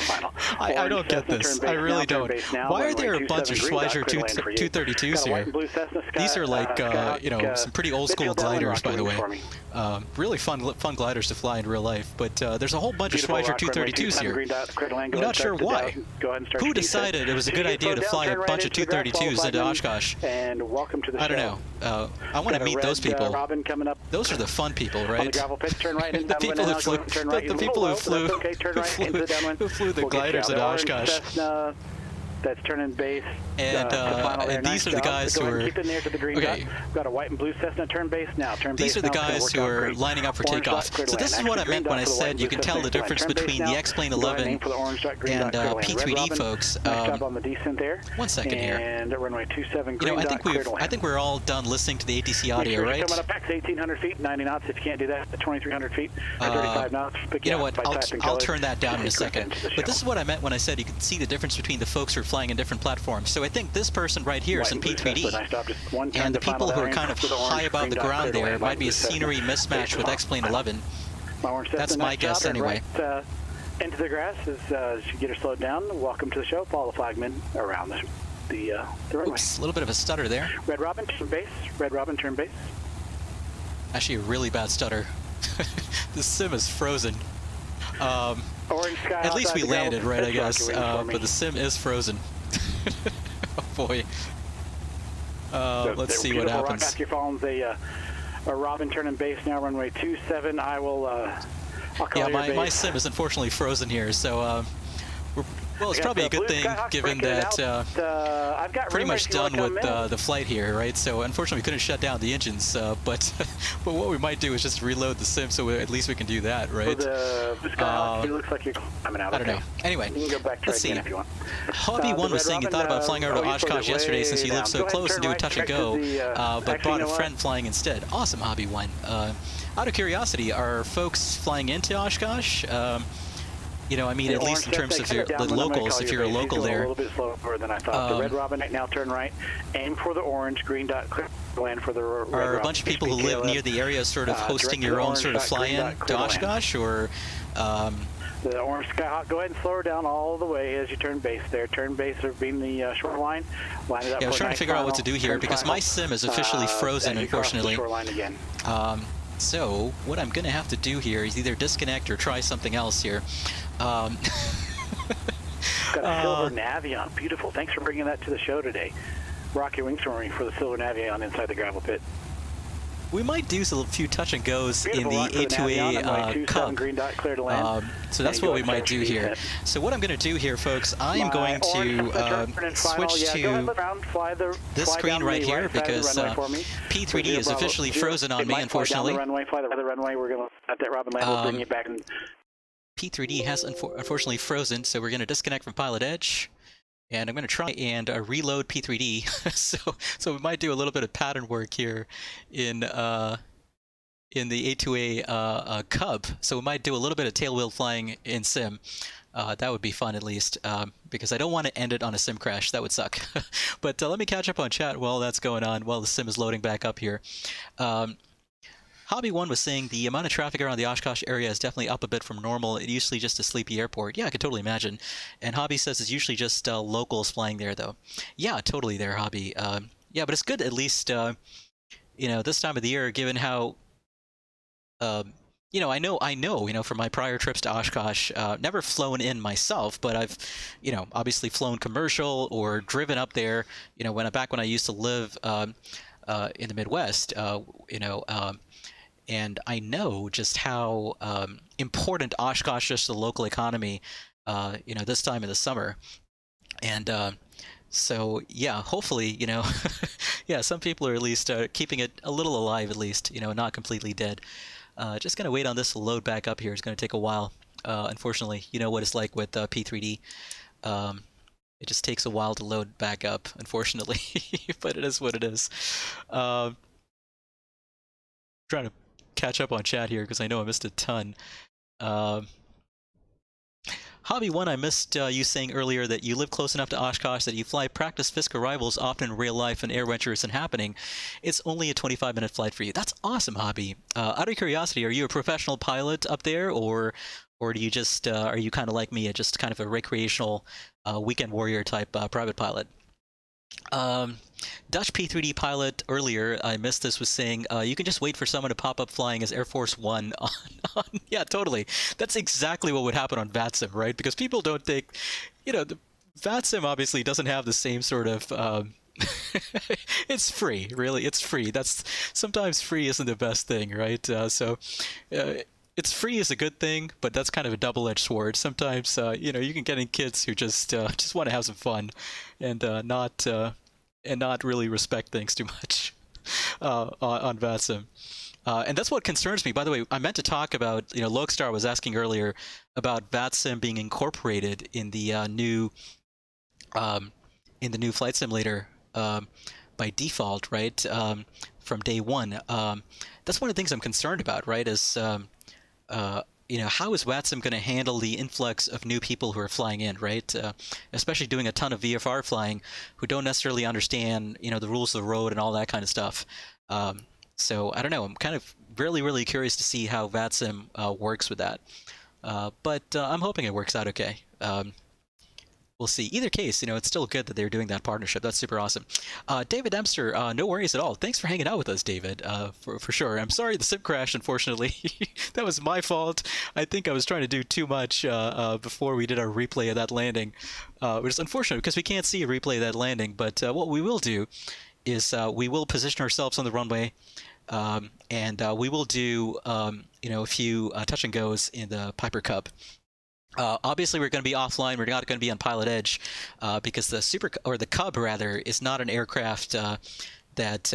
I don't get this. I really don't. Why are there a bunch of Schweizer 232s here? These are like some pretty old school gliders, by the way. Really fun gliders to fly in real life, but there's a whole bunch of Schweizer 232s here. I'm not sure why. Who decided it was a good idea to fly a bunch of 232s into Oshkosh? And welcome to the I don't know. I want to meet those people. Those are the fun people, right? The people who flew the gliders at Oshkosh. That's turning base. And these are the guys who are. Okay. Got a white and blue Cessna turn base now. These are the guys who are lining up for takeoff. So this is what I meant when I said you can tell the difference between the X-Plane 11 and P3D folks. One second here. And runway 27 green. I think we're all done listening to the ATC audio, right? Coming up X 1800 feet, 90 knots. If you can't do that, at 2300 feet, 35 knots. You know what? I'll turn that down in a second. But this is what I meant when I said you can see the difference between the folks who are flying in different platforms. So I think this person right here is in P3D, and the people who are kind of high above the ground there might be a scenery mismatch with X-Plane 11. That's my guess anyway. Into the grass as you get her slowed down. Welcome to the show. Follow the flagman around the runway. Oops, a little bit of a stutter there. Red Robin, turn base. Red Robin, turn base. Actually, a really bad stutter. The sim is frozen. At least we landed, right, I guess, but the sim is frozen. Oh boy. Let's see what happens. You're following a Robin turning base now, runway 27. I will. I'll call my sim is unfortunately frozen here, so well, it's probably a good thing given that I've got pretty much done with the flight here, right? So unfortunately we couldn't shut down the engines, but what we might do is just reload the sim, so at least we can do that, right? It looks like you're coming out. I don't know. Anyway, you can go back let's see. If you want. Hobby 1 was saying he thought about flying over to Oshkosh yesterday since he lived so close to do a touch and go, but brought a friend flying instead. Awesome, Hobby 1. Out of curiosity, are folks flying into Oshkosh? I mean, at least in terms of the locals, if you're a local there. A little bit slower than I thought. The Red Robin, now turn right. Aim for the orange, green dot, clear land for the Red Robin. Are a bunch of people who live near the area sort of hosting your own sort of fly-in to Oshkosh, or? The orange Skyhawk, go ahead and slow her down all the way as you turn base there. Turn base being the shoreline. Line it up. Yeah, I was trying to figure out what to do here because my sim is officially frozen, unfortunately. Shoreline again. So what I'm going to have to do here is either disconnect or try something else here. Got a silver Navion. Beautiful. Thanks for bringing that to the show today. Rock your wings for me for the silver Navion inside the gravel pit. We might do a few touch and goes in the A2A Cup. So that's what we might do here. So what I'm going to do here, folks, I am going to switch to this screen right here because P3D is officially frozen on me, unfortunately. Fly the runway. We're going to let that Robin land. We'll bring you back. P3D has unfortunately frozen, so we're going to disconnect from Pilotedge. And I'm going to try and reload P3D, so we might do a little bit of pattern work here in the A2A Cub. So we might do a little bit of tailwheel flying in sim. That would be fun, at least, because I don't want to end it on a sim crash. That would suck. But let me catch up on chat while that's going on, while the sim is loading back up here. Hobby 1 was saying the amount of traffic around the Oshkosh area is definitely up a bit from normal. It's usually just a sleepy airport. Yeah, I could totally imagine. And Hobby says it's usually just locals flying there, though. Yeah, totally there, Hobby. Yeah, but it's good at least, this time of the year, given how, I know, from my prior trips to Oshkosh, never flown in myself, but I've, obviously flown commercial or driven up there, back when I used to live in the Midwest, and I know just how important Oshkosh is to the local economy, this time in the summer. And so, yeah, hopefully, yeah, some people are at least keeping it a little alive, at least, not completely dead. Just going to wait on this to load back up here. It's going to take a while. Unfortunately, you know what it's like with P3D. It just takes a while to load back up, unfortunately, but it is what it is. Trying to catch up on chat here because I know I missed a ton. Hobby 1, I missed you saying earlier that you live close enough to Oshkosh that you fly practice FISK arrivals often in real life and air venture isn't happening. It's only a 25-minute flight for you. That's awesome, Hobby. Out of curiosity, are you a professional pilot up there, or do you just are you kind of like me, just kind of a recreational weekend warrior type private pilot? Dutch P3D pilot earlier, I missed this, was saying you can just wait for someone to pop up flying as Air Force One on yeah, totally. That's exactly what would happen on VATSIM, right? Because people don't take, the VATSIM obviously doesn't have the same sort of it's free, really. It's free. Sometimes free isn't the best thing, right? It's free is a good thing, but that's kind of a double-edged sword. Sometimes, you can get in kids who just want to have some fun, and not really respect things too much on VATSIM. And that's what concerns me. By the way, I meant to talk about, Lokestar was asking earlier about VATSIM being incorporated in the new flight simulator by default, right? From day one. That's one of the things I'm concerned about, right? Is how is VATSIM going to handle the influx of new people who are flying in, right? Especially doing a ton of VFR flying who don't necessarily understand, the rules of the road and all that kind of stuff. So I don't know. I'm kind of really, really curious to see how VATSIM works with that. But I'm hoping it works out okay. We'll see. Either case, it's still good that they're doing that partnership. That's super awesome. David Dempster, no worries at all. Thanks for hanging out with us, David, for sure. I'm sorry the sim crashed, unfortunately. That was my fault. I think I was trying to do too much before we did our replay of that landing, which is unfortunate because we can't see a replay of that landing. But what we will do is we will position ourselves on the runway, and we will do a few touch and goes in the Piper Cub. Obviously, we're going to be offline. We're not going to be on Pilotedge because the Cub rather is not an aircraft that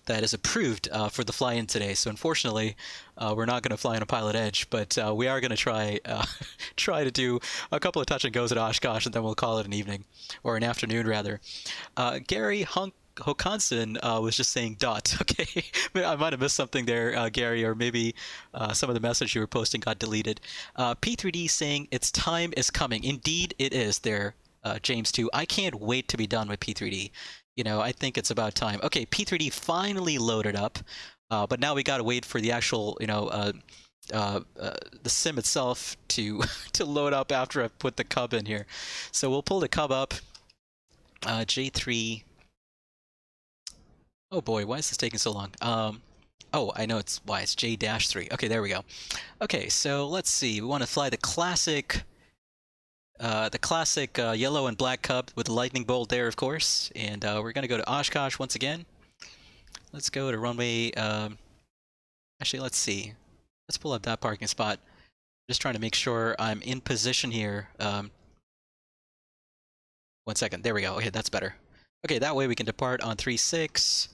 is approved for the fly-in today. So unfortunately, we're not going to fly on a Pilotedge, but we are going to try to do a couple of touch and goes at Oshkosh, and then we'll call it an evening or an afternoon rather. Gary Hokanson was just saying dot. Okay, I might have missed something there, Gary, or maybe some of the message you were posting got deleted. P3D saying its time is coming. Indeed, it is there, James, too. I can't wait to be done with P3D. I think it's about time. Okay, P3D finally loaded up, but now we got to wait for the actual, the sim itself to load up after I've put the Cub in here. So we'll pull the Cub up. J3. Oh boy, why is this taking so long? Oh, I know why. It's J-3. Okay, there we go. Okay, so let's see. We want to fly the classic yellow and black Cub with the lightning bolt there, of course. And we're going to go to Oshkosh once again. Let's go to runway. Actually, let's see. Let's pull up that parking spot. Just trying to make sure I'm in position here. 1 second. There we go. Okay, that's better. Okay, that way we can depart on 3-6.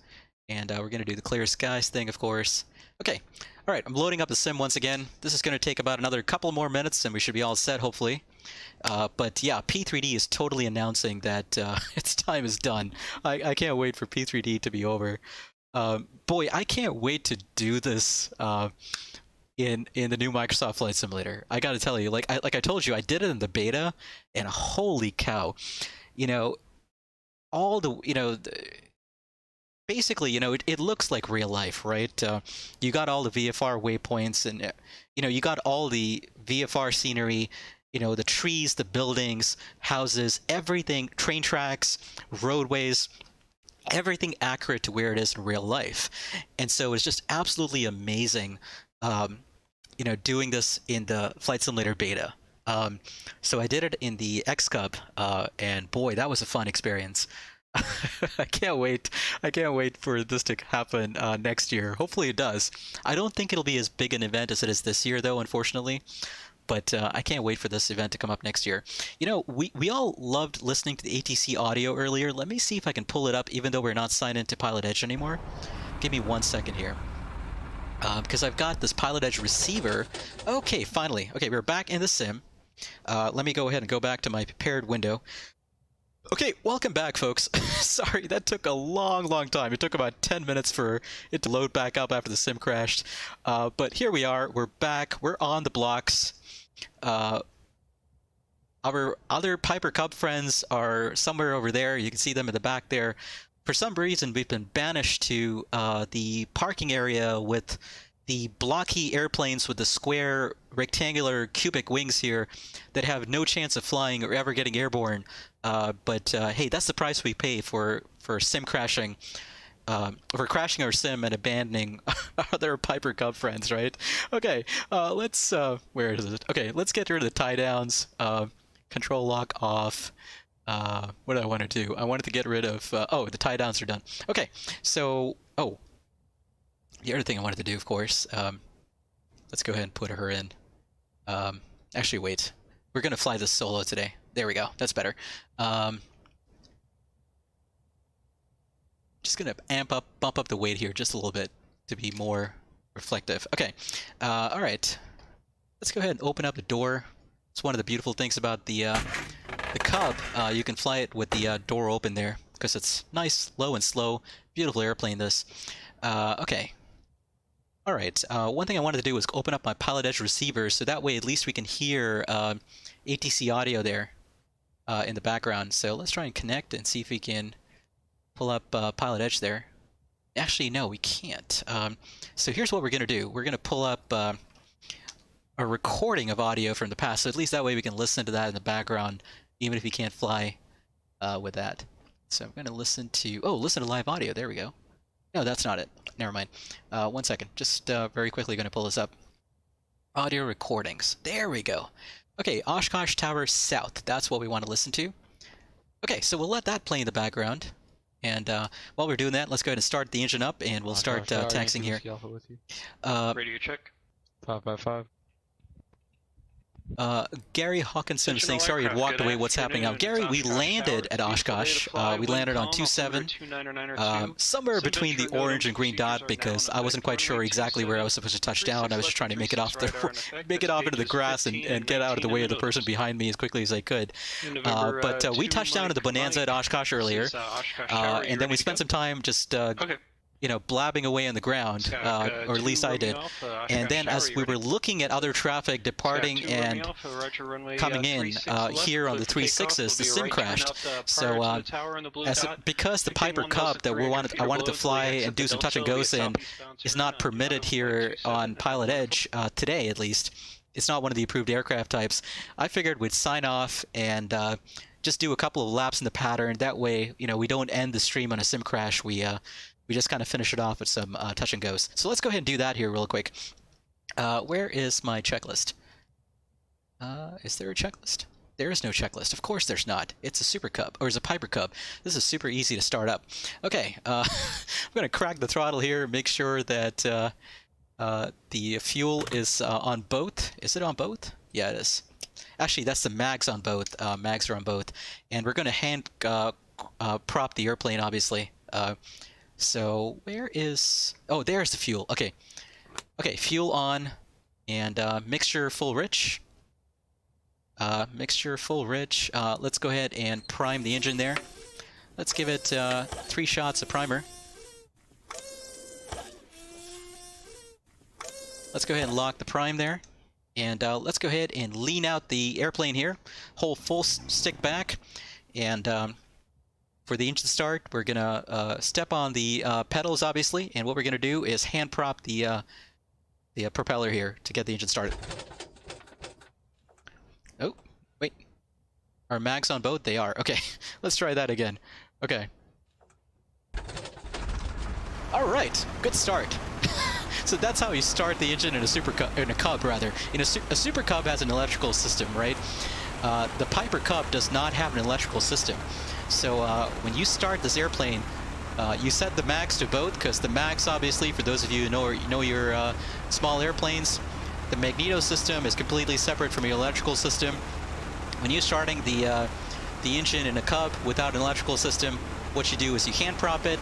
And we're going to do the clear skies thing, of course. Okay. All right, I'm loading up the sim once again. This is going to take about another couple more minutes, and we should be all set, hopefully. But yeah, P3D is totally announcing that its time is done. I can't wait for P3D to be over. Boy, I can't wait to do this in the new Microsoft Flight Simulator. I got to tell you, like I told you, I did it in the beta, and holy cow, all the basically, it looks like real life, right? You got all the VFR waypoints, and you got all the VFR scenery, the trees, the buildings, houses, everything, train tracks, roadways, everything accurate to where it is in real life. And so it's just absolutely amazing, doing this in the Flight Simulator beta. So I did it in the X-Cub, and boy, that was a fun experience. I can't wait. I can't wait for this to happen next year. Hopefully it does. I don't think it'll be as big an event as it is this year, though, unfortunately. But I can't wait for this event to come up next year. We all loved listening to the ATC audio earlier. Let me see if I can pull it up, even though we're not signed into Pilotedge anymore. Give me 1 second here. because I've got this Pilotedge receiver. Okay, finally. Okay, we're back in the sim. Let me go ahead and go back to my prepared window. Okay, welcome back, folks. Sorry, that took a long time. It took about 10 minutes for it to load back up after the sim crashed. But here we are. We're back. We're on the blocks. Our other Piper Cub friends are somewhere over there. You can see them in the back there. For some reason, we've been banished to the parking area with the blocky airplanes with the square, rectangular, cubic wings here that have no chance of flying or ever getting airborne. But hey, that's the price we pay for sim crashing, for crashing our sim and abandoning other Piper Cub friends, right? Okay, let's where is it? Okay, let's get rid of the tie downs. Control lock off. What do I want to do? I wanted to get rid of. Oh, the tie downs are done. Okay, so the other thing I wanted to do, of course, let's go ahead and put her in. Actually, wait. We're going to fly this solo today. There we go. That's better. Just going to bump up the weight here just a little bit to be more reflective. Okay. All right. Let's go ahead and open up the door. It's one of the beautiful things about the Cub. You can fly it with the door open there because it's nice, low and slow. Beautiful airplane, this. Okay. All right, one thing I wanted to do was open up my Pilotedge receiver, so that way at least we can hear ATC audio there in the background. So let's try and connect and see if we can pull up Pilotedge there. Actually, no, we can't. So here's what we're going to do. We're going to pull up a recording of audio from the past, so at least that way we can listen to that in the background, even if you can't fly with that. So I'm going to listen to live audio. There we go. No, that's not it. Never mind. 1 second. Just very quickly going to pull this up. Audio recordings. There we go. Okay, Oshkosh Tower South. That's what we want to listen to. Okay, so we'll let that play in the background. And while we're doing that, let's go ahead and start the engine up, and we'll start taxiing here. Radio check. 555. Gary Hawkinson is saying sorry you walked away. What's happening now? Gary, we landed at Oshkosh. We landed on 27, somewhere between the orange and green dot because I wasn't quite sure exactly where I was supposed to touch down. I was just trying to make it off into the grass and get out of the way of the person behind me as quickly as I could. But we touched down at the Bonanza at Oshkosh earlier, and then we spent some time just blabbing away on the ground, or at least I did. And then as we were looking at other traffic departing and coming in here on the 36s, the sim crashed. So because the Piper Cub that I wanted to fly and do some touch and goes in is not permitted here on Pilotedge today, at least. It's not one of the approved aircraft types. I figured we'd sign off and just do a couple of laps in the pattern. That way, we don't end the stream on a sim crash. We just kind of finish it off with some touch and goes. So let's go ahead and do that here real quick. Where is my checklist? Is there a checklist? There is no checklist. Of course there's not. It's a Super Cub, or it's a Piper Cub. This is super easy to start up. Okay, I'm going to crack the throttle here, make sure that the fuel is on both. Is it on both? Yeah, it is. Actually, that's the mags on both. Mags are on both. And we're going to hand prop the airplane, obviously. So where is... Oh, there's the fuel. Okay. Okay, fuel on. And mixture full rich. Mixture full rich. Let's go ahead and prime the engine there. Let's give it 3 shots of primer. Let's go ahead and lock the prime there. And let's go ahead and lean out the airplane here. Hold full stick back. And... for the engine start, we're going to step on the pedals, obviously, and what we're going to do is hand prop the propeller here to get the engine started. Oh, wait. Are mags on both? They are. Okay, let's try that again. Okay. All right, good start. So that's how you start the engine in a Cub, rather. A Super Cub has an electrical system, right? The Piper Cub does not have an electrical system. So when you start this airplane, you set the mags to both, because the mags, obviously, for those of you who know your small airplanes, the magneto system is completely separate from your electrical system. When you're starting the engine in a Cub without an electrical system, what you do is you hand prop it.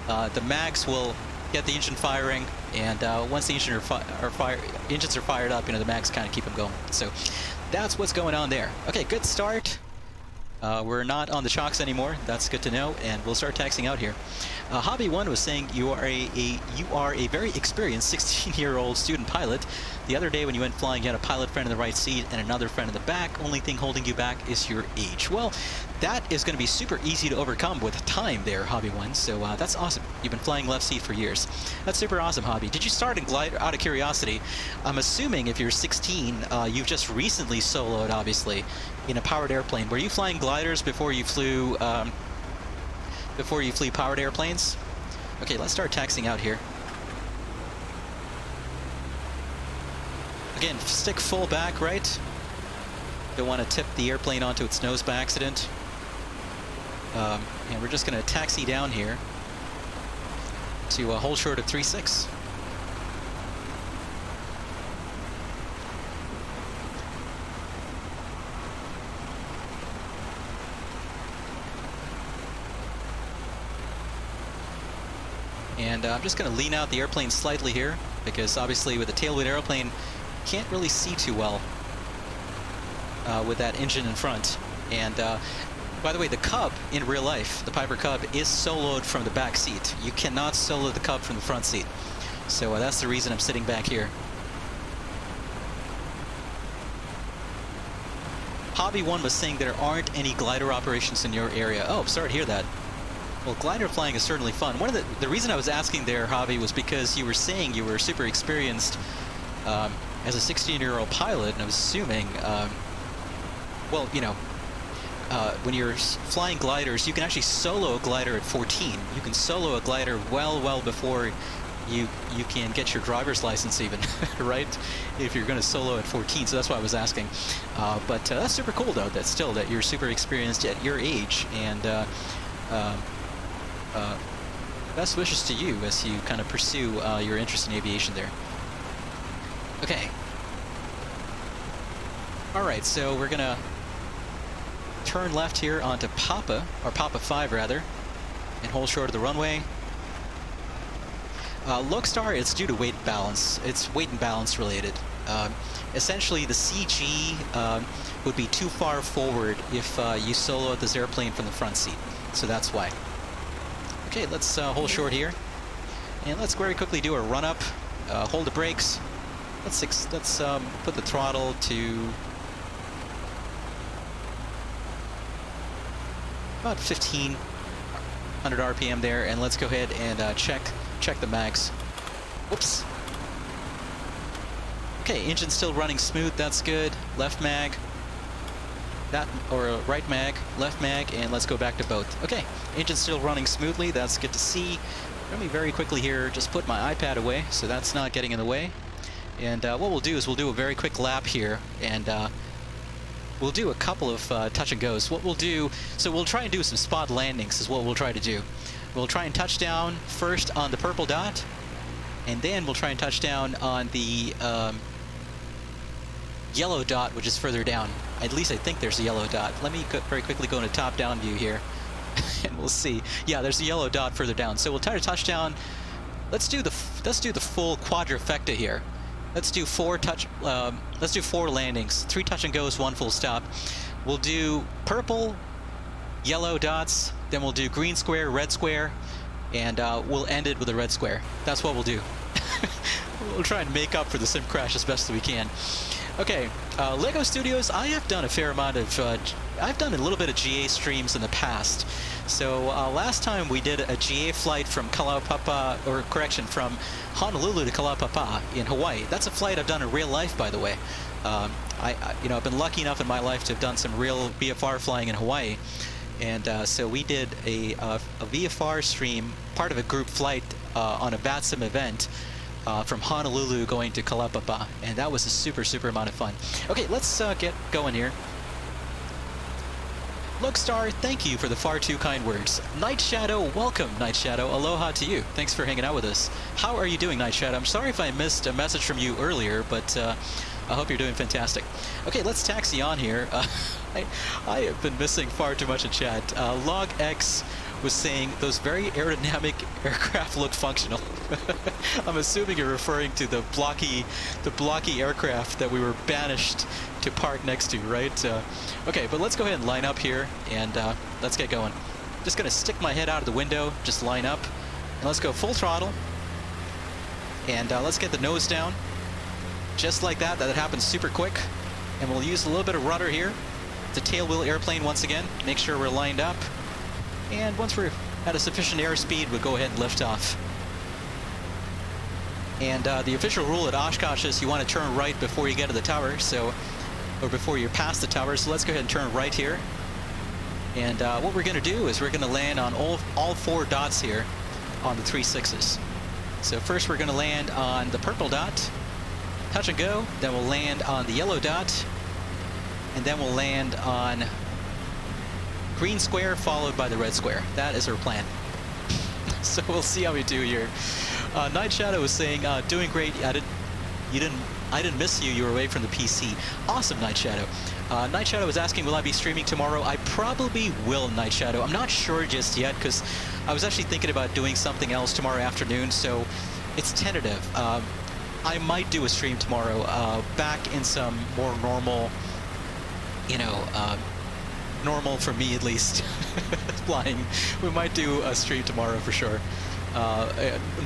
The mags will get the engine firing, and once the engines are fired up, the mags kind of keep them going. So that's what's going on there. Okay, good start. We're not on the chocks anymore. That's good to know, and we'll start taxiing out here. Hobby1 was saying you are a very experienced 16-year-old student pilot. The other day when you went flying, you had a pilot friend in the right seat and another friend in the back. Only thing holding you back is your age. Well, that is going to be super easy to overcome with time there, Hobby1. So that's awesome. You've been flying left seat for years. That's super awesome, Hobby. Did you start in glider? Out of curiosity, I'm assuming if you're 16, you've just recently soloed, obviously, in a powered airplane. Were you flying gliders before you flew powered airplanes? Okay, let's start taxiing out here. Again, stick full back, right? Don't want to tip the airplane onto its nose by accident. And we're just going to taxi down here to hold short of 3.6. And I'm just going to lean out the airplane slightly here, because obviously with a tailwheel airplane, can't really see too well with that engine in front. And by the way, the Cub in real life, the Piper Cub, is soloed from the back seat. You cannot solo the Cub from the front seat. So that's the reason I'm sitting back here. Hobby1 was saying there aren't any glider operations in your area. Oh, sorry to hear that. Well, glider flying is certainly fun. One of the reason I was asking there, Hobby, was because you were saying you were super experienced as a 16-year-old pilot, and I was assuming, well, when you're flying gliders, you can actually solo a glider at 14. You can solo a glider well before you can get your driver's license even, right? If you're going to solo at 14, so that's why I was asking. But that's super cool, though, that you're super experienced at your age, and best wishes to you as you kind of pursue your interest in aviation there. Okay. Alright, so we're gonna turn left here onto Papa, or Papa 5 rather, and hold short of the runway. Lokestar, it's due to weight balance. It's weight and balance related. Essentially, the CG would be too far forward if you soloed this airplane from the front seat. So that's why. Okay, let's hold short here, and let's very quickly do a run-up, hold the brakes. Let's put the throttle to about 1500 RPM there, and let's go ahead and check the mags. Whoops. Okay, engine still running smooth. That's good. Left mag. Right mag, left mag, and let's go back to both. Okay, engine still running smoothly. That's good to see. Let me very quickly here just put my iPad away, so that's not getting in the way. And what we'll do is we'll do a very quick lap here, and we'll do a couple of touch and goes. What we'll do, so we'll try and do some spot landings is what we'll try to do. We'll try and touch down first on the purple dot, and then we'll try and touch down on the yellow dot, which is further down. At least I think there's a yellow dot. Let me very quickly go into top-down view here, and we'll see. Yeah, there's a yellow dot further down. So we'll try to touch down. Let's do the full quadrifecta here. Let's do four landings, 3 touch and goes, 1 full stop. We'll do purple, yellow dots, then we'll do green square, red square, and we'll end it with a red square. That's what we'll do. We'll try and make up for the sim crash as best as we can. Okay, LEGO Studios, I have done a fair amount of, I've done a little bit of GA streams in the past. So last time we did a GA flight from Kalaupapa, or correction, from Honolulu to Kalaupapa in Hawaii. That's a flight I've done in real life, by the way. I've been lucky enough in my life to have done some real VFR flying in Hawaii. And so we did a VFR stream, part of a group flight on a VATSIM event. From Honolulu going to Kalaupapa, and that was a super amount of fun. Okay, let's get going here. Lokestar, thank you for the far too kind words. Night Shadow, welcome, Night Shadow. Aloha to you. Thanks for hanging out with us. How are you doing, Night Shadow? I'm sorry if I missed a message from you earlier, but I hope you're doing fantastic. Okay, let's taxi on here. I have been missing far too much in chat. Log X was saying those very aerodynamic aircraft look functional. I'm assuming you're referring to the blocky aircraft that we were banished to park next to, right? Okay, but let's go ahead and line up here, and let's get going. Just gonna stick my head out of the window, just line up, and let's go full throttle. And let's get the nose down, just like that. That happens super quick. And we'll use a little bit of rudder here. It's a tailwheel airplane once again. Make sure we're lined up. And once we're at a sufficient airspeed, we'll go ahead and lift off. And the official rule at Oshkosh is you want to turn right before you get to the tower, or before you're past the tower. So let's go ahead and turn right here. And what we're going to do is we're going to land on all 4 dots here on the 3-6s. So first we're going to land on the purple dot, touch and go, then we'll land on the yellow dot, and then we'll land on green square followed by the red square. That is our plan. So we'll see how we do here. Night Shadow was saying, doing great. I didn't miss you. You were away from the PC. Awesome, Night Shadow. Night Shadow was asking, will I be streaming tomorrow? I probably will, Night Shadow. I'm not sure just yet, because I was actually thinking about doing something else tomorrow afternoon, so it's tentative. I might do a stream tomorrow, back in some more normal, normal for me at least, flying. We might do a stream tomorrow for sure.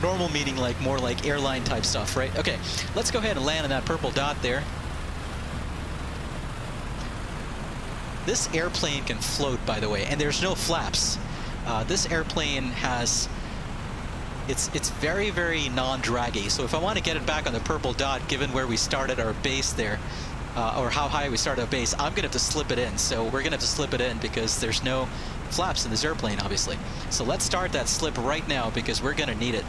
Normal meaning like more like airline type stuff, right? Okay, let's go ahead and land on that purple dot there. This airplane can float, by the way, and there's no flaps. This airplane has, it's very, very non-draggy. So if I want to get it back on the purple dot, given where we started our base there, or how high we started our base, I'm gonna have to slip it in. So we're gonna have to slip it in because there's no flaps in this airplane, obviously. So let's start that slip right now because we're gonna need it.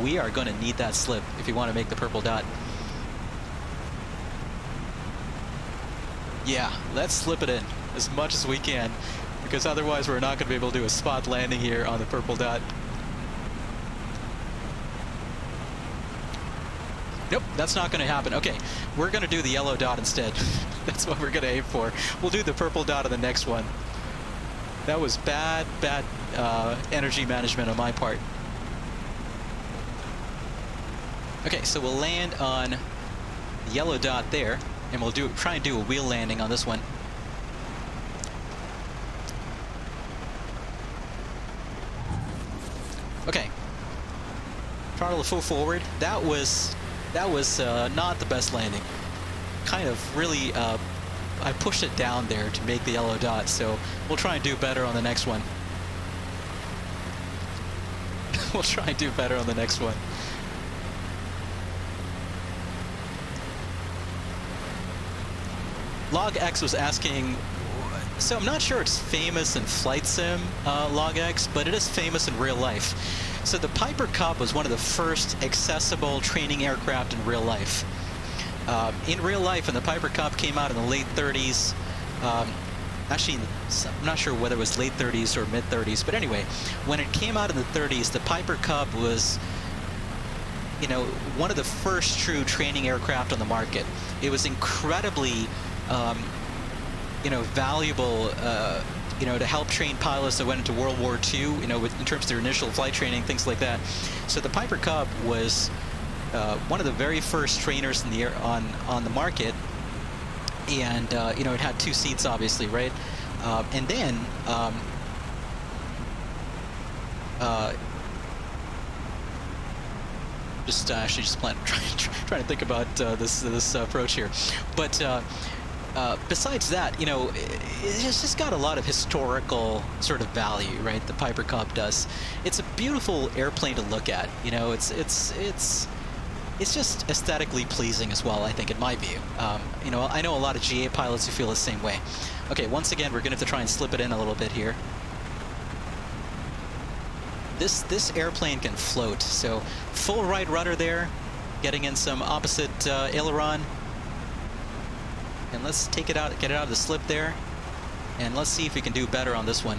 We are gonna need that slip if you want to make the purple dot. Yeah, let's slip it in as much as we can, because otherwise we're not going to be able to do a spot landing here on the purple dot. Nope, that's not going to happen. Okay, we're going to do the yellow dot instead. That's what we're going to aim for. We'll do the purple dot on the next one. That was bad energy management on my part. Okay, so we'll land on the yellow dot there, and we'll try and do a wheel landing on this one. Okay, throttle full forward. That was not the best landing. Kind of really, I pushed it down there to make the yellow dot, so we'll try and do better on the next one. We'll try and do better on the next one. LogX was asking, so I'm not sure it's famous in flight sim, LogX, but it is famous in real life. So the Piper Cub was one of the first accessible training aircraft in real life. In real life, and the Piper Cub came out in the late 30s, actually, I'm not sure whether it was late 30s or mid 30s, but anyway, when it came out in the 30s, the Piper Cub was, one of the first true training aircraft on the market. It was incredibly valuable, to help train pilots that went into World War II, in terms of their initial flight training, things like that. So the Piper Cub was one of the very first trainers in the air on the market, and it had 2 seats, obviously, right? And then trying to think about this approach here, but besides that, it's just got a lot of historical sort of value, right? The Piper Cub does. It's a beautiful airplane to look at. It's just aesthetically pleasing as well, I think, in my view. I know a lot of GA pilots who feel the same way. Okay, once again, we're gonna have to try and slip it in a little bit here. This airplane can float, so full right rudder there, getting in some opposite aileron. And let's take it out, get it out of the slip there, and let's see if we can do better on this one.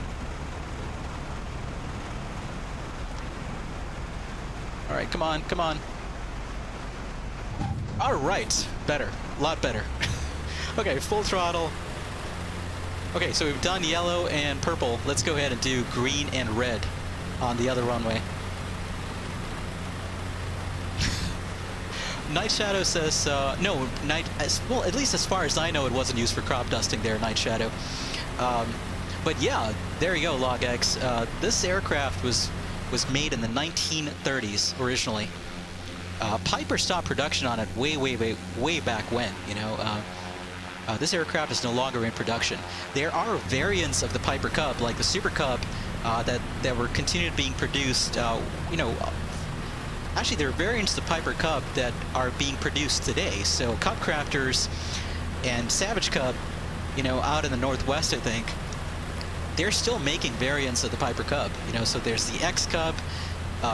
All right, come on, come on. All right, better, a lot better. Okay, full throttle. Okay, so we've done yellow and purple. Let's go ahead and do green and red on the other runway. Night Shadow says, no, well, at least as far as I know, it wasn't used for crop dusting there, Night Shadow. But yeah, there you go, LogX. This aircraft was made in the 1930s originally. Piper stopped production on it way back when, you know. This aircraft is no longer in production. There are variants of the Piper Cub, like the Super Cub, that were continued being produced, you know. Actually, there are variants of the Piper Cub that are being produced today. So Cub crafters and Savage Cub, you know, out in the Northwest, I think, they're still making variants of the Piper Cub. You know, so there's the X Cub,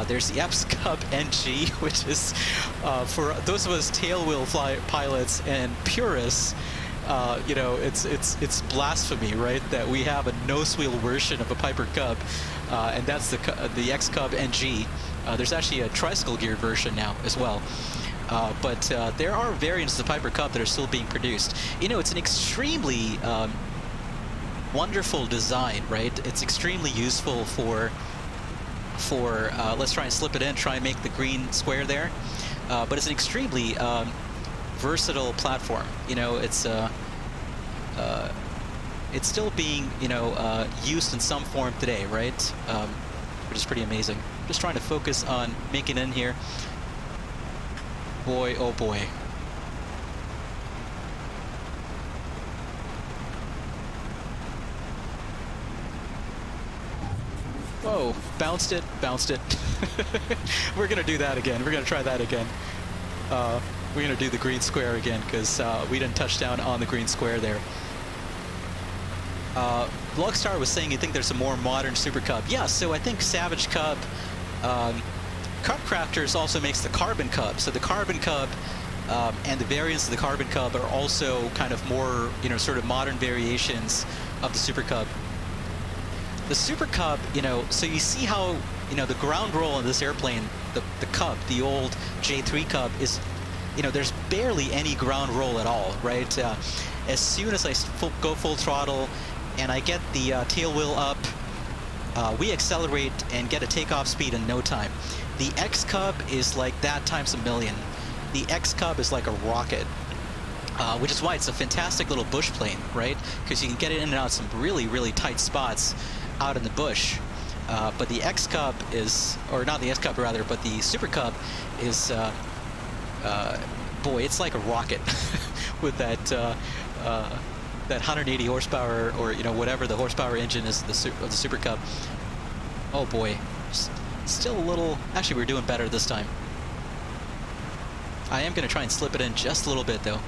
there's the Epps Cub NG, which is for those of us tailwheel pilots and purists. You know, it's blasphemy, right? That we have a nose-wheel version of a Piper Cub, and that's the X Cub NG. There's actually a tricycle geared version now as well. But there are variants of the Piper Cub that are still being produced. You know, it's an extremely wonderful design, right? It's extremely useful for let's try and slip it in, try and make the green square there. But it's an extremely versatile platform. You know, it's still being, you know, used in some form today, right? Which is pretty amazing. Just trying to focus on making it in here. Boy, oh boy. Whoa, bounced it. We're gonna do that again. We're gonna try that again. We're gonna do the green square again because we didn't touch down on the green square there. Lugstar was saying you think there's a more modern Super Cub. Yeah, so I think Savage Cub, Cub Crafters also makes the Carbon Cub. So the Carbon Cub and the variants of the Carbon Cub are also kind of more, you know, sort of modern variations of the Super Cub. The Super Cub, you know, so you see how, you know, the ground roll on this airplane, the Cub, the old J3 Cub is, you know, there's barely any ground roll at all, right? As soon as I go full throttle and I get the tail wheel up, we accelerate and get a takeoff speed in no time. The X Cub is like that times a million. The X Cub is like a rocket, which is why it's a fantastic little bush plane, right? Because you can get it in and out some really tight spots out in the bush. But the X Cub is, or not the X Cub rather, but the Super Cub is, boy, it's like a rocket with that 180 horsepower, or, you know, whatever the horsepower engine is of the Super Cub. Oh boy, still a little. Actually, we're doing better this time. I am going to try and slip it in just a little bit though.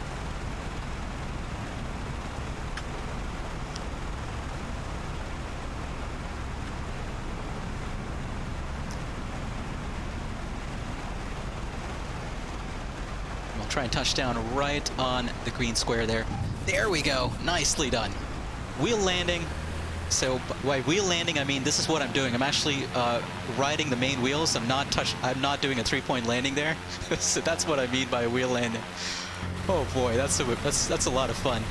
Try and touch down right on the green square there. There we go. Nicely done. Wheel landing. So by wheel landing, I mean this is what I'm doing. I'm actually riding the main wheels. I'm not doing a 3-point landing there. So that's what I mean by wheel landing. Oh boy, that's a lot of fun.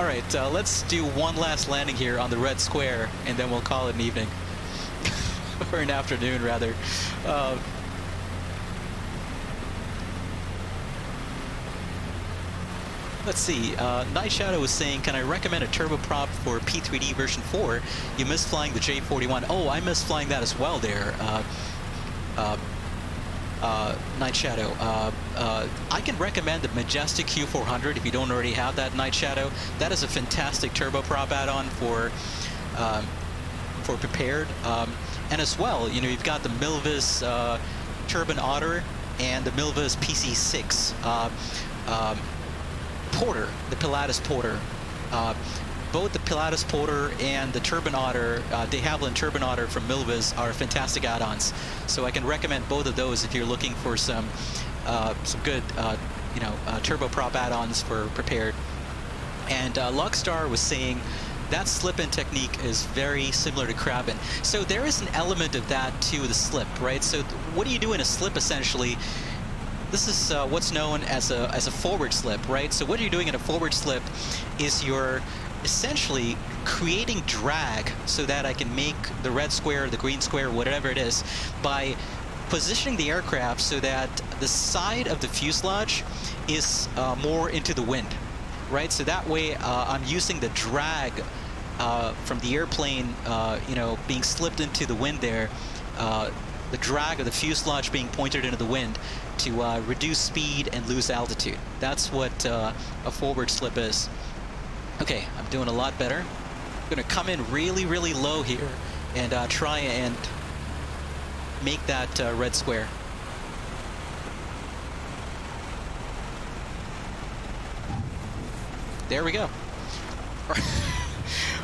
All right, let's do one last landing here on the red square, and then we'll call it an evening or an afternoon rather. Let's see, Night Shadow was saying, can I recommend a turboprop for P3D version 4? You missed flying the J41. Oh, I missed flying that as well there, Night Shadow. I can recommend the Majestic Q400 if you don't already have that, Night Shadow. That is a fantastic turboprop add-on for prepared. And as well, you know, you've got the Milvis Turbine Otter and the Milvis PC6. Porter, the Pilatus Porter. Both the Pilatus Porter and the Turbine Otter, de Havilland Turbine Otter from Milvis are fantastic add-ons. So I can recommend both of those if you're looking for some good, you know, turboprop add-ons for prepared. And Lugstar was saying that slip-in technique is very similar to crab-in. So there is an element of that to the slip, right? So what do you do in a slip essentially? This is what's known as a forward slip, right? So what you're doing in a forward slip is you're essentially creating drag so that I can make the red square, the green square, whatever it is, by positioning the aircraft so that the side of the fuselage is more into the wind, right? So that way I'm using the drag from the airplane, you know, being slipped into the wind there, the drag of the fuselage being pointed into the wind to reduce speed and lose altitude. That's what a forward slip is. Okay, I'm doing a lot better. I'm gonna come in really, really low here and try and make that red square. There we go.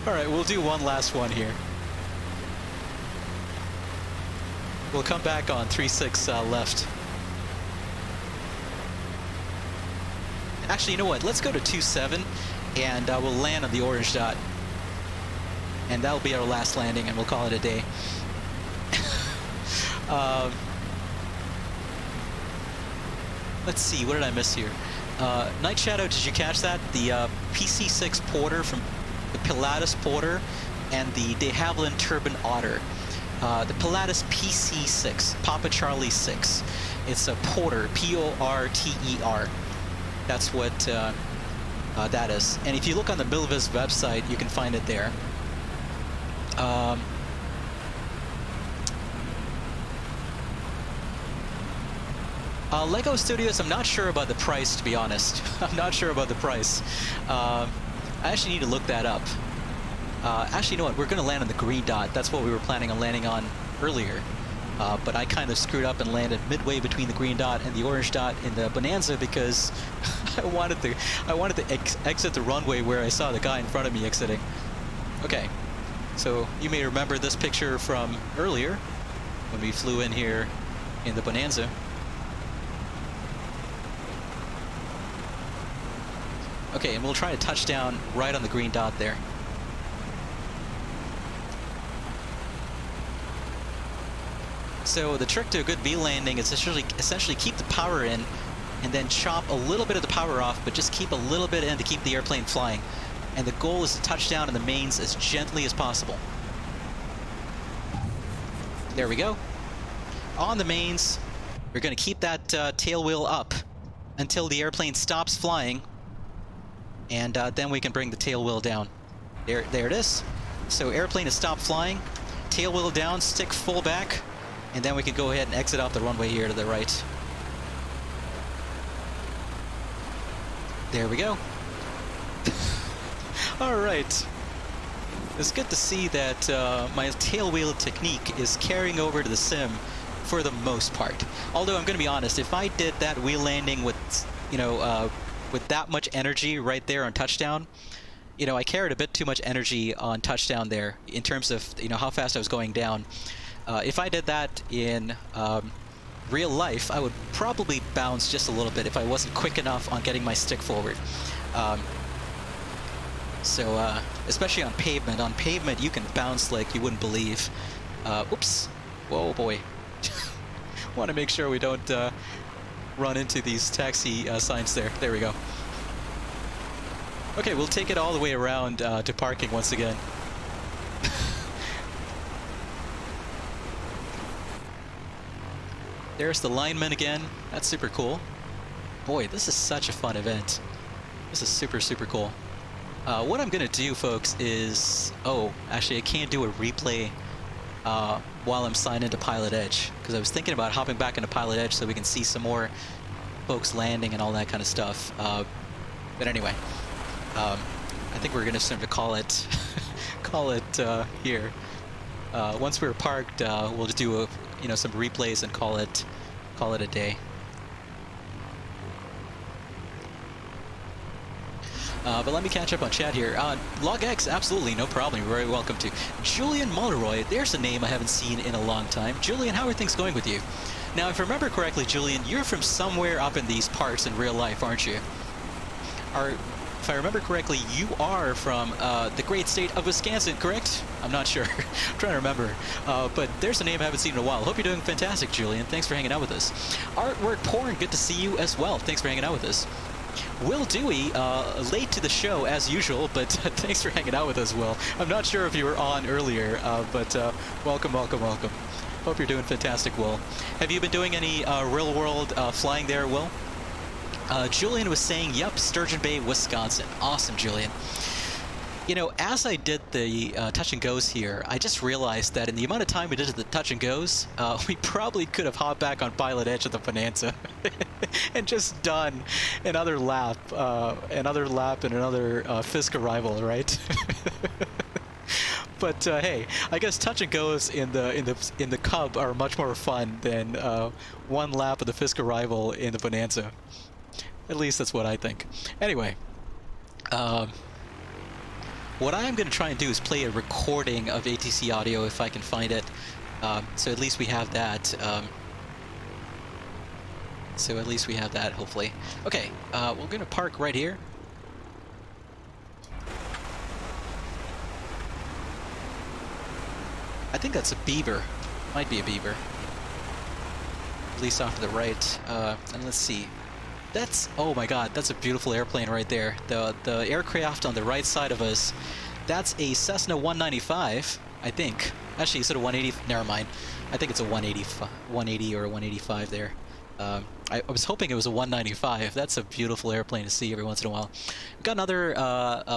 All right, we'll do one last one here. We'll come back on 3-6 left. Actually, you know what? Let's go to 2-7, and we'll land on the orange dot. And that'll be our last landing, and we'll call it a day. Let's see, what did I miss here? Night Shadow, did you catch that? The PC-6 Porter from the Pilatus Porter and the de Havilland Turbine Otter. The Pilatus PC-6, Papa Charlie 6. It's a Porter, P-O-R-T-E-R. That's what that is. And if you look on the Milviz website, you can find it there. Lego Studios, I'm not sure about the price, to be honest. I'm not sure about the price. I actually need to look that up. Actually, you know what? We're going to land on the green dot. That's what we were planning on landing on earlier. But I kind of screwed up and landed midway between the green dot and the orange dot in the Bonanza because I wanted to exit the runway where I saw the guy in front of me exiting. Okay, so you may remember this picture from earlier when we flew in here in the Bonanza. Okay, and we'll try to touch down right on the green dot there. So the trick to a good V landing is essentially keep the power in and then chop a little bit of the power off, but just keep a little bit in to keep the airplane flying. And the goal is to touch down in the mains as gently as possible. There we go. On the mains, we're going to keep that tail wheel up until the airplane stops flying, and then we can bring the tail wheel down. There it is. So airplane has stopped flying, tail wheel down, stick full back, and then we can go ahead and exit off the runway here to the right. There we go. All right. It's good to see that my tail wheel technique is carrying over to the sim for the most part. Although I'm going to be honest, if I did that wheel landing with, you know, with that much energy right there on touchdown, you know, I carried a bit too much energy on touchdown there in terms of, you know, how fast I was going down. If I did that in real life, I would probably bounce just a little bit if I wasn't quick enough on getting my stick forward. Especially on pavement. On pavement, you can bounce like you wouldn't believe. Oops. Whoa, boy. Want to make sure we don't run into these taxi signs there. There we go. Okay, we'll take it all the way around to parking once again. There's the lineman again. That's super cool. Boy, this is such a fun event. This is super, super cool. What I'm going to do, folks, is... Oh, actually, I can't do a replay while I'm signed into Pilotedge, because I was thinking about hopping back into Pilotedge so we can see some more folks landing and all that kind of stuff. But anyway, I think we're going to sort of call it here. Once we're parked, we'll just do some replays and call it a day. But let me catch up on chat here. LogX, absolutely, no problem. You're very welcome to. Julian Mulleroy, there's a name I haven't seen in a long time. Julian, how are things going with you? Now, if I remember correctly, Julian, you're from somewhere up in these parts in real life, aren't you? If I remember correctly, you are from the great state of Wisconsin, correct? I'm not sure. I'm trying to remember. But there's a name I haven't seen in a while. Hope you're doing fantastic, Julian. Thanks for hanging out with us. Artwork Porn, good to see you as well. Thanks for hanging out with us. Will Dewey, late to the show as usual, but thanks for hanging out with us, Will. I'm not sure if you were on earlier, but welcome, welcome, welcome. Hope you're doing fantastic, Will. Have you been doing any real-world flying there, Will? Julian was saying, yep, Sturgeon Bay, Wisconsin. Awesome, Julian. You know, as I did the touch and goes here, I just realized that in the amount of time we did the touch and goes, we probably could have hopped back on Pilotedge at the Bonanza and just done another lap and another FISK arrival, right? But hey, I guess touch and goes in the Cub are much more fun than one lap of the FISK arrival in the Bonanza. At least that's what I think. Anyway. What I'm going to try and do is play a recording of ATC audio if I can find it. So at least we have that. Hopefully. Okay, we're going to park right here. I think that's a beaver. Might be a beaver. At least off to the right. And let's see. That's, oh my god, that's a beautiful airplane right there. The aircraft on the right side of us, that's a Cessna 195, I think. Actually, you said a 180, never mind. I think it's a 180 or a 185 there. I was hoping it was a 195. That's a beautiful airplane to see every once in a while. We've got another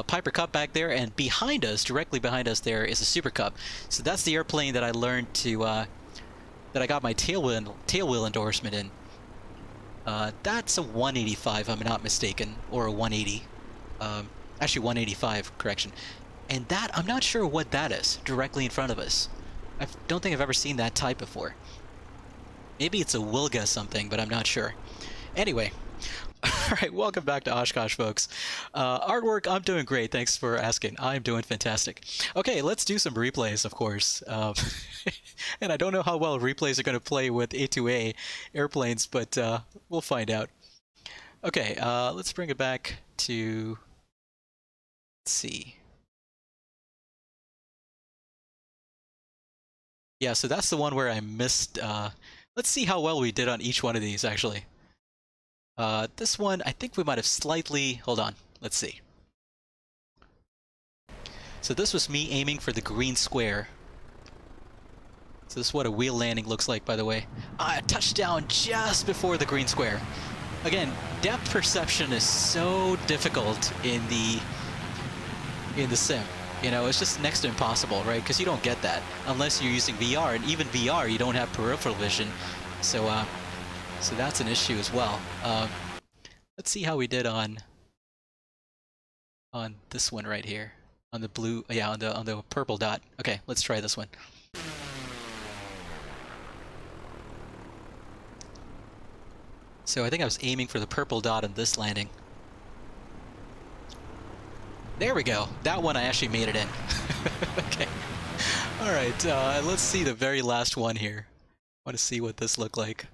Piper Cup back there, and behind us, directly behind us there, is a Super Cup. So that's the airplane that I learned to, that I got my tailwheel endorsement in. That's a 185, if I'm not mistaken, or a 180. Actually, 185, correction. And that, I'm not sure what that is, directly in front of us. I don't think I've ever seen that type before. Maybe it's a Wilga something, but I'm not sure. Anyway, alright, welcome back to Oshkosh, folks. Artwork, I'm doing great, thanks for asking. I'm doing fantastic. Okay, let's do some replays, of course. And I don't know how well replays are going to play with A2A airplanes, but we'll find out. Okay, let's bring it back to... Let's see. Yeah, so that's the one where I missed... let's see how well we did on each one of these, actually. This one, I think we might have slightly... Hold on, let's see. So this was me aiming for the green square. So this is what a wheel landing looks like, by the way. Touchdown just before the green square. Again, depth perception is so difficult in the sim. You know, it's just next to impossible, right? Because you don't get that unless you're using VR, and even VR, you don't have peripheral vision. So, so that's an issue as well. Let's see how we did on this one right here, on the blue, yeah, on the purple dot. Okay, let's try this one. So I think I was aiming for the purple dot on this landing. There we go. That one I actually made it in. Okay. All right. Let's see the very last one here. I want to see what this looked like.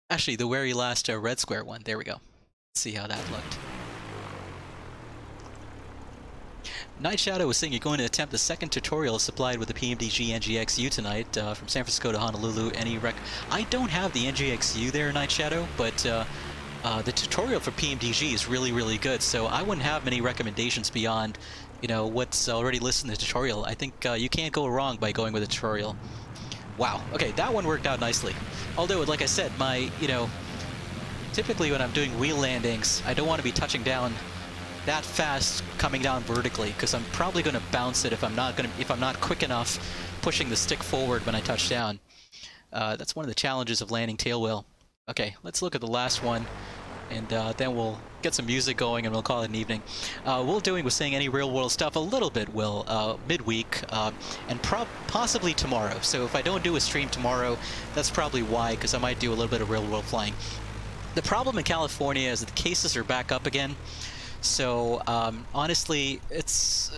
Actually, the very last red square one. There we go. Let's see how that looked. Night Shadow was saying you're going to attempt the second tutorial supplied with the PMDG NGXU tonight from San Francisco to Honolulu. Any rec? I don't have the NGXU there, Night Shadow, but the tutorial for PMDG is really, really good. So I wouldn't have many recommendations beyond, you know, what's already listed in the tutorial. I think you can't go wrong by going with a tutorial. Wow. Okay, that one worked out nicely. Although, like I said, you know, typically when I'm doing wheel landings, I don't want to be touching down that fast coming down vertically, because I'm probably going to bounce it if I'm not quick enough pushing the stick forward when I touch down. That's one of the challenges of landing tailwheel. Okay, let's look at the last one, and then we'll get some music going and we'll call it an evening. Will Doing was saying any real world stuff a little bit, Will, midweek, and possibly tomorrow. So if I don't do a stream tomorrow, that's probably why, because I might do a little bit of real world flying. The problem in California is that the cases are back up again. So honestly, it's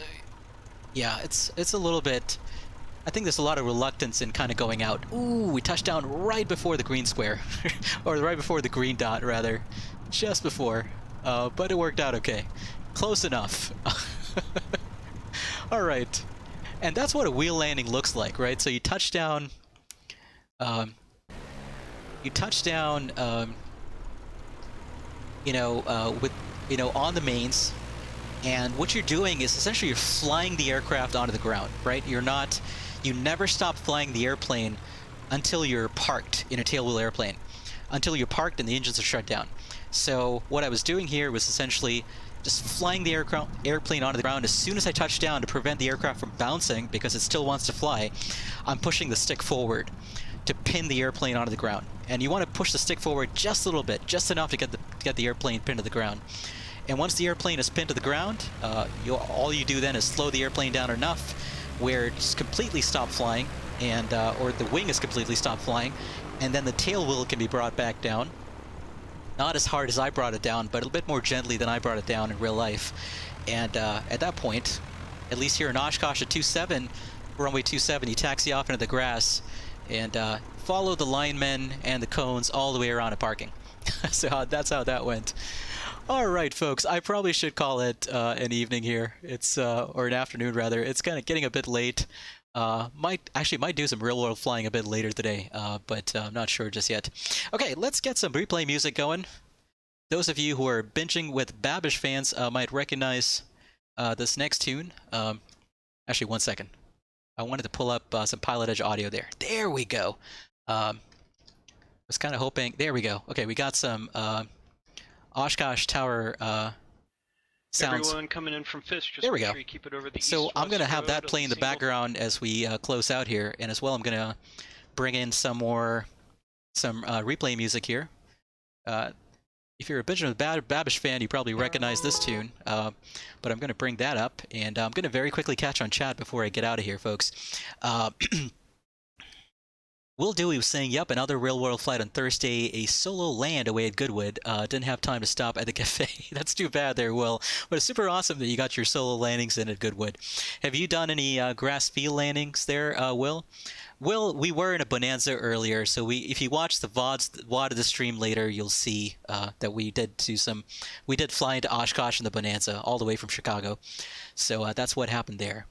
a little bit. I think there's a lot of reluctance in kind of going out. Ooh, we touched down right before the green square, or right before the green dot, rather, just before. But it worked out okay, close enough. All right, and that's what a wheel landing looks like, right? So you touch down. on the mains. And what you're doing is essentially you're flying the aircraft onto the ground, right? You never stop flying the airplane until you're parked in a tailwheel airplane, until you're parked and the engines are shut down. So what I was doing here was essentially just flying the airplane onto the ground. As soon as I touch down, to prevent the aircraft from bouncing because it still wants to fly, I'm pushing the stick forward to pin the airplane onto the ground. And you want to push the stick forward just a little bit, just enough to get the airplane pinned to the ground. And once the airplane is pinned to the ground, all you do then is slow the airplane down enough where it's completely stopped flying, and or the wing is completely stopped flying, and then the tail wheel can be brought back down. Not as hard as I brought it down, but a bit more gently than I brought it down in real life. And at that point, at least here in Oshkosh at 27, runway 27, you taxi off into the grass and follow the linemen and the cones all the way around to parking. So that's how that went. All right, folks, I probably should call it an evening here. It's or an afternoon rather. It's kind of getting a bit late. Might do some real world flying a bit later today, but I'm not sure just yet. Okay, let's get some replay music going. Those of you who are binging with Babish fans might recognize this next tune. Actually, one second. I wanted to pull up some Pilotedge audio there. There we go. Was kind of hoping. There we go. Okay, we got some Oshkosh Tower sounds. Everyone coming in from FISK, just there we make go. sure you keep it over the So I'm going to have that east-west play in the road of single. background as we close out here, and as well I'm going to bring in some replay music here. If you're a bit of a Babish fan, you probably recognize this tune, but I'm going to bring that up, and I'm going to very quickly catch on chat before I get out of here, folks. Will Dewey was saying, yep, another real-world flight on Thursday, a solo land away at Goodwood. Didn't have time to stop at the cafe. That's too bad there, Will. But it's super awesome that you got your solo landings in at Goodwood. Have you done any grass field landings there, Will? Will, we were in a Bonanza earlier, so if you watch the VOD of the stream later, you'll see that we did fly into Oshkosh in the Bonanza all the way from Chicago. So that's what happened there.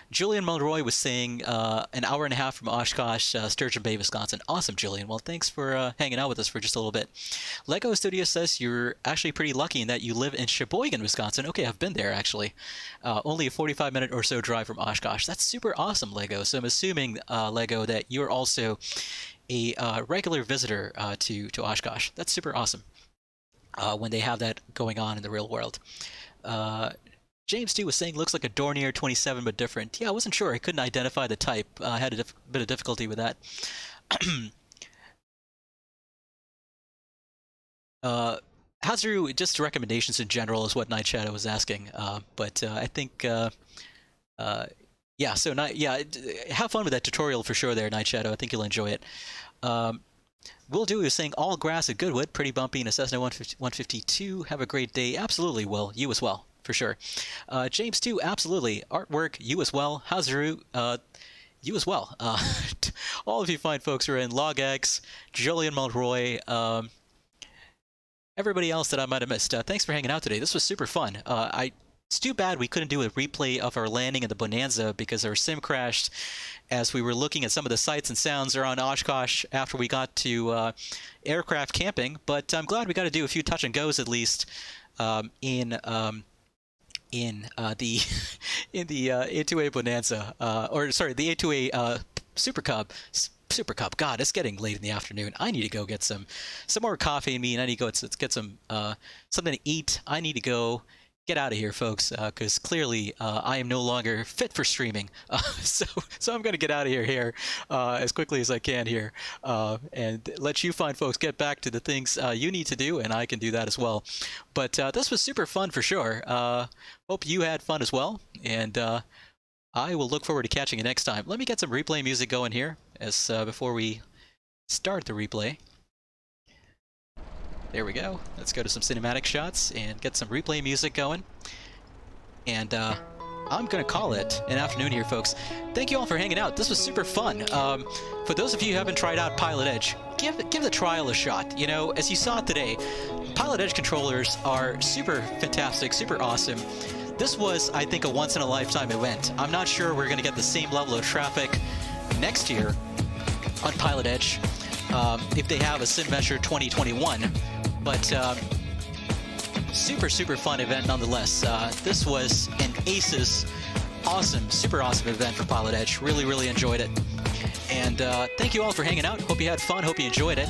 Julian Mulroy was saying an hour and a half from Oshkosh, Sturgeon Bay, Wisconsin. Awesome, Julian. Well, thanks for hanging out with us for just a little bit. Lego Studio says you're actually pretty lucky in that you live in Sheboygan, Wisconsin. Okay, I've been there, actually. Only a 45-minute or so drive from Oshkosh. That's super awesome, Lego. So I'm assuming, Lego, that you're also a regular visitor to Oshkosh. That's super awesome when they have that going on in the real world. James too was saying looks like a Dornier 27 but different. Yeah, I wasn't sure. I couldn't identify the type. I had a bit of difficulty with that. Hazaru, just recommendations in general is what Night Shadow was asking. But I think, yeah, so have fun with that tutorial for sure there, Night Shadow. I think you'll enjoy it. Will Dewey was saying all grass at Goodwood, pretty bumpy in a Cessna 152. Have a great day. Absolutely, Will. You as well. For sure. James too, absolutely. Artwork, you as well. Hazaru, you as well. All of you fine folks are in. LogX, Julian Mulroy, everybody else that I might have missed. Thanks for hanging out today. This was super fun. It's too bad we couldn't do a replay of our landing in the Bonanza because our sim crashed as we were looking at some of the sights and sounds around Oshkosh after we got to aircraft camping. But I'm glad we got to do a few touch and goes at least in the A2A Bonanza, or sorry, the A2A Super Cub. God, it's getting late in the afternoon. I need to go get some more coffee in me, and I need to go get some something to eat. I need to go get out of here, folks, because clearly I am no longer fit for streaming. So I'm going to get out of here as quickly as I can here, and let you fine folks get back to the things you need to do, and I can do that as well. But this was super fun for sure. Hope you had fun as well, and I will look forward to catching you next time. Let me get some replay music going here as before we start the replay. There we go. Let's go to some cinematic shots and get some replay music going. And I'm going to call it an afternoon here, folks. Thank you all for hanging out. This was super fun. For those of you who haven't tried out Pilotedge, give the trial a shot. You know, as you saw today, Pilotedge controllers are super fantastic, super awesome. This was, I think, a once-in-a-lifetime event. I'm not sure we're going to get the same level of traffic next year on Pilotedge if they have a SimVenture 2021. But super, super fun event nonetheless. This was an ACES awesome, super awesome event for Pilotedge. Really, really enjoyed it. And thank you all for hanging out. Hope you had fun. Hope you enjoyed it.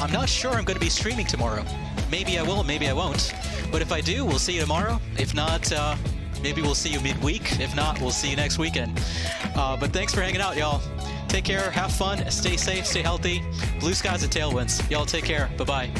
I'm not sure I'm going to be streaming tomorrow. Maybe I will, maybe I won't. But if I do, we'll see you tomorrow. If not, maybe we'll see you midweek. If not, we'll see you next weekend. But thanks for hanging out, y'all. Take care, have fun, stay safe, stay healthy. Blue skies and tailwinds. Y'all take care. Bye-bye.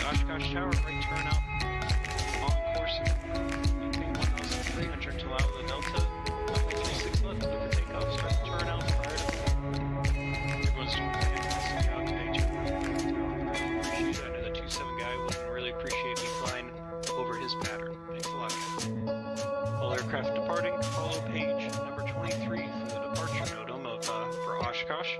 Oshkosh Tower, right turn out on course and maintain 1,300 to allow the Delta 36 left with the takeoff, start the turn out prior to everyone's doing a fantastic job today, Jim. Appreciate it. I know the 27 guy would really appreciate me flying over his pattern. Thanks a lot. All aircraft departing, follow page number 23 for the departure NOTAM of for Oshkosh.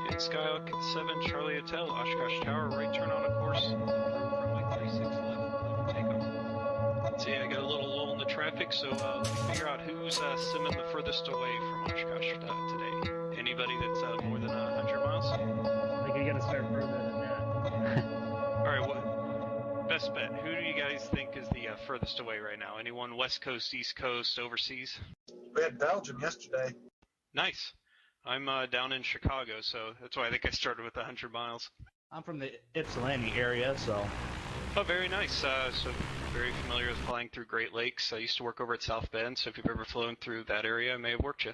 In Skyhawk 7 Charlie Hotel, Oshkosh Tower, right turn on a course. Runway 36 left, takeoff. See, I got a little lull in the traffic, so let me figure out who's simming the furthest away from Oshkosh today. Anybody that's more than 100 miles? I think you gotta start further than that. Alright, what? Best bet. Who do you guys think is the furthest away right now? Anyone West Coast, East Coast, overseas? We had Belgium yesterday. Nice. I'm down in Chicago, so that's why I think I started with 100 miles. I'm from the Ypsilanti area, so. Oh, very nice. So very familiar with flying through Great Lakes. I used to work over at South Bend, so if you've ever flown through that area, I may have worked you.